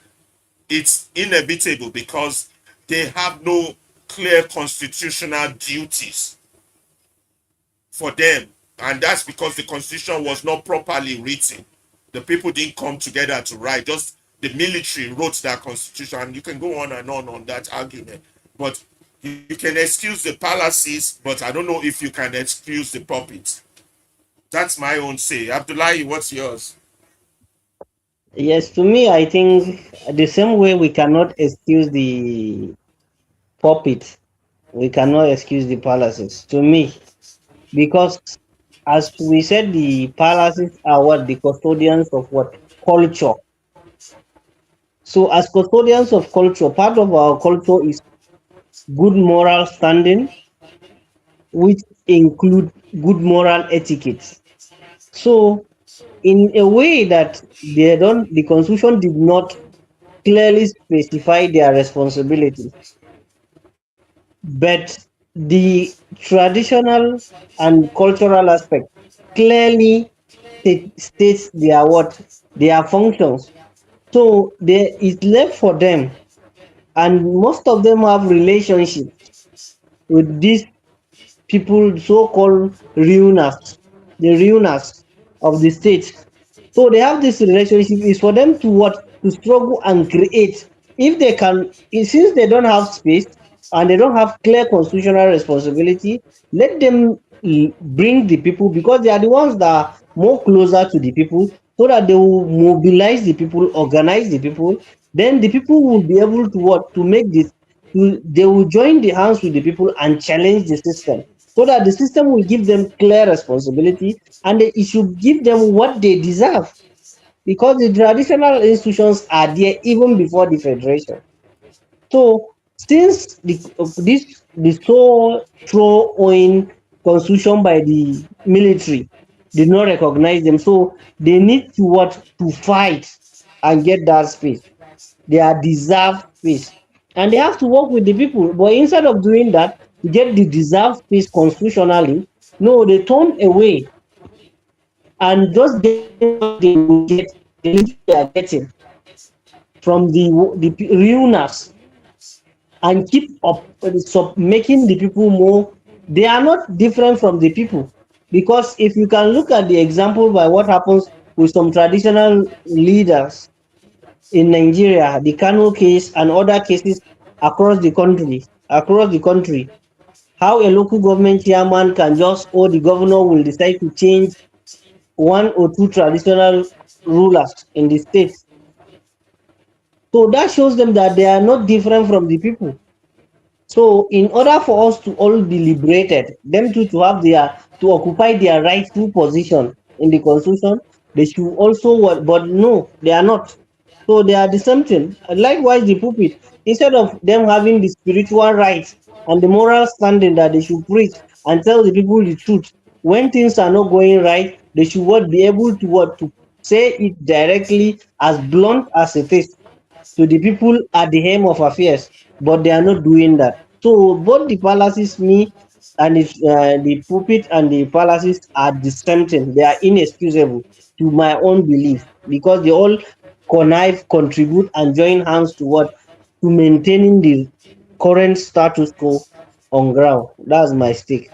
it's inevitable because they have no clear constitutional duties for them. And that's because the constitution was not properly written. The people didn't come together to write. Just the military wrote that constitution. And you can go on and on that argument. But you can excuse the palaces, but I don't know if you can excuse the puppets. That's my own say. Abdullahi, what's yours? Yes, to me, I think the same way we cannot excuse the puppet, we cannot excuse the palaces. To me, because as we said, the palaces are what the custodians of what culture. So, as custodians of culture, part of our culture is good moral standing, which include good moral etiquette. So, in a way that the constitution did not clearly specify their responsibility, but the traditional and cultural aspect clearly states their what their functions. So there is left for them, and most of them have relationships with these people, so-called ruiners, the ruiners of the state. So they have this relationship is for them to what to struggle and create. If they can, since they don't have space and they don't have clear constitutional responsibility, let them bring the people because they are the ones that are more closer to the people, so that they will mobilize the people, organize the people. Then the people will be able to what to make this. They will join the hands with the people and challenge the system, so that the system will give them clear responsibility and it should give them what they deserve, because the traditional institutions are there even before the federation. So since the so thrown constitution by the military did not recognize them, so they need to what to fight and get that space, their deserved space, and they have to work with the people. But instead of doing that to get the deserved space constitutionally, no, they turn away and just getting what they will get, the little they are getting from the ruiners, and keep up making the people more. They are not different from the people, because if you can look at the example by what happens with some traditional leaders in Nigeria, the Kano case and other cases across the country, how a local government chairman can just, or the governor will decide to change one or two traditional rulers in the state. So that shows them that they are not different from the people. So in order for us to all be liberated, them to have to occupy their rightful position in the constitution, they should also what, but no, they are not. So they are the same thing. Likewise, the pulpit, instead of them having the spiritual rights and the moral standing that they should preach and tell the people the truth, when things are not going right, they should what be able to what to say it directly, as blunt as it is, to the people at the helm of affairs, but they are not doing that. So both the palaces, me and the pulpit and the palaces are the same thing. They are inexcusable to my own belief, because they all connive, contribute, and join hands to what to maintaining the current status quo on ground. That's my stake.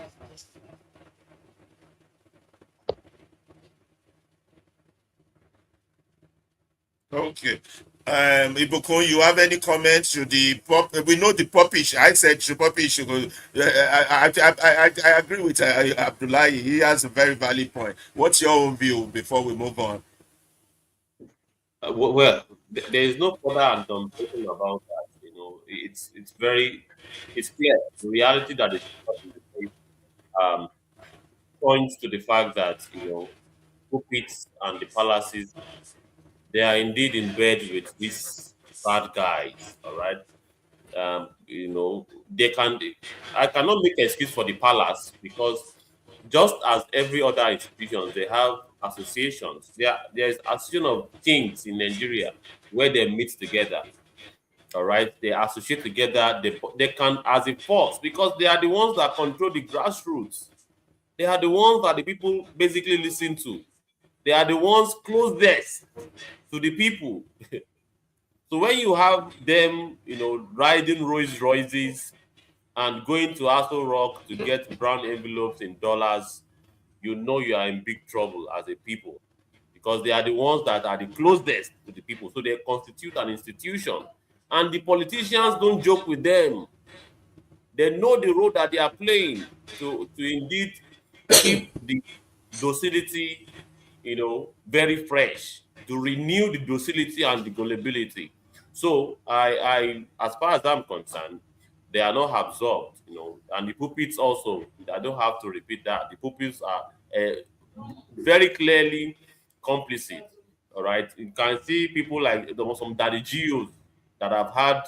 Okay. Ibukun, you have any comments to the pop? We know the poppy. I said the poppy should go. I agree with Abdullahi. He has a very valid point. What's your own view before we move on? Well, there is no further adulteration about that. It's very it's clear. The reality that is in the case, um, points to the fact that pulpits and the palaces, they are indeed in bed with these bad guys. All right. They can. I cannot make excuse for the palace because just as every other institutions, they have associations. There is association of kings in Nigeria where they meet together. All right, they associate together. They can as a force because they are the ones that control the grassroots. They are the ones that the people basically listen to. They are the ones closest to the people. So when you have them, riding Rolls Royces and going to Aso Rock to get brown envelopes in dollars, you are in big trouble as a people because they are the ones that are the closest to the people. So they constitute an institution. And the politicians don't joke with them. They know the role that they are playing to indeed keep the docility, very fresh, to renew the docility and the gullibility. So as far as I'm concerned, they are not absorbed, and the pulpits also, I don't have to repeat that. The pulpits are very clearly complicit. All right. You can see people like there was some daddy Geos that have had,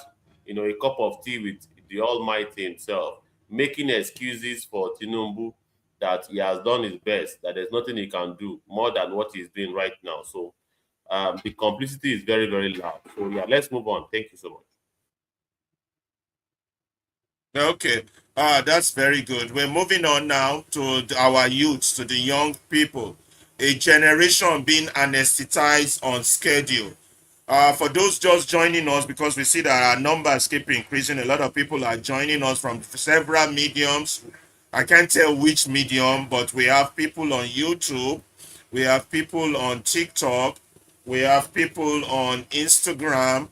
a cup of tea with the Almighty himself, making excuses for Tinubu that he has done his best, that there's nothing he can do more than what he's doing right now. So the complicity is very, very loud. So yeah, let's move on. Thank you so much. Okay, that's very good. We're moving on now to our youths, to the young people, a generation being anesthetized on schedule. For those just joining us, because we see that our numbers keep increasing, a lot of people are joining us from several mediums. I can't tell which medium, but we have people on YouTube, we have people on TikTok, we have people on Instagram,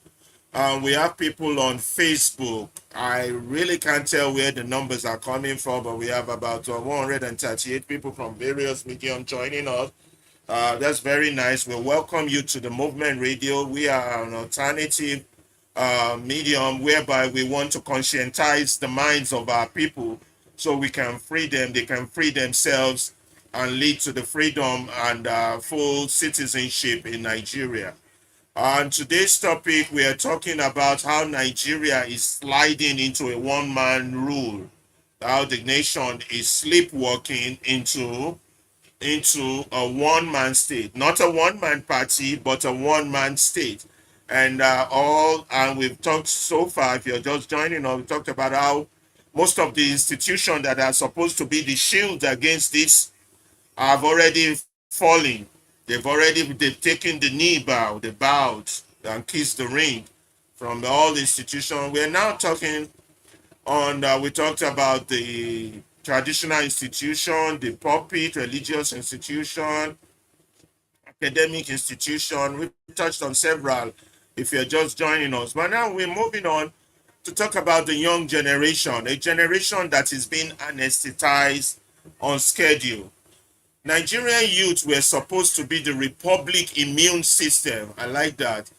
we have people on Facebook. I really can't tell where the numbers are coming from, but we have about 138 people from various mediums joining us. That's very nice. We welcome you to the Movement Radio. We are an alternative medium whereby we want to conscientize the minds of our people so we can free them, they can free themselves and lead to the freedom and full citizenship in Nigeria. On today's topic, we are talking about how Nigeria is sliding into a one-man rule, how the nation is sleepwalking into a one-man state, not a one-man party, but a one-man state. And we've talked so far, if you're just joining us, we talked about how most of the institutions that are supposed to be the shield against this have already fallen. They've taken the knee bow, they bowed and kissed the ring from all institutions. We're now talking on, we talked about the traditional institution, the pulpit, religious institution, academic institution. We touched on several if you're just joining us. But now we're moving on to talk about the young generation, a generation that is being anesthetized on schedule. Nigerian youth were supposed to be the republic immune system. I like that.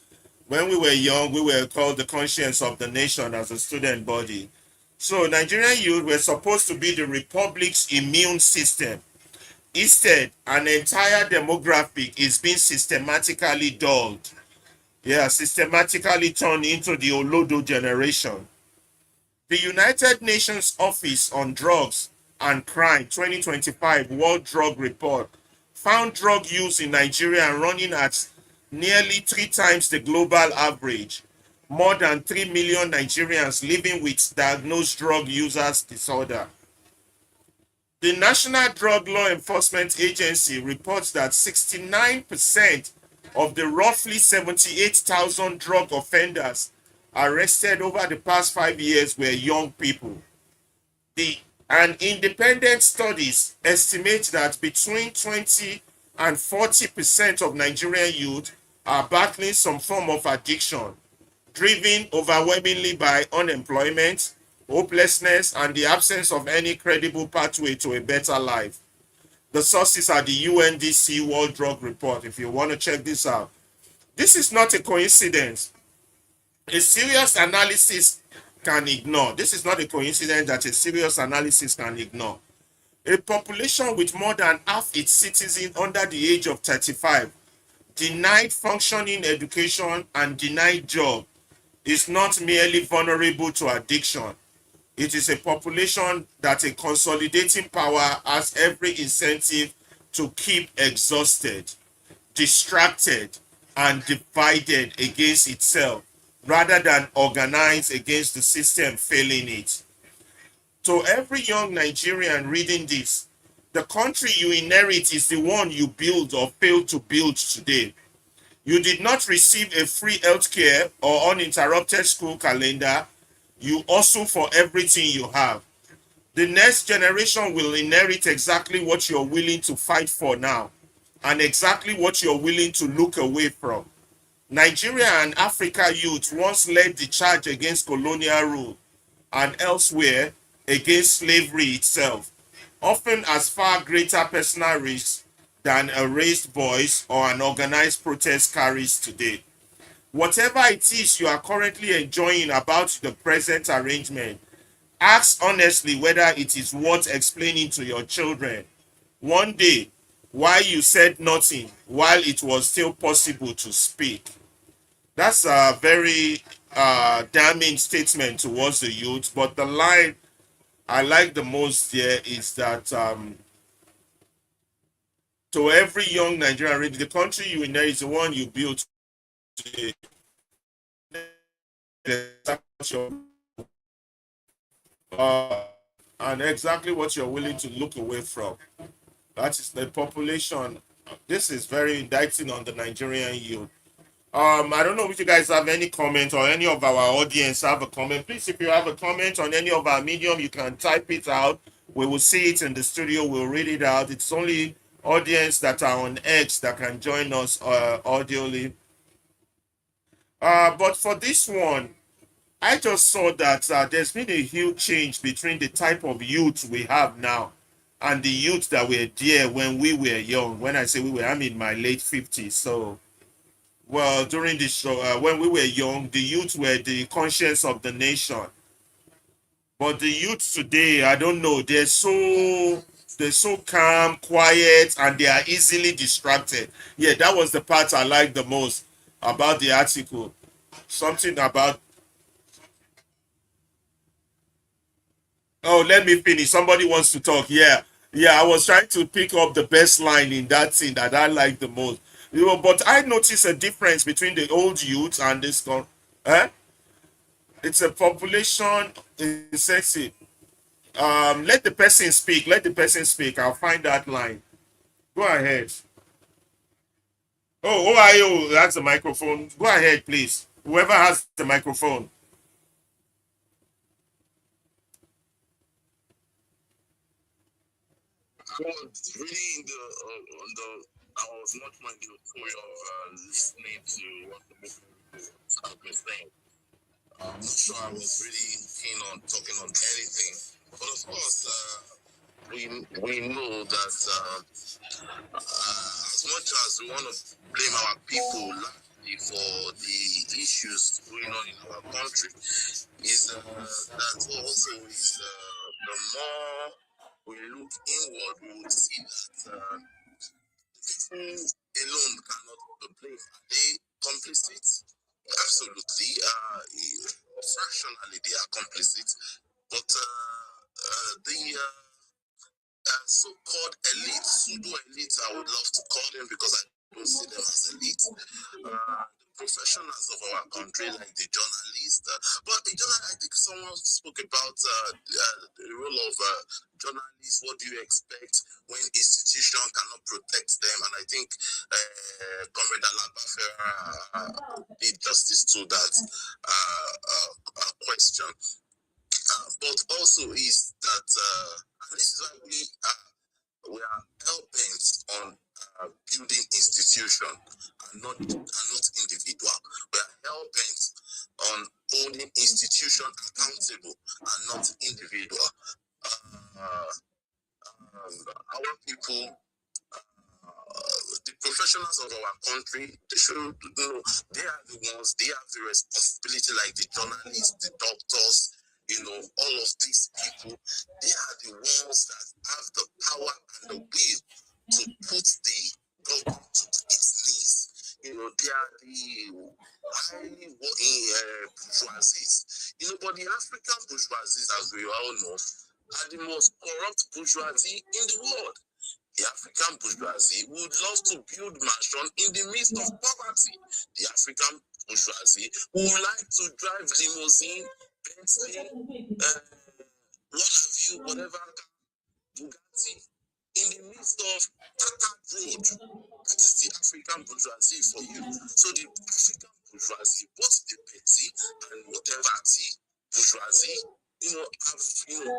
When we were young, we were called the conscience of the nation as a student body. So Nigerian youth were supposed to be the republic's immune system. Instead, an entire demographic is being systematically dulled. Yeah, systematically turned into the Olodo generation. The United Nations Office on Drugs and Crime 2025 World Drug Report found drug use in Nigeria running at nearly 3 times the global average. More than 3 million Nigerians living with diagnosed drug users disorder. The National Drug Law Enforcement Agency reports that 69% of the roughly 78,000 drug offenders arrested over the past 5 years were young people. And independent studies estimate that between 20 and 40% of Nigerian youth are battling some form of addiction, driven overwhelmingly by unemployment, hopelessness, and the absence of any credible pathway to a better life. The sources are the UNDC World Drug Report, if you want to check this out. This is not a coincidence. A serious analysis can ignore. This is not a coincidence that a serious analysis can ignore. A population with more than half its citizens under the age of 35 denied functioning education and denied job is not merely vulnerable to addiction. It is a population that a consolidating power has every incentive to keep exhausted, distracted, and divided against itself rather than organize against the system failing it. To every young Nigerian reading this, the country you inherit is the one you build or fail to build today. You did not receive a free healthcare or uninterrupted school calendar. You hustle for everything you have. The next generation will inherit exactly what you're willing to fight for now and exactly what you're willing to look away from. Nigeria and Africa youth once led the charge against colonial rule and elsewhere against slavery itself, often as far greater personal risks than a raised voice or an organized protest carries today. Whatever it is you are currently enjoying about the present arrangement, ask honestly whether it is worth explaining to your children one day why you said nothing while it was still possible to speak. That's a very damning statement towards the youth, but the line I like the most here is that to every young Nigerian, the country you inherit is the one you built today. And exactly what you're willing to look away from. That is the population. This is very indicting on the Nigerian youth. I don't know if you guys have any comment or any of our audience have a comment. Please, if you have a comment on any of our medium, you can type it out. We will see it in the studio. We'll read it out. It's only audience that are on X that can join us audioly. But for this one, I just saw that there's been a huge change between the type of youth we have now and the youth that were there when we were young. When I say we were, I'm in my late 50s. So, well, during the show, when we were young, the youth were the conscience of the nation. But the youth today, I don't know, they're so calm, quiet, and they are easily distracted. Yeah, that was the part I liked the most about the article. Something about, oh, let me finish. Somebody wants to talk. Yeah. Yeah, I was trying to pick up the best line in that thing that I like the most. You know, but I notice a difference between the old youth and this one. Eh? It's a population insensate. Let the person speak. Let the person speak. I'll find that line. Go ahead. Oh, who are you? That's the microphone. Go ahead, please. Whoever has the microphone. I was really in the on the. I was much more in the euphoria of listening to what the movie have been saying. I'm not sure I was really keen on talking on anything, but of course, we know that as much as we want to blame our people largely for the issues going on in our country, is that also is the more we look inward, we will see that people alone cannot the blame. Are they complicit? Absolutely. Fractionally, they are complicit. But the so-called elites, pseudo-elites, I would love to call them because I don't see them as elites. The professionals of our country, like the journalists. But I think someone spoke about the role of journalists. What do you expect when institution cannot protect them? And I think Comrade Alabafera did justice to that question. but also is that, and this is why we are hell-bent on building institution and not individual. We are hell-bent on holding institution accountable and not individual. Our people, the professionals of our country, they should know they are the ones, they have the responsibility, like the journalists, the doctors, all of these people, they are the ones that have the power and the will to put the government to its knees. They are the highly working bourgeoisies. But the African bourgeoisies, as we all know, are the most corrupt bourgeoisie in the world. The African bourgeoisie would love to build mansion in the midst of poverty. The African bourgeoisie would like to drive limousine, Bentley, whatever, Bugatti, in the midst of Tata Road. That is the African bourgeoisie for you. So the African bourgeoisie, both the petty and whatever bourgeoisie, have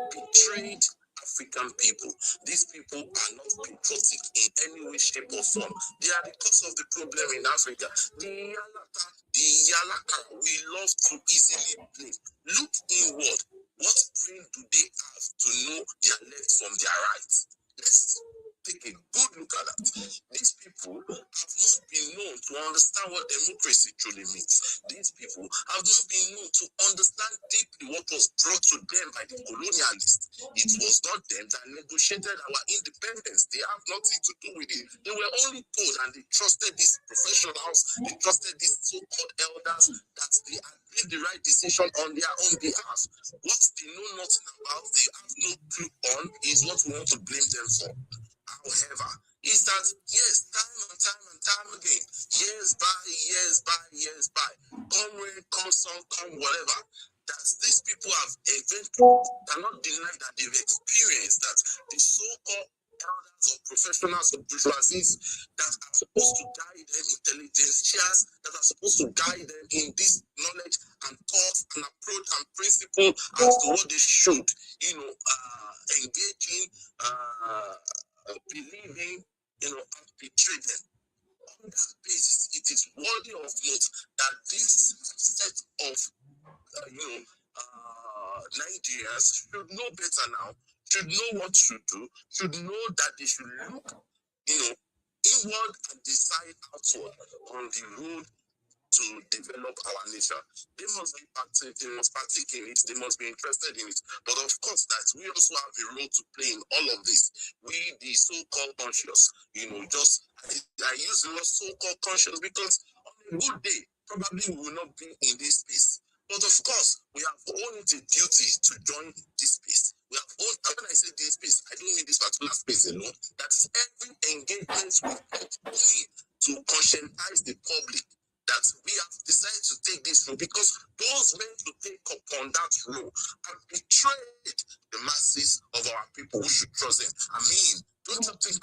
betrayed African people. These people are not patriotic in any way, shape, or form. They are the cause of the problem in Africa. The Yalaka, we love to easily blame. Look inward. What brain do they have to know their left from their right? Let's take a good look at that. These people have not been known to understand what democracy truly means. These people have not been known to understand deeply what was brought to them by the colonialists. It was not them that negotiated our independence. They have nothing to do with it. They were only told, and they trusted these professionals, they trusted these so-called elders, that they had made the right decision on their own behalf. What they know nothing about, they have no clue on, is what we want to blame them for. However, is that, yes, time again, years by, come rain, come sun, come whatever, that these people have eventually cannot deny that they've experienced that the so-called elders or professionals or bourgeoisies that are supposed to guide them, intelligentsias that are supposed to guide them in this knowledge and thought and approach and principle as to what they should, engage in, believing, and betray them. On that basis, it is worthy of note that this set of Nigerians should know better now, should know what to do, should know that they should look, inward and decide outward on the road to develop our nation. They must be partake in it, they must be interested in it. But of course, that we also have a role to play in all of this. We, the so-called conscious, I use the word so-called conscious because on a good day, probably we will not be in this space. But of course, we have owned a duty to join this space. We have owned, and when I say this space, I don't mean this particular space alone. That's every engagement we are doing to conscientize the public that we have decided to take this role, because those men to take upon that role have betrayed the masses of our people who should trust them. I mean, don't you think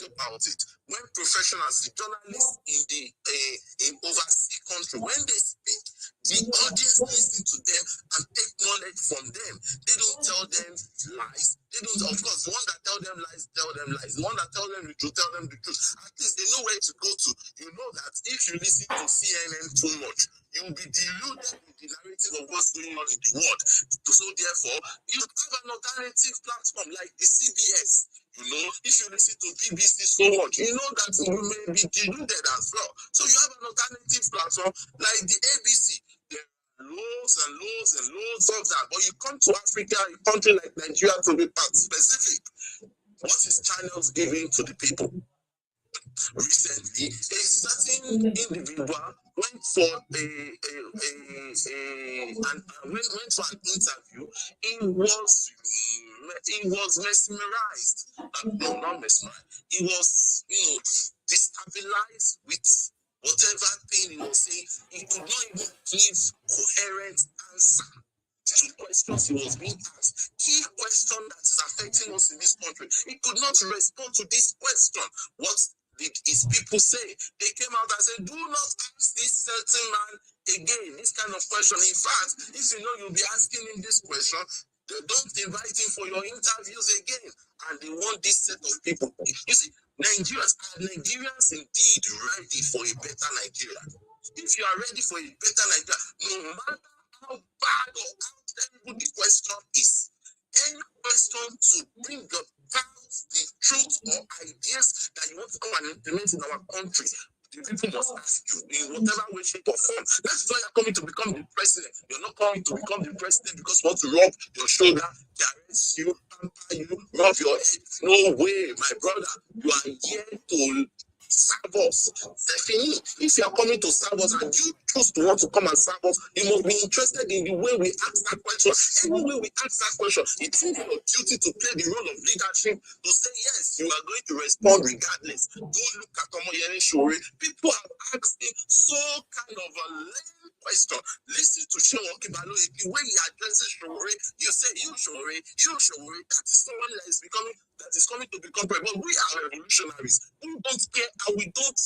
about it? When professionals, the journalists in overseas country, when they speak, the audience listen to them and take knowledge from them. They don't tell them lies. They don't, of course, the one that tell them lies, tell them lies. The one that tell them the truth, tell them the truth. At least they know where to go to. You know that if you listen to CNN too much, you'll be deluded with the narrative of what's going on in the world. So therefore, you have an alternative platform like the CBS. If you listen to BBC so much, you know that you may be deluded as well. So you have an alternative platform like the ABC. There are loads and loads of that. But you come to Africa, a country like Nigeria, to be specific. What is channels giving to the people? Recently, a certain individual went for an interview. He was mesmerized. No, not mesmerized. He was, destabilized with whatever thing he was saying. He could not even give coherent answer to questions he was being asked. Key question that is affecting us in this country. He could not respond to this question. What did his people say? They came out and said, do not ask this certain man again this kind of question. In fact, if you'll be asking him this question, They don't invite him for your interviews again. And they want this set of people. You see, Nigerians indeed ready for a better Nigeria. If you are ready for a better Nigeria, no matter how bad or how terrible the question is, any question to bring about the truth or ideas that you want to come and implement in our country, the people must ask you in whatever way, shape, or form. That's why you're coming to become the president. You're not coming to become the president because you want to rub your shoulder, caress you, pamper you, rub your head. No way, my brother. You are here to serve us. Stephanie, if you are coming to serve us and you choose to want to come and serve us, you must be interested in the way we ask that question. Any way we ask that question, it's your duty to play the role of leadership, to say yes, you are going to respond regardless. Go look at Omoyele Sowore. People have asked him so kind of a lame question. Listen to Seun Okibaloye, the way he addresses Sowore, you say, you Sowore, that is someone that is coming to become president. But we are revolutionaries. We don't care and we don't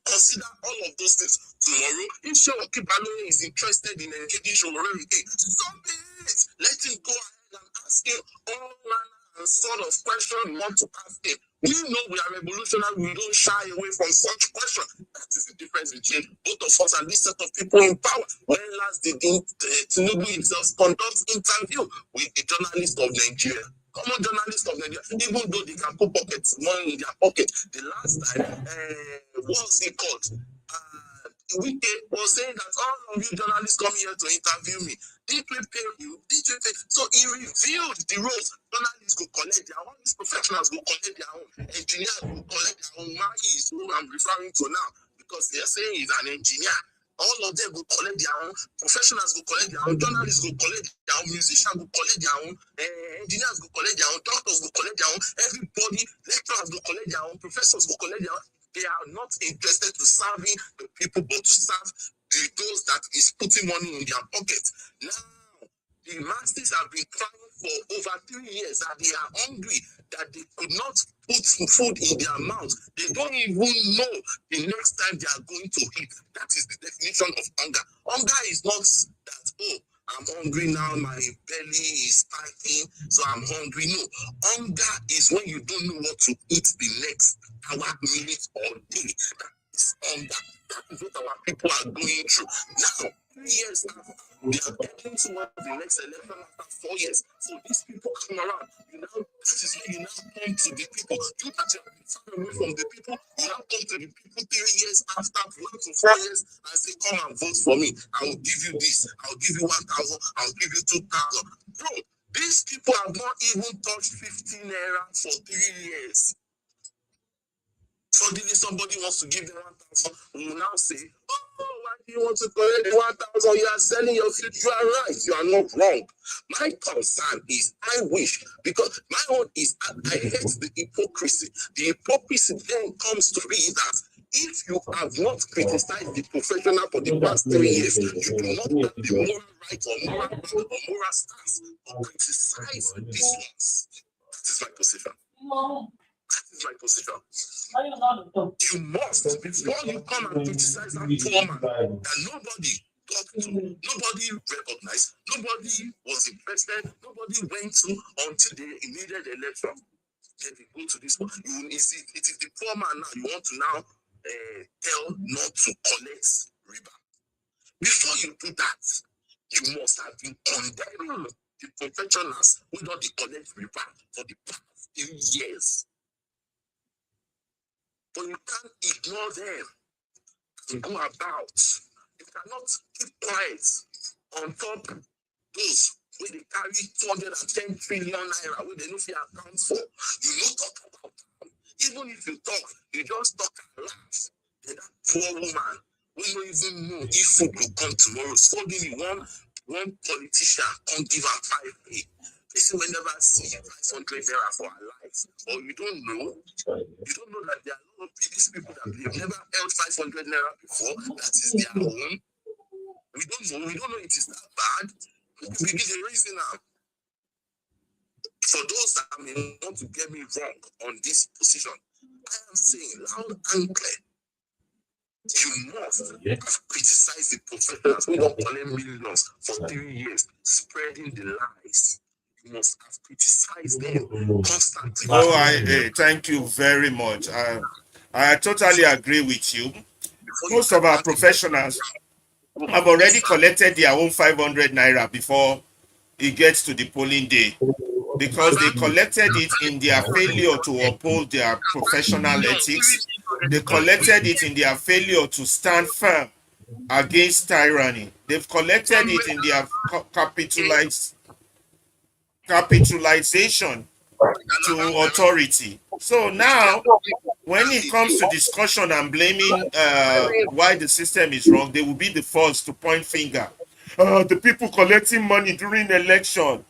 consider all of those things. Tomorrow, if Seun Okibaloye is interested in engaging Sowore again, stop it. Let him go ahead and ask him all manner and sort of question you want to ask him. We know we are revolutionary. We don't shy away from such questions. That is the difference between both of us and this set of people in power. When last did Tinubu himself conduct interview with the journalist of Nigeria? Common journalists of Nigeria, even though they can put money in their pocket. The last time, what's it called? Wike was saying that all of you journalists come here to interview me. Did we pay you? Did you pay? So he revealed the roles. Journalists go collect their own, these professionals go collect their own, engineers go collect their own. Mari is who I'm referring to now because they are saying he's an engineer. All of them go collect their own, professionals go collect their own, journalists go collect their own, musicians go collect their own, engineers go collect their own, doctors go collect their own, everybody, lecturers go collect their own, professors go collect their own. They are not interested to serving the people, but to serve those that is putting money in their pocket. Now, the masses have been crying for over 3 years that they are hungry, that they could not put food in their mouth. They don't even know the next time they are going to eat. That is the definition of hunger. Hunger is not that, oh, I'm hungry now, my belly is spiking, so I'm hungry. No, hunger is when you don't know what to eat the next hour, minute, or day. That is hunger. That is what our people are going through. Now, 3 years after, they are getting towards the next election after 4 years. So these people come around. That is when you now come to the people. You that you have been far away from the people, you now come to the people 3 years after, 1 to 4 years, and say, come and vote for me. I will give you this. I will give you 1,000. I will give you 2,000. Bro, these people have not even touched 15 naira for 3 years. Suddenly somebody wants to give them 1,000. We will now say, oh, why do you want to collect the 1,000? You are selling your future. You are right. You are not wrong. My concern is, I wish, because my own is, I hate the hypocrisy. The hypocrisy then comes to be that if you have not criticized the professional for the past 3 years, you do not have the moral right or moral stance to criticize these ones. That is my position. That is my position. You must, before you come and criticize that poor man that nobody talked to, nobody recognized, nobody was interested, nobody went to until the immediate election. Then they go to this one. It is the poor man now you want to now tell not to collect riba. Before you do that, you must have been condemning the professionals who don't collect riba for the past 3 years. But you can't ignore them and go about. You cannot keep quiet on top those where they carry 210 trillion naira where they don't feel account for. You don't talk about them. Even if you talk, you just talk and laugh. Then that poor woman we don't even know if food will come tomorrow. Suddenly one politician can't give her 5K. Person will never see 500 naira for her life. Or you don't know that there are a lot of these people that they've never held 500 naira before. That is their own. We don't know it is that bad. We give the reason now. For those that may want to get me wrong on this position, I am saying loud and clear. You must have criticized the professionals who don't collect millions for 3 years, spreading the lies. We must have criticized them constantly. Thank you very much. I totally agree with you. Most of our professionals have already collected their own 500 naira before it gets to the polling day, because they collected it in their failure to uphold their professional ethics. They collected it in their failure to stand firm against tyranny. They've collected it in their capitalization to authority. So now, when it comes to discussion and blaming why the system is wrong, they will be the first to point finger. The people collecting money during election,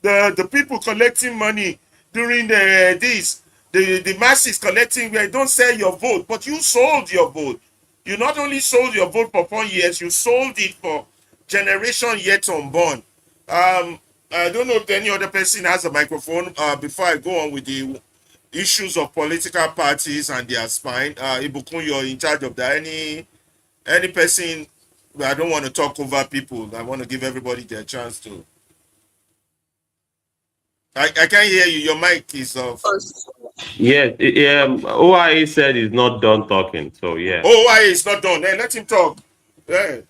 the people collecting money during the masses collecting. Don't sell your vote, but you sold your vote. You not only sold your vote for 4 years, you sold it for generation yet unborn. I don't know if any other person has a microphone before I go on with the issues of political parties and their spine. Ibukun, you're in charge of that. Any person, I don't want to talk over people. I want to give everybody their chance to. I can't hear you. Your mic is off. Yes, OIA said he's not done talking, so yeah. OIA is not done. Hey, let him talk. Yeah.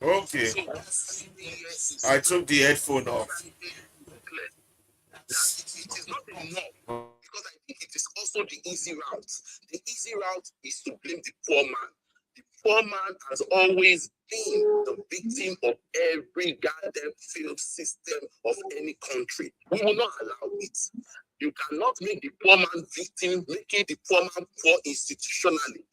Okay. I took the headphone off. It is not enough, because I think it is also the easy route. The easy route is to blame the poor man. The poor man has always been the victim of every goddamn failed system of any country. We will not allow it. You cannot make the poor man victim, making the poor man poor institutionally.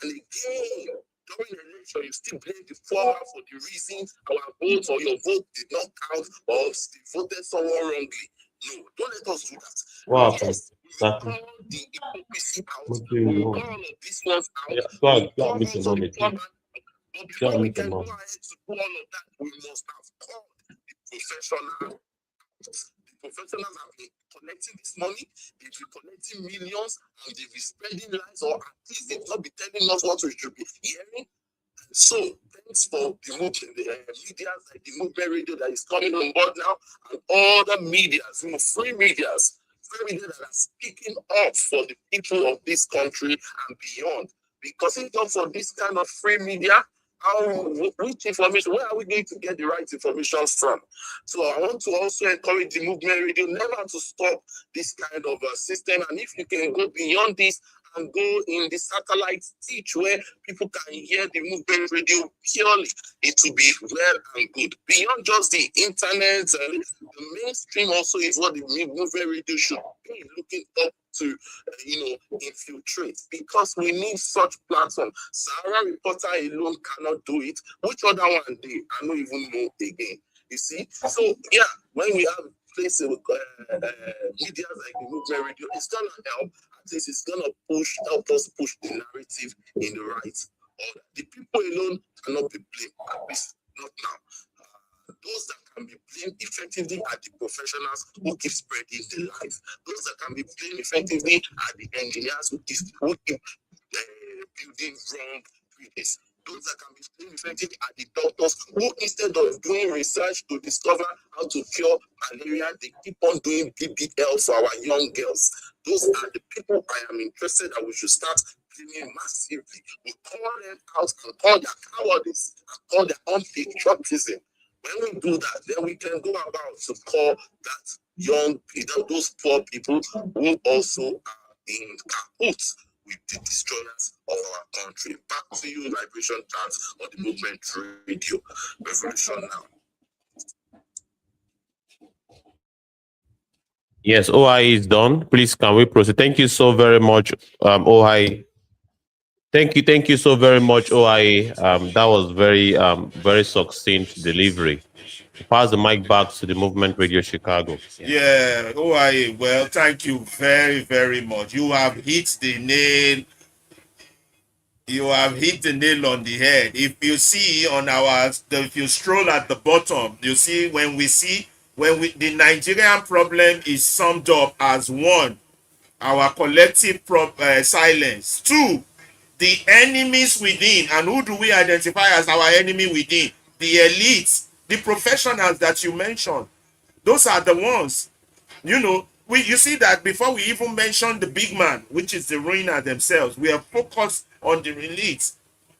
And again, during the election, you still blame the poor man for the reason our vote or your vote did not count, or they voted someone wrongly. No, don't let us do that. Wow, Yes, we call the hypocrisy out. We call all of these ones out. Go We ahead, call go also the poor man. But before we can go ahead to do all of that, we must have called the professional. The professionals have been collecting this money, they've been collecting millions, and they've been spreading lies, or at least they've not been telling us what we should be hearing. So, thanks for the media, like the movement radio that is coming on board now, and all the medias, free medias that are speaking up for the people of this country and beyond. Because if not for this kind of free media, which information, where are we going to get the right information from? So I want to also encourage the movement radio never to stop this kind of system. And if you can go beyond this and go in the satellite teach where people can hear the movement radio purely, it will be well and good. Beyond just the internet, the mainstream also is what the movement radio should be looking up to, infiltrate, because we need such platform. Sahara Reporter alone cannot do it. Which other one they? I don't even know again. You see? So yeah, when we have places with media like the movement radio, it's gonna help. At least it's gonna help us push the narrative in the right order. The people alone cannot be blamed, at least not now. Those that can be blamed effectively are the professionals who keep spreading the lies. Those that can be blamed effectively are the engineers who keep building wrong treaties. Those that can be blamed effectively are the doctors who, instead of doing research to discover how to cure malaria, they keep on doing BBL for our young girls. Those are the people I am interested that we should start blaming massively. We call them out and call their cowardice and call their unpatriotism. When we do that, then we can go about to call that those poor people who also are in cahoots with the destroyers of our country. Back to you, Liberation Chance or the Movement Radio. Revolution now. Yes, OI is done. Please, can we proceed? Thank you so very much, OI. Thank you so very much, OI. That was very succinct delivery. Pass the mic back to the Movement Radio Chicago. Yeah, OIA. Well, thank you very, very much. You have hit the nail. You have hit the nail on the head. If you see if you stroll at the bottom, you see the Nigerian problem is summed up as one, our collective silence. Two, the enemies within. And who do we identify as our enemy within? The elites The professionals that you mentioned, those are the ones. You see that before we even mention the big man, which is the ruiner themselves, we are focused on the elites.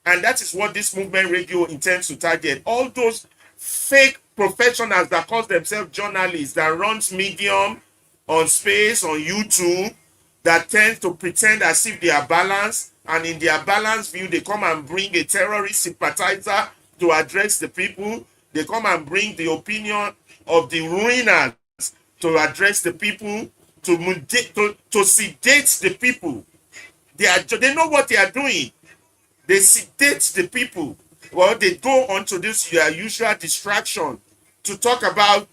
And that is what this movement radio intends to target. All those fake professionals that call themselves journalists, that runs Medium, on Space, on YouTube, that tend to pretend as if they are balanced, and in their balanced view, they come and bring a terrorist sympathizer to address the people. They come and bring the opinion of the ruiners to address the people, to sedate the people. They know what they are doing. They sedate the people. Well, they go on to this usual distraction to talk about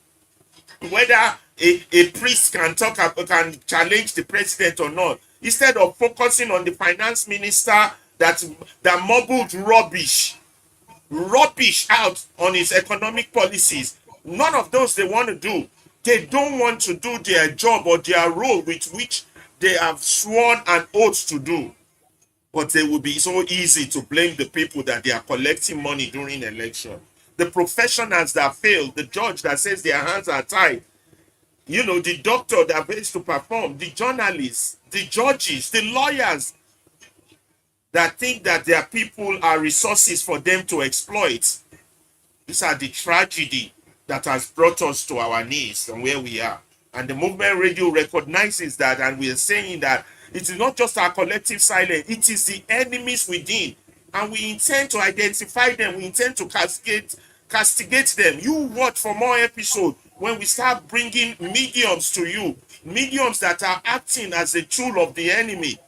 whether a priest can challenge the president or not, instead of focusing on the finance minister that mumbled rubbish out on his economic policies. None of those they want to do. They don't want to do their job or their role with which they have sworn an oath to do. But they will be so easy to blame the people that they are collecting money during election. The professionals that fail, the judge that says their hands are tied, the doctor that fails to perform, the journalists, the judges, the lawyers that think that their people are resources for them to exploit. These are the tragedy that has brought us to our knees and where we are. And the movement radio recognizes that, and we are saying that it is not just our collective silence, it is the enemies within. And we intend to identify them, we intend to castigate them. You watch for more episodes when we start bringing mediums to you, mediums that are acting as a tool of the enemy.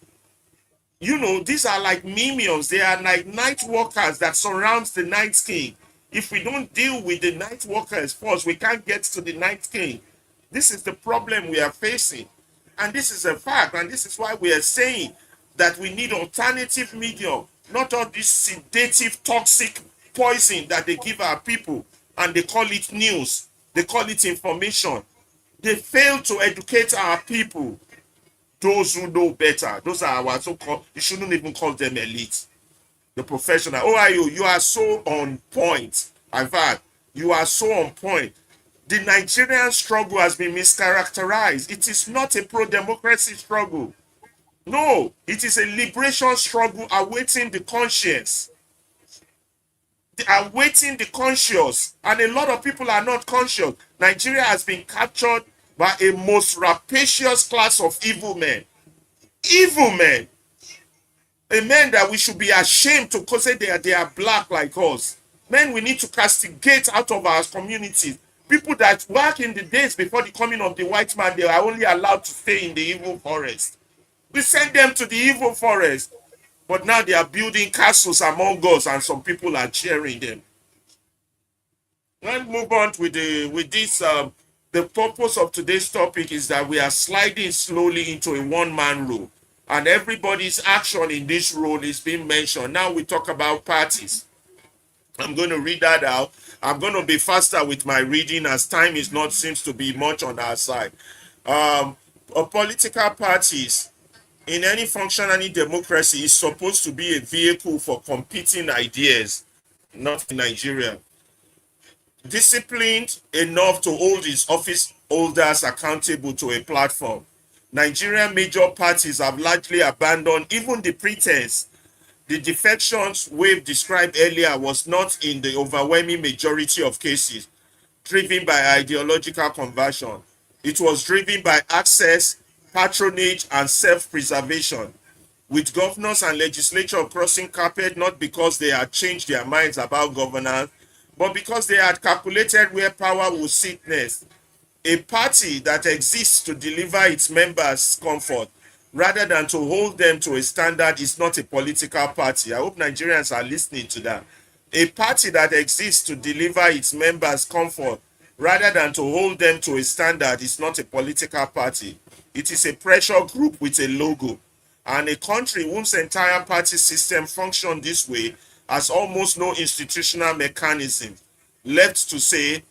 These are like minions. They are like night walkers that surrounds the night king. If we don't deal with the night walkers first, we can't get to the night king. This is the problem we are facing. And this is a fact. And this is why we are saying that we need alternative medium, not all this sedative, toxic poison that they give our people. And they call it news. They call it information. They fail to educate our people. Those who know better. Those are our so-called, you shouldn't even call them elite. The professional. Oh, you are so on point. In fact, you are so on point. The Nigerian struggle has been mischaracterized. It is not a pro-democracy struggle. No, it is a liberation struggle awaiting the conscience. Awaiting the conscious. And a lot of people are not conscious. Nigeria has been captured by a most rapacious class of evil men. Evil men. A men that we should be ashamed to say they are black like us. Men we need to castigate out of our communities. People that back in the days before the coming of the white man, they are only allowed to stay in the evil forest. We send them to the evil forest. But now they are building castles among us, and some people are cheering them. Let's move on with this. The purpose of today's topic is that we are sliding slowly into a one-man rule, and everybody's action in this role is being mentioned. Now we talk about parties. I'm going to read that out. I'm going to be faster with my reading as time is not seems to be much on our side. Political parties in any functioning democracy is supposed to be a vehicle for competing ideas, not in Nigeria. Disciplined enough to hold its office holders accountable to a platform. Nigerian major parties have largely abandoned even the pretense. The defections wave described earlier was not in the overwhelming majority of cases driven by ideological conversion. It was driven by access, patronage, and self-preservation, with governors and legislature crossing carpet not because they had changed their minds about governance, but because they had calculated where power would sit next. A party that exists to deliver its members comfort rather than to hold them to a standard is not a political party. I hope Nigerians are listening to that. A party that exists to deliver its members comfort rather than to hold them to a standard is not a political party. It is a pressure group with a logo. And a country whose entire party system functions this way has almost no institutional mechanism left to say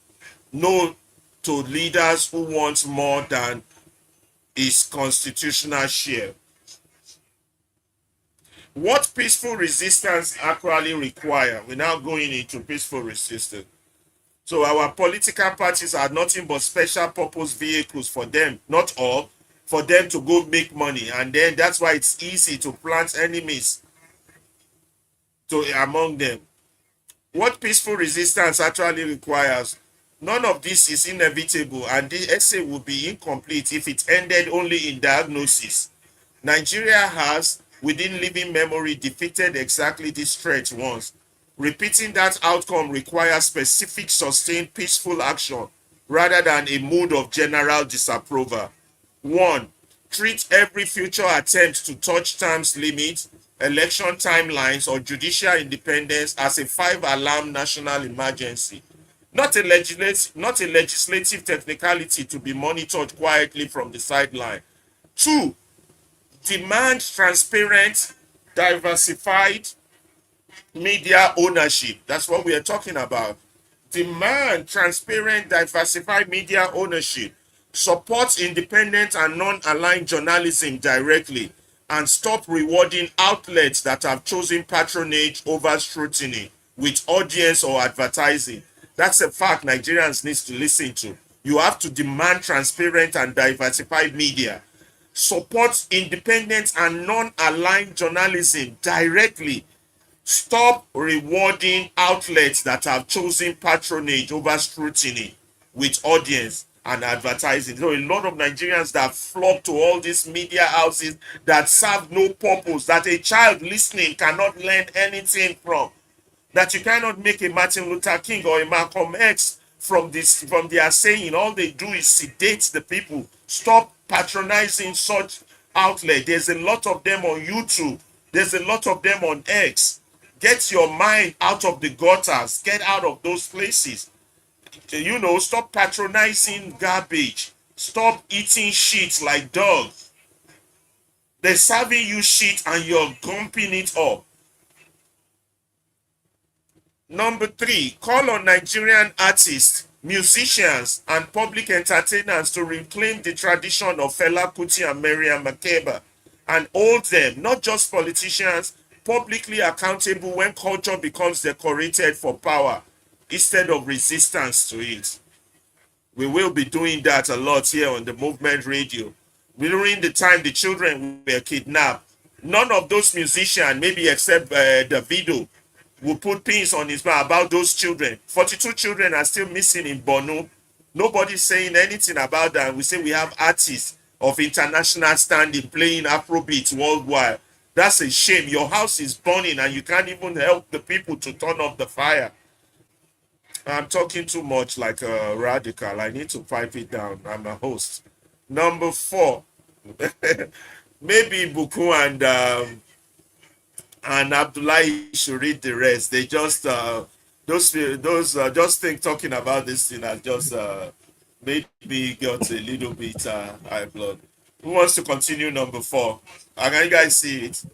no to leaders who want more than his constitutional share. What peaceful resistance actually require? We're now going into peaceful resistance. So our political parties are nothing but special purpose vehicles for them, not all, for them to go make money. And then that's why it's easy to plant enemies to among them. What peaceful resistance actually requires, none of this is inevitable, and the essay would be incomplete if it ended only in diagnosis. Nigeria has, within living memory, defeated exactly this threat once. Repeating that outcome requires specific, sustained, peaceful action rather than a mood of general disapproval. 1. Treat every future attempt to touch terms limits, election timelines, or judicial independence as a five-alarm national emergency, not a legislative technicality to be monitored quietly from the sideline. 2. Demand transparent, diversified media ownership. That's what we are talking about. Demand transparent, diversified media ownership. Support independent and non-aligned journalism directly, and stop rewarding outlets that have chosen patronage over scrutiny with audience or advertising. That's a fact Nigerians need to listen to. You have to demand transparent and diversified media. Support independent and non-aligned journalism directly. Stop rewarding outlets that have chosen patronage over scrutiny with audience and advertising. So a lot of Nigerians that flock to all these media houses that serve no purpose, that a child listening cannot learn anything from, that you cannot make a Martin Luther King or a Malcolm X from their saying. All they do is sedate the people. Stop patronizing such outlet. There's a lot of them on YouTube. There's a lot of them on X. Get your mind out of the gutters. Get out of those places. Stop patronizing garbage. Stop eating shit like dogs. They're serving you shit and you're gumping it up. Number 3, call on Nigerian artists, musicians, and public entertainers to reclaim the tradition of Fela Kuti and Mariam Makeba and hold them, not just politicians, publicly accountable when culture becomes decorated for power instead of resistance to it. We will be doing that a lot here on the Movement Radio. During the time the children were kidnapped, none of those musicians, maybe except Davido, will put pins on his mouth about those children. 42 children are still missing in Borno. Nobody's saying anything about that. We say we have artists of international standing playing Afrobeats worldwide. That's a shame. Your house is burning and you can't even help the people to turn off the fire. I'm talking too much like a radical. I need to pipe it down. I'm a host. Number 4, maybe Buku and Abdullahi should read the rest. They just just think talking about this thing has just made me got a little bit high blood. Who wants to continue number 4? Can you guys see it?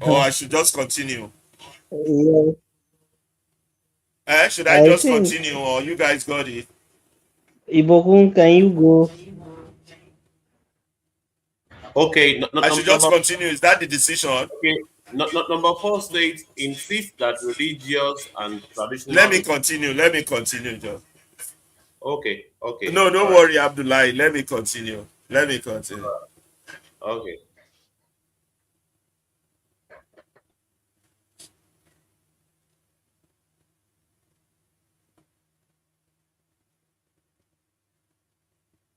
Or I should just continue? Yeah, Should I I just think continue or you guys got it? Ibokun, can you go? Okay, I should just continue. Is that the decision? okay. Number 4 states insist that religious and traditional. Let me continue. Let me continue, John. Okay. No, don't All worry, Abdullahi. Let me continue. Let me continue. Okay.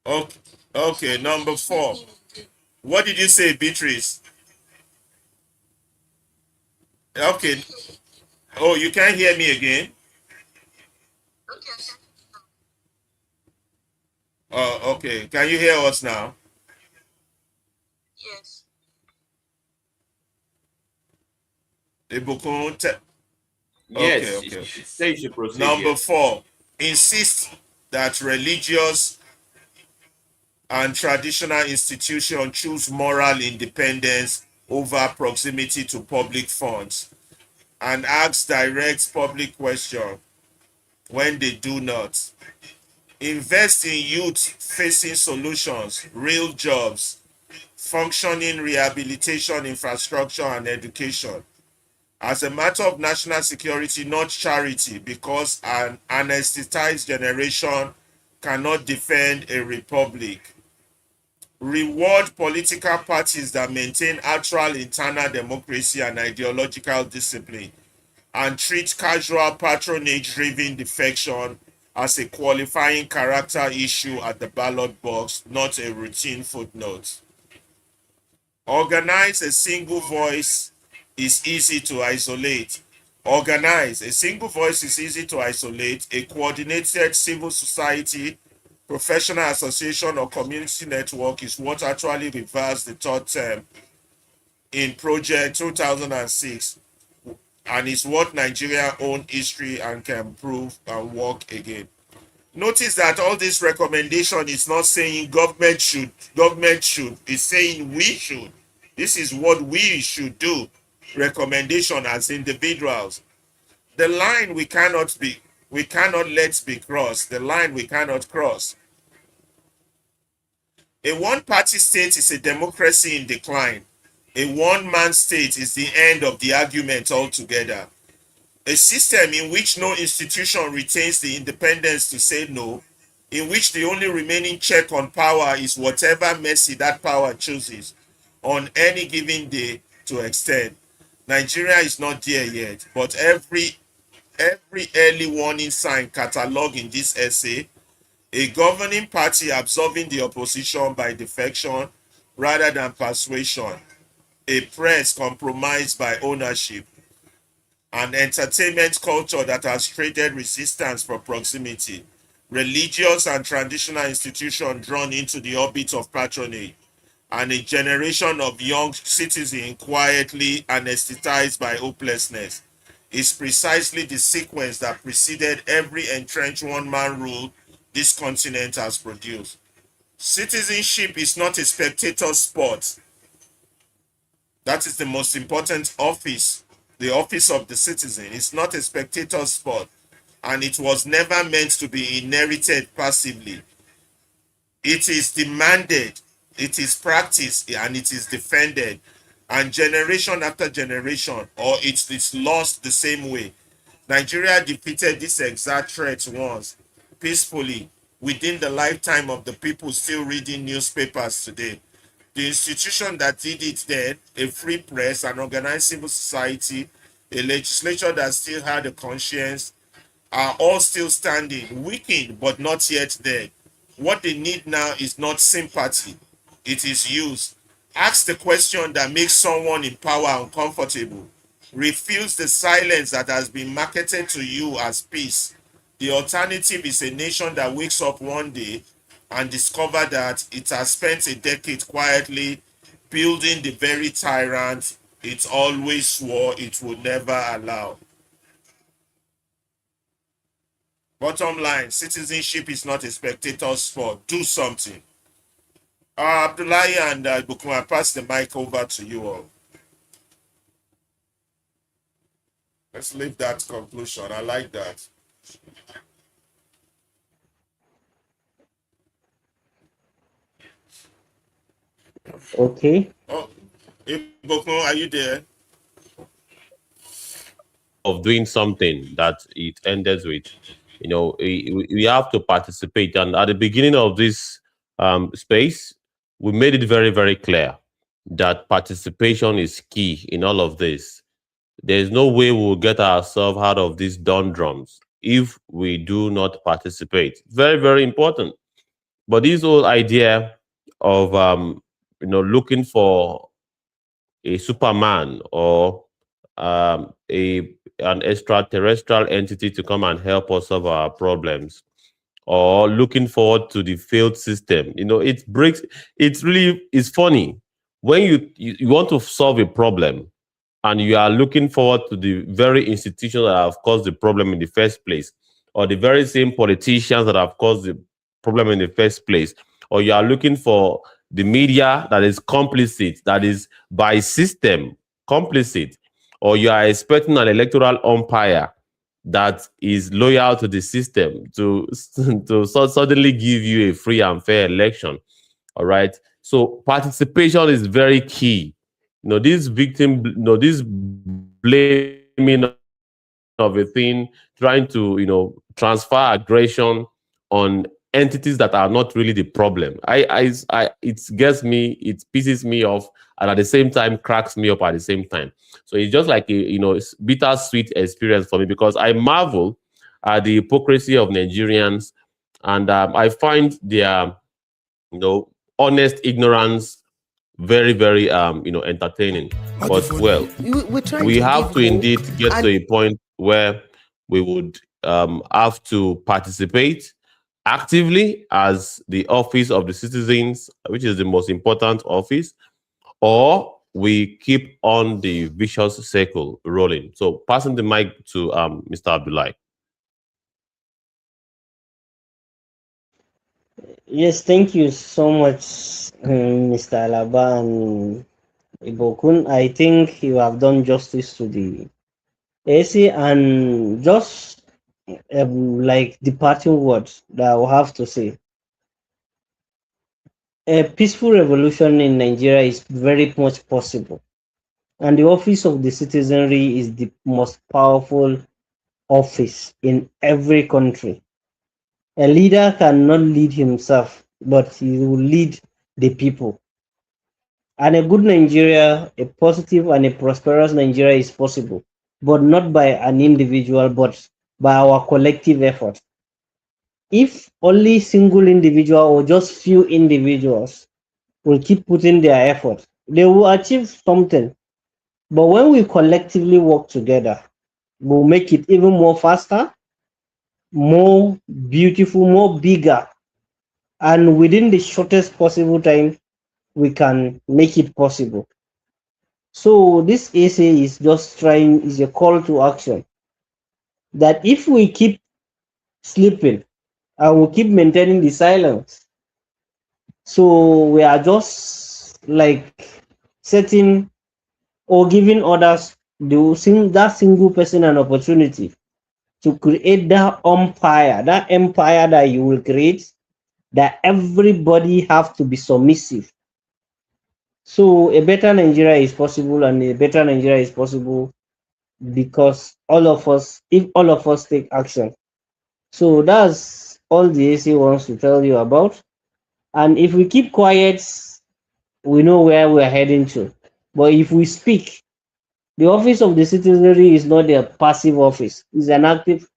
Okay. Okay. Number 4. What did you say, Beatrice? Okay. Oh, you can't hear me again? Oh, okay. Can you hear us now? Yes. Ibukun. Yes, Okay. say you should proceed. Number Yes. 4. Insist that religious and traditional institutions choose moral independence over proximity to public funds, and ask direct public question when they do not. Invest in youth facing solutions, real jobs, functioning rehabilitation infrastructure and education. as a matter of national security, not charity, because an anesthetized generation cannot defend a republic. Reward political parties that maintain actual internal democracy and ideological discipline, and treat casual patronage-driven defection as a qualifying character issue at the ballot box, not a routine footnote. Organize a single voice is easy to isolate. Organize a single voice is easy to isolate. A coordinated civil society, professional association, or community network is what actually reversed the third term in Project 2006, and is what Nigeria own history and can prove and work again. Notice that all this recommendation is not saying government should, it's saying we should. This is what we should do. Recommendation as individuals. The line we cannot let be crossed. The line we cannot cross. A one-party state is a democracy in decline. A one-man state is the end of the argument altogether. A system in which no institution retains the independence to say no, in which the only remaining check on power is whatever mercy that power chooses on any given day to extend. Nigeria is not there yet, but every early warning sign cataloged in this essay, a governing party absorbing the opposition by defection rather than persuasion, a press compromised by ownership, an entertainment culture that has traded resistance for proximity, religious and traditional institutions drawn into the orbit of patronage, and a generation of young citizens quietly anesthetized by hopelessness is precisely the sequence that preceded every entrenched one-man rule this continent has produced. Citizenship is not a spectator sport. That is the most important office. The office of the citizen is not a spectator sport, and it was never meant to be inherited passively. It is demanded, it is practiced, and it is defended, and generation after generation, or it is lost the same way. Nigeria defeated this exact threat once, peacefully, within the lifetime of the people still reading newspapers today. The institution that did it then, a free press, an organized civil society, a legislature that still had a conscience, are all still standing, weakened but not yet dead. What they need now is not sympathy, it is use. Ask the question that makes someone in power uncomfortable. Refuse the silence that has been marketed to you as peace. The alternative is a nation that wakes up one day and discover that it has spent a decade quietly building the very tyrant it always swore it would never allow. Bottom line, citizenship is not a spectator sport. Do something. Abdullahi and Bukum, I pass the mic over to you all. Let's leave that conclusion. I like that. Okay. Oh, Bukum, are you there? Of doing something that it ended with, we have to participate. And at the beginning of this space, we made it very, very clear that participation is key in all of this. There's no way we'll get ourselves out of these doldrums if we do not participate. Very, very important. But this whole idea of looking for a Superman or an extraterrestrial entity to come and help us solve our problems, or looking forward to the failed system, it's funny when you want to solve a problem and you are looking forward to the very institutions that have caused the problem in the first place, or the very same politicians that have caused the problem in the first place, or you are looking for the media that is complicit, that is by system complicit, or you are expecting an electoral umpire that is loyal to the system to suddenly give you a free and fair election. All right. So participation is very key. This victim, this blame blaming of a thing, trying to transfer aggression on entities that are not really the problem. It gets me, it pisses me off, and at the same time cracks me up at the same time. So it's just like a bittersweet experience for me, because I marvel at the hypocrisy of Nigerians, and I find their honest ignorance very, very entertaining. But well, we have to indeed get to a point where we would have to participate actively as the office of the citizens, which is the most important office, or we keep on the vicious circle rolling. So passing the mic to Mr. Abdullahi. Yes, thank you so much, Mr. Alaba and Ibokun. I think you have done justice to the AC, and just like departing words that I will have to say. A peaceful revolution in Nigeria is very much possible, and the office of the citizenry is the most powerful office in every country. A leader cannot lead himself, but he will lead the people. And a good Nigeria, a positive and a prosperous Nigeria is possible, but not by an individual, but by our collective effort. If only single individual or just few individuals will keep putting their effort, they will achieve something. But when we collectively work together, we'll make it even more faster, more beautiful, more bigger, and within the shortest possible time, we can make it possible. So this essay is is a call to action that if we keep sleeping and we keep maintaining the silence, so we are just like setting or giving others that single person an opportunity to create that empire that you will create, that everybody have to be submissive. So a better Nigeria is possible, and a better Nigeria is possible because if all of us take action. So that's all the AC wants to tell you about. And if we keep quiet, we know where we're heading to. But if we speak, the office of the citizenry is not a passive office, it's an active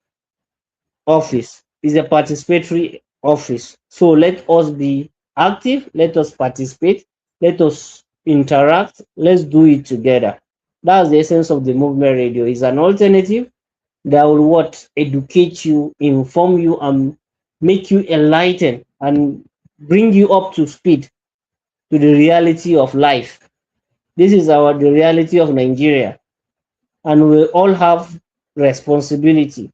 office, it's a participatory office. So let us be active, let us participate, let us interact, let's do it together. That's the essence of the movement radio. It's an alternative that will educate you, inform you, and make you enlightened and bring you up to speed to the reality of life. This is the reality of Nigeria, and we all have responsibility.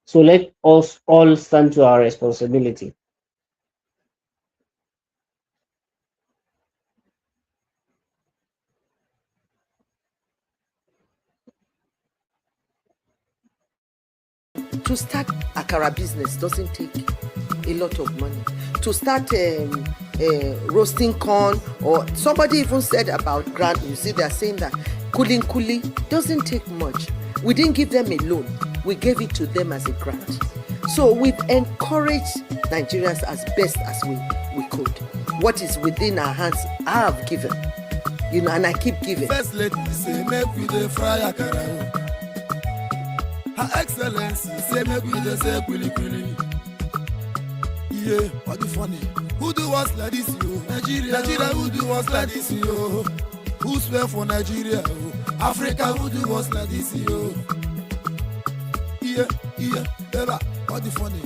So let us all stand to our responsibility. To start Akara business doesn't take a lot of money. To start roasting corn, or somebody even said about grant, you see they're saying that kuli doesn't take much. We didn't give them a loan, we gave it to them as a grant. So we've encouraged Nigerians as best as we could. What is within our hands, I have given, and I keep giving. First lady say make we dey fry akara. Her Excellency say make we dey say kuli. Yeah, what the funny? Who do us like this, yo? Nigeria, who do us like this, yo? Who swear for Nigeria, yo? Africa, who do us like this, yo? Yeah, Eva, what the funny?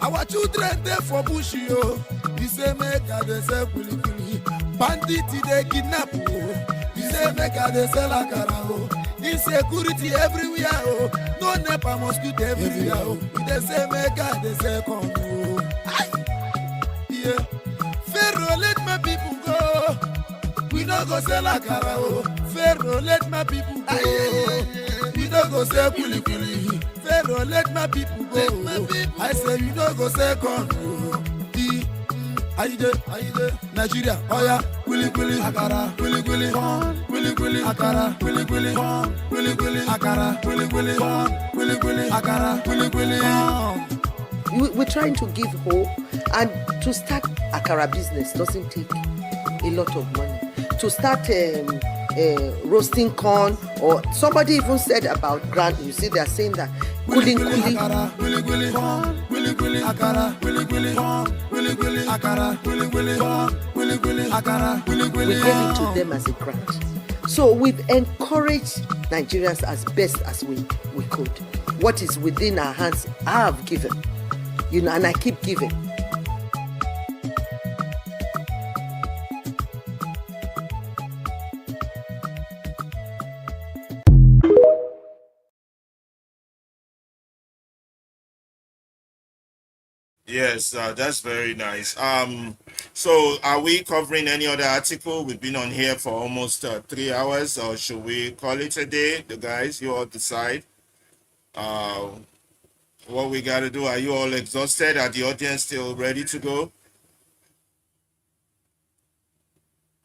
Our children there for bush, yo. We say make a dey say kuli. Bandit they kidnap, yo. We say make a dey sell akara, yo. Insecurity everywhere, oh. No NEPA mosquito everywhere, oh. They say make a dey say come, yo. Yeah. Pharaoh, let my people go. We no go sell akara, oh. Pharaoh, let my people go. We no go sell kuli. Pharaoh, let my people go. I say you no go sell corn, oh. Nigeria, oh yeah, willy willy, akara, willy willy, willy willy, akara, willy willy, willy willy, akara, willy willy, willy willy, akara, willy willy. We're trying to give hope, and to start akara business doesn't take a lot of money. To start roasting corn, or somebody even said about grant. You see, they're saying that cooling. We gave it to them as a grant. So we've encouraged Nigerians as best as we could. What is within our hands, I have given, and I keep giving. Yes, that's very nice. So are we covering any other article? We've been on here for almost 3 hours, or should we call it a day? The guys, you all decide. What we got to do. Are you all exhausted? Are the audience still ready to go?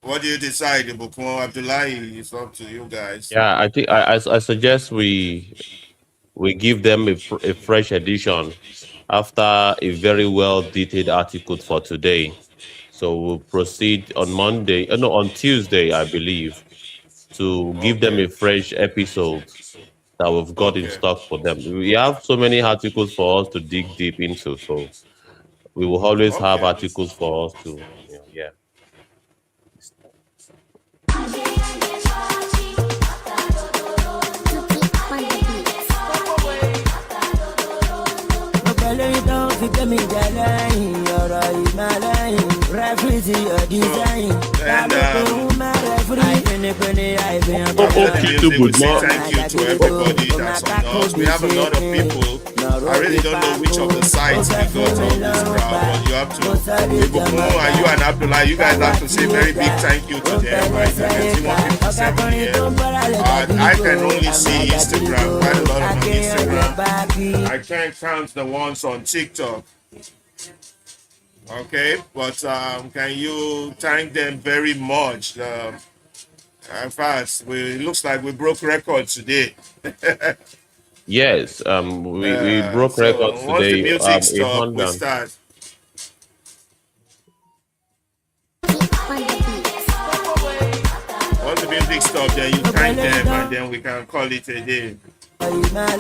What do you decide, Ibukumo? Abdullahi, it's up to you guys. Yeah, I think I suggest we give them a fresh edition after a very well detailed article for today. So we'll proceed on Monday, no, on Tuesday, I believe, to give them a fresh episode that we've got in stock for them. We have so many articles for us to dig deep into, so we will always have articles for us to, yeah. Thank you to everybody that's on us. We have a lot of people. I really don't know which of the sites we got all this crowd, but you have to. Ibukumo and you and Abdullah, you guys have to say very big thank you to them. Right? I can see what people send here. I can only see Instagram, quite a lot of on Instagram. I can't count the ones on TikTok. Okay, but can you thank them very much? In fact, it looks like we broke records today. Yes, we broke records once today. The music stop, we start. Once the music stop, then you thank them, and then we can call it a day. I'm not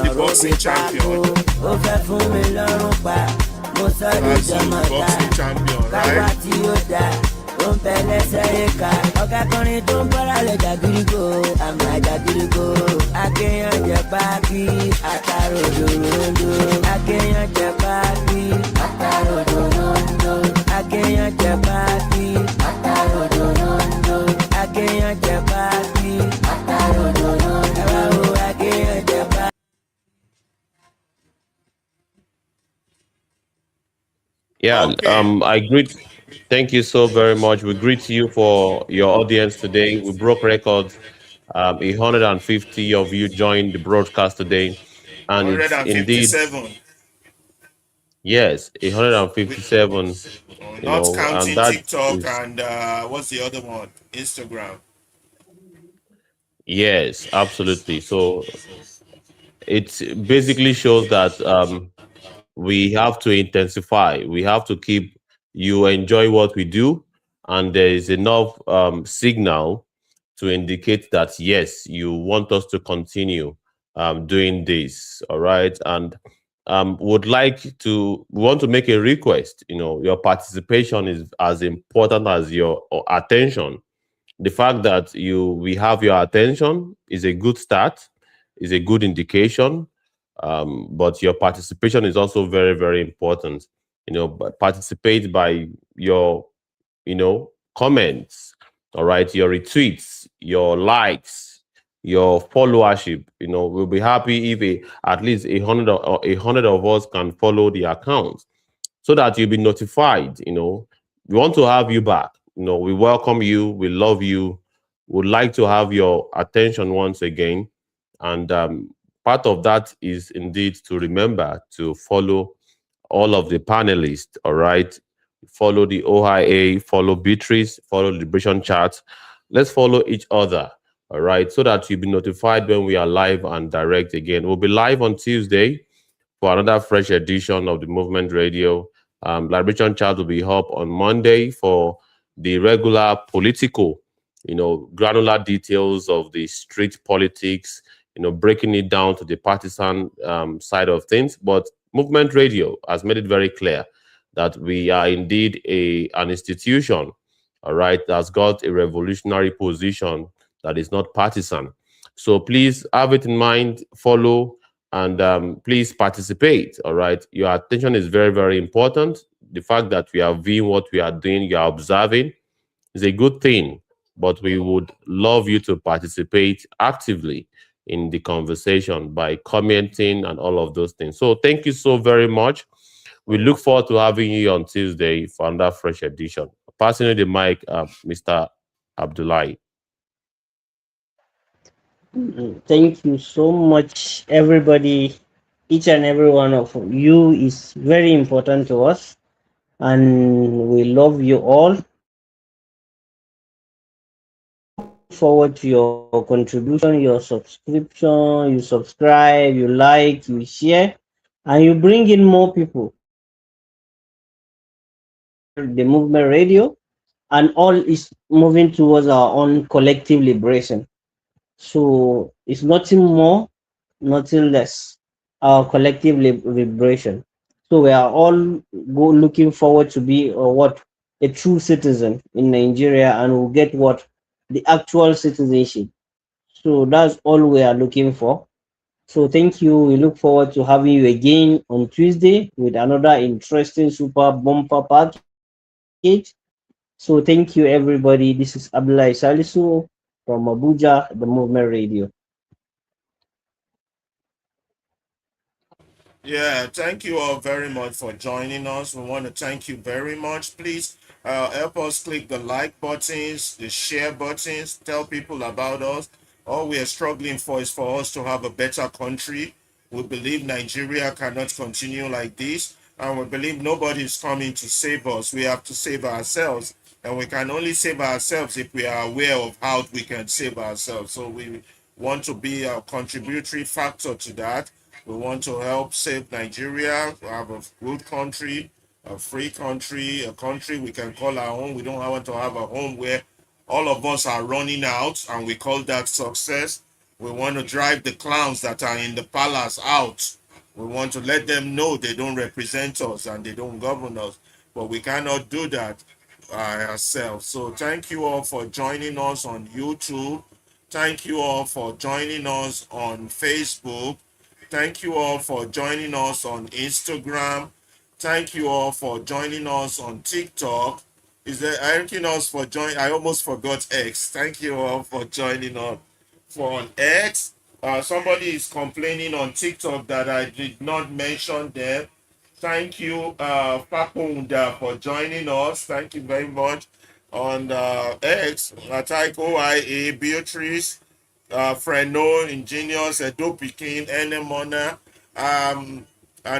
the boxing champion. Boxing champion, right? Yeah, I greet. Thank you so very much. We greet you for your audience today. We broke records. 150 of you joined the broadcast today, and it's indeed, yes, 157. Not counting and TikTok and what's the other one? Instagram. Yes, absolutely. So it basically shows that we have to intensify. We have to keep you enjoy what we do, and there is enough signal to indicate that yes, you want us to continue doing this. All right, and we want to make a request. Your participation is as important as your attention. The fact that we have your attention is a good start, is a good indication. But your participation is also very, very important. Participate by your, comments, all right, your retweets, your likes, your followership. We'll be happy if at least 100 of us can follow the account, so that you'll be notified. We want to have you back. We welcome you, we love you, would like to have your attention once again. And part of that is indeed to remember to follow all of the panelists, all right? Follow the OIA, follow Beatrice, follow Liberation Chat. Let's follow each other, all right? So that you'll be notified when we are live and direct again. We'll be live on Tuesday for another fresh edition of the Movement Radio. Liberation Chat will be up on Monday for the regular political, granular details of the street politics, breaking it down to the partisan side of things. But Movement Radio has made it very clear that we are indeed an institution, all right, that's got a revolutionary position that is not partisan. So please have it in mind, follow, and please participate, all right? Your attention is very, very important. The fact that we are viewing what we are doing, you are observing, is a good thing, but we would love you to participate actively in the conversation by commenting and all of those things. So thank you so very much. We look forward to having you on Tuesday for another fresh edition. Passing you the mic, Mr. Abdullahi. Thank you so much, everybody. Each and every one of you is very important to us, and we love you all. Forward to your contribution, your subscription, you subscribe, you like, you share, and you bring in more people. The Movement Radio, and all is moving towards our own collective liberation. So it's nothing more, nothing less. Our collective liberation. So we are all looking forward to be a true citizen in Nigeria, and we'll get the actual citizenship. So that's all we are looking for. So thank you. We look forward to having you again on Tuesday with another interesting super bumper package. So thank you, everybody. This is Abdullahi Salisu from Abuja, the Movement Radio. Yeah, thank you all very much for joining us. We want to thank you very much. Please help us click the like buttons, the share buttons, tell people about us. All we are struggling for is for us to have a better country. We believe Nigeria cannot continue like this, and we believe nobody is coming to save us. We have to save ourselves, and we can only save ourselves if we are aware of how we can save ourselves. So we want to be a contributory factor to that. We want to help save Nigeria, have a good country, a free country, a country we can call our own. We don't want to have a home where all of us are running out and we call that success. We want to drive the clowns that are in the palace out. We want to let them know they don't represent us and they don't govern us. But we cannot do that ourselves. So thank you all for joining us on YouTube. Thank you all for joining us on Facebook. Thank you all for joining us on Instagram. Thank you all for joining us on TikTok. Is there anything else for joining? I almost forgot X. Thank you all for joining us on X. Somebody is complaining on TikTok that I did not mention them. Thank you, Papunda, for joining us. Thank you very much. On X, Ataiko OIA, Beatrice, Freno, Ingenious, Edo Pikin, Enemona, and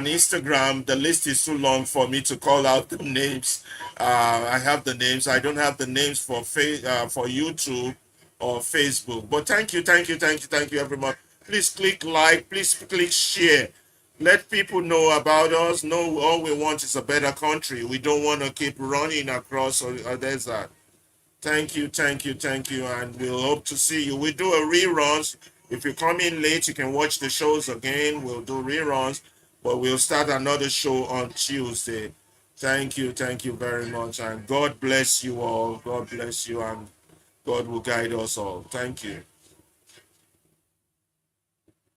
Instagram. The list is too long for me to call out the names. I have the names. I don't have the names for for YouTube or Facebook. But thank you, everyone. Please click like. Please click share. Let people know about us. No, all we want is a better country. We don't want to keep running across a desert. Thank you, and we'll hope to see you. We do a reruns. If you come in late, you can watch the shows again. We'll do reruns, but we'll start another show on Tuesday. Thank you very much, and God bless you all. God bless you, and God will guide us all. Thank you.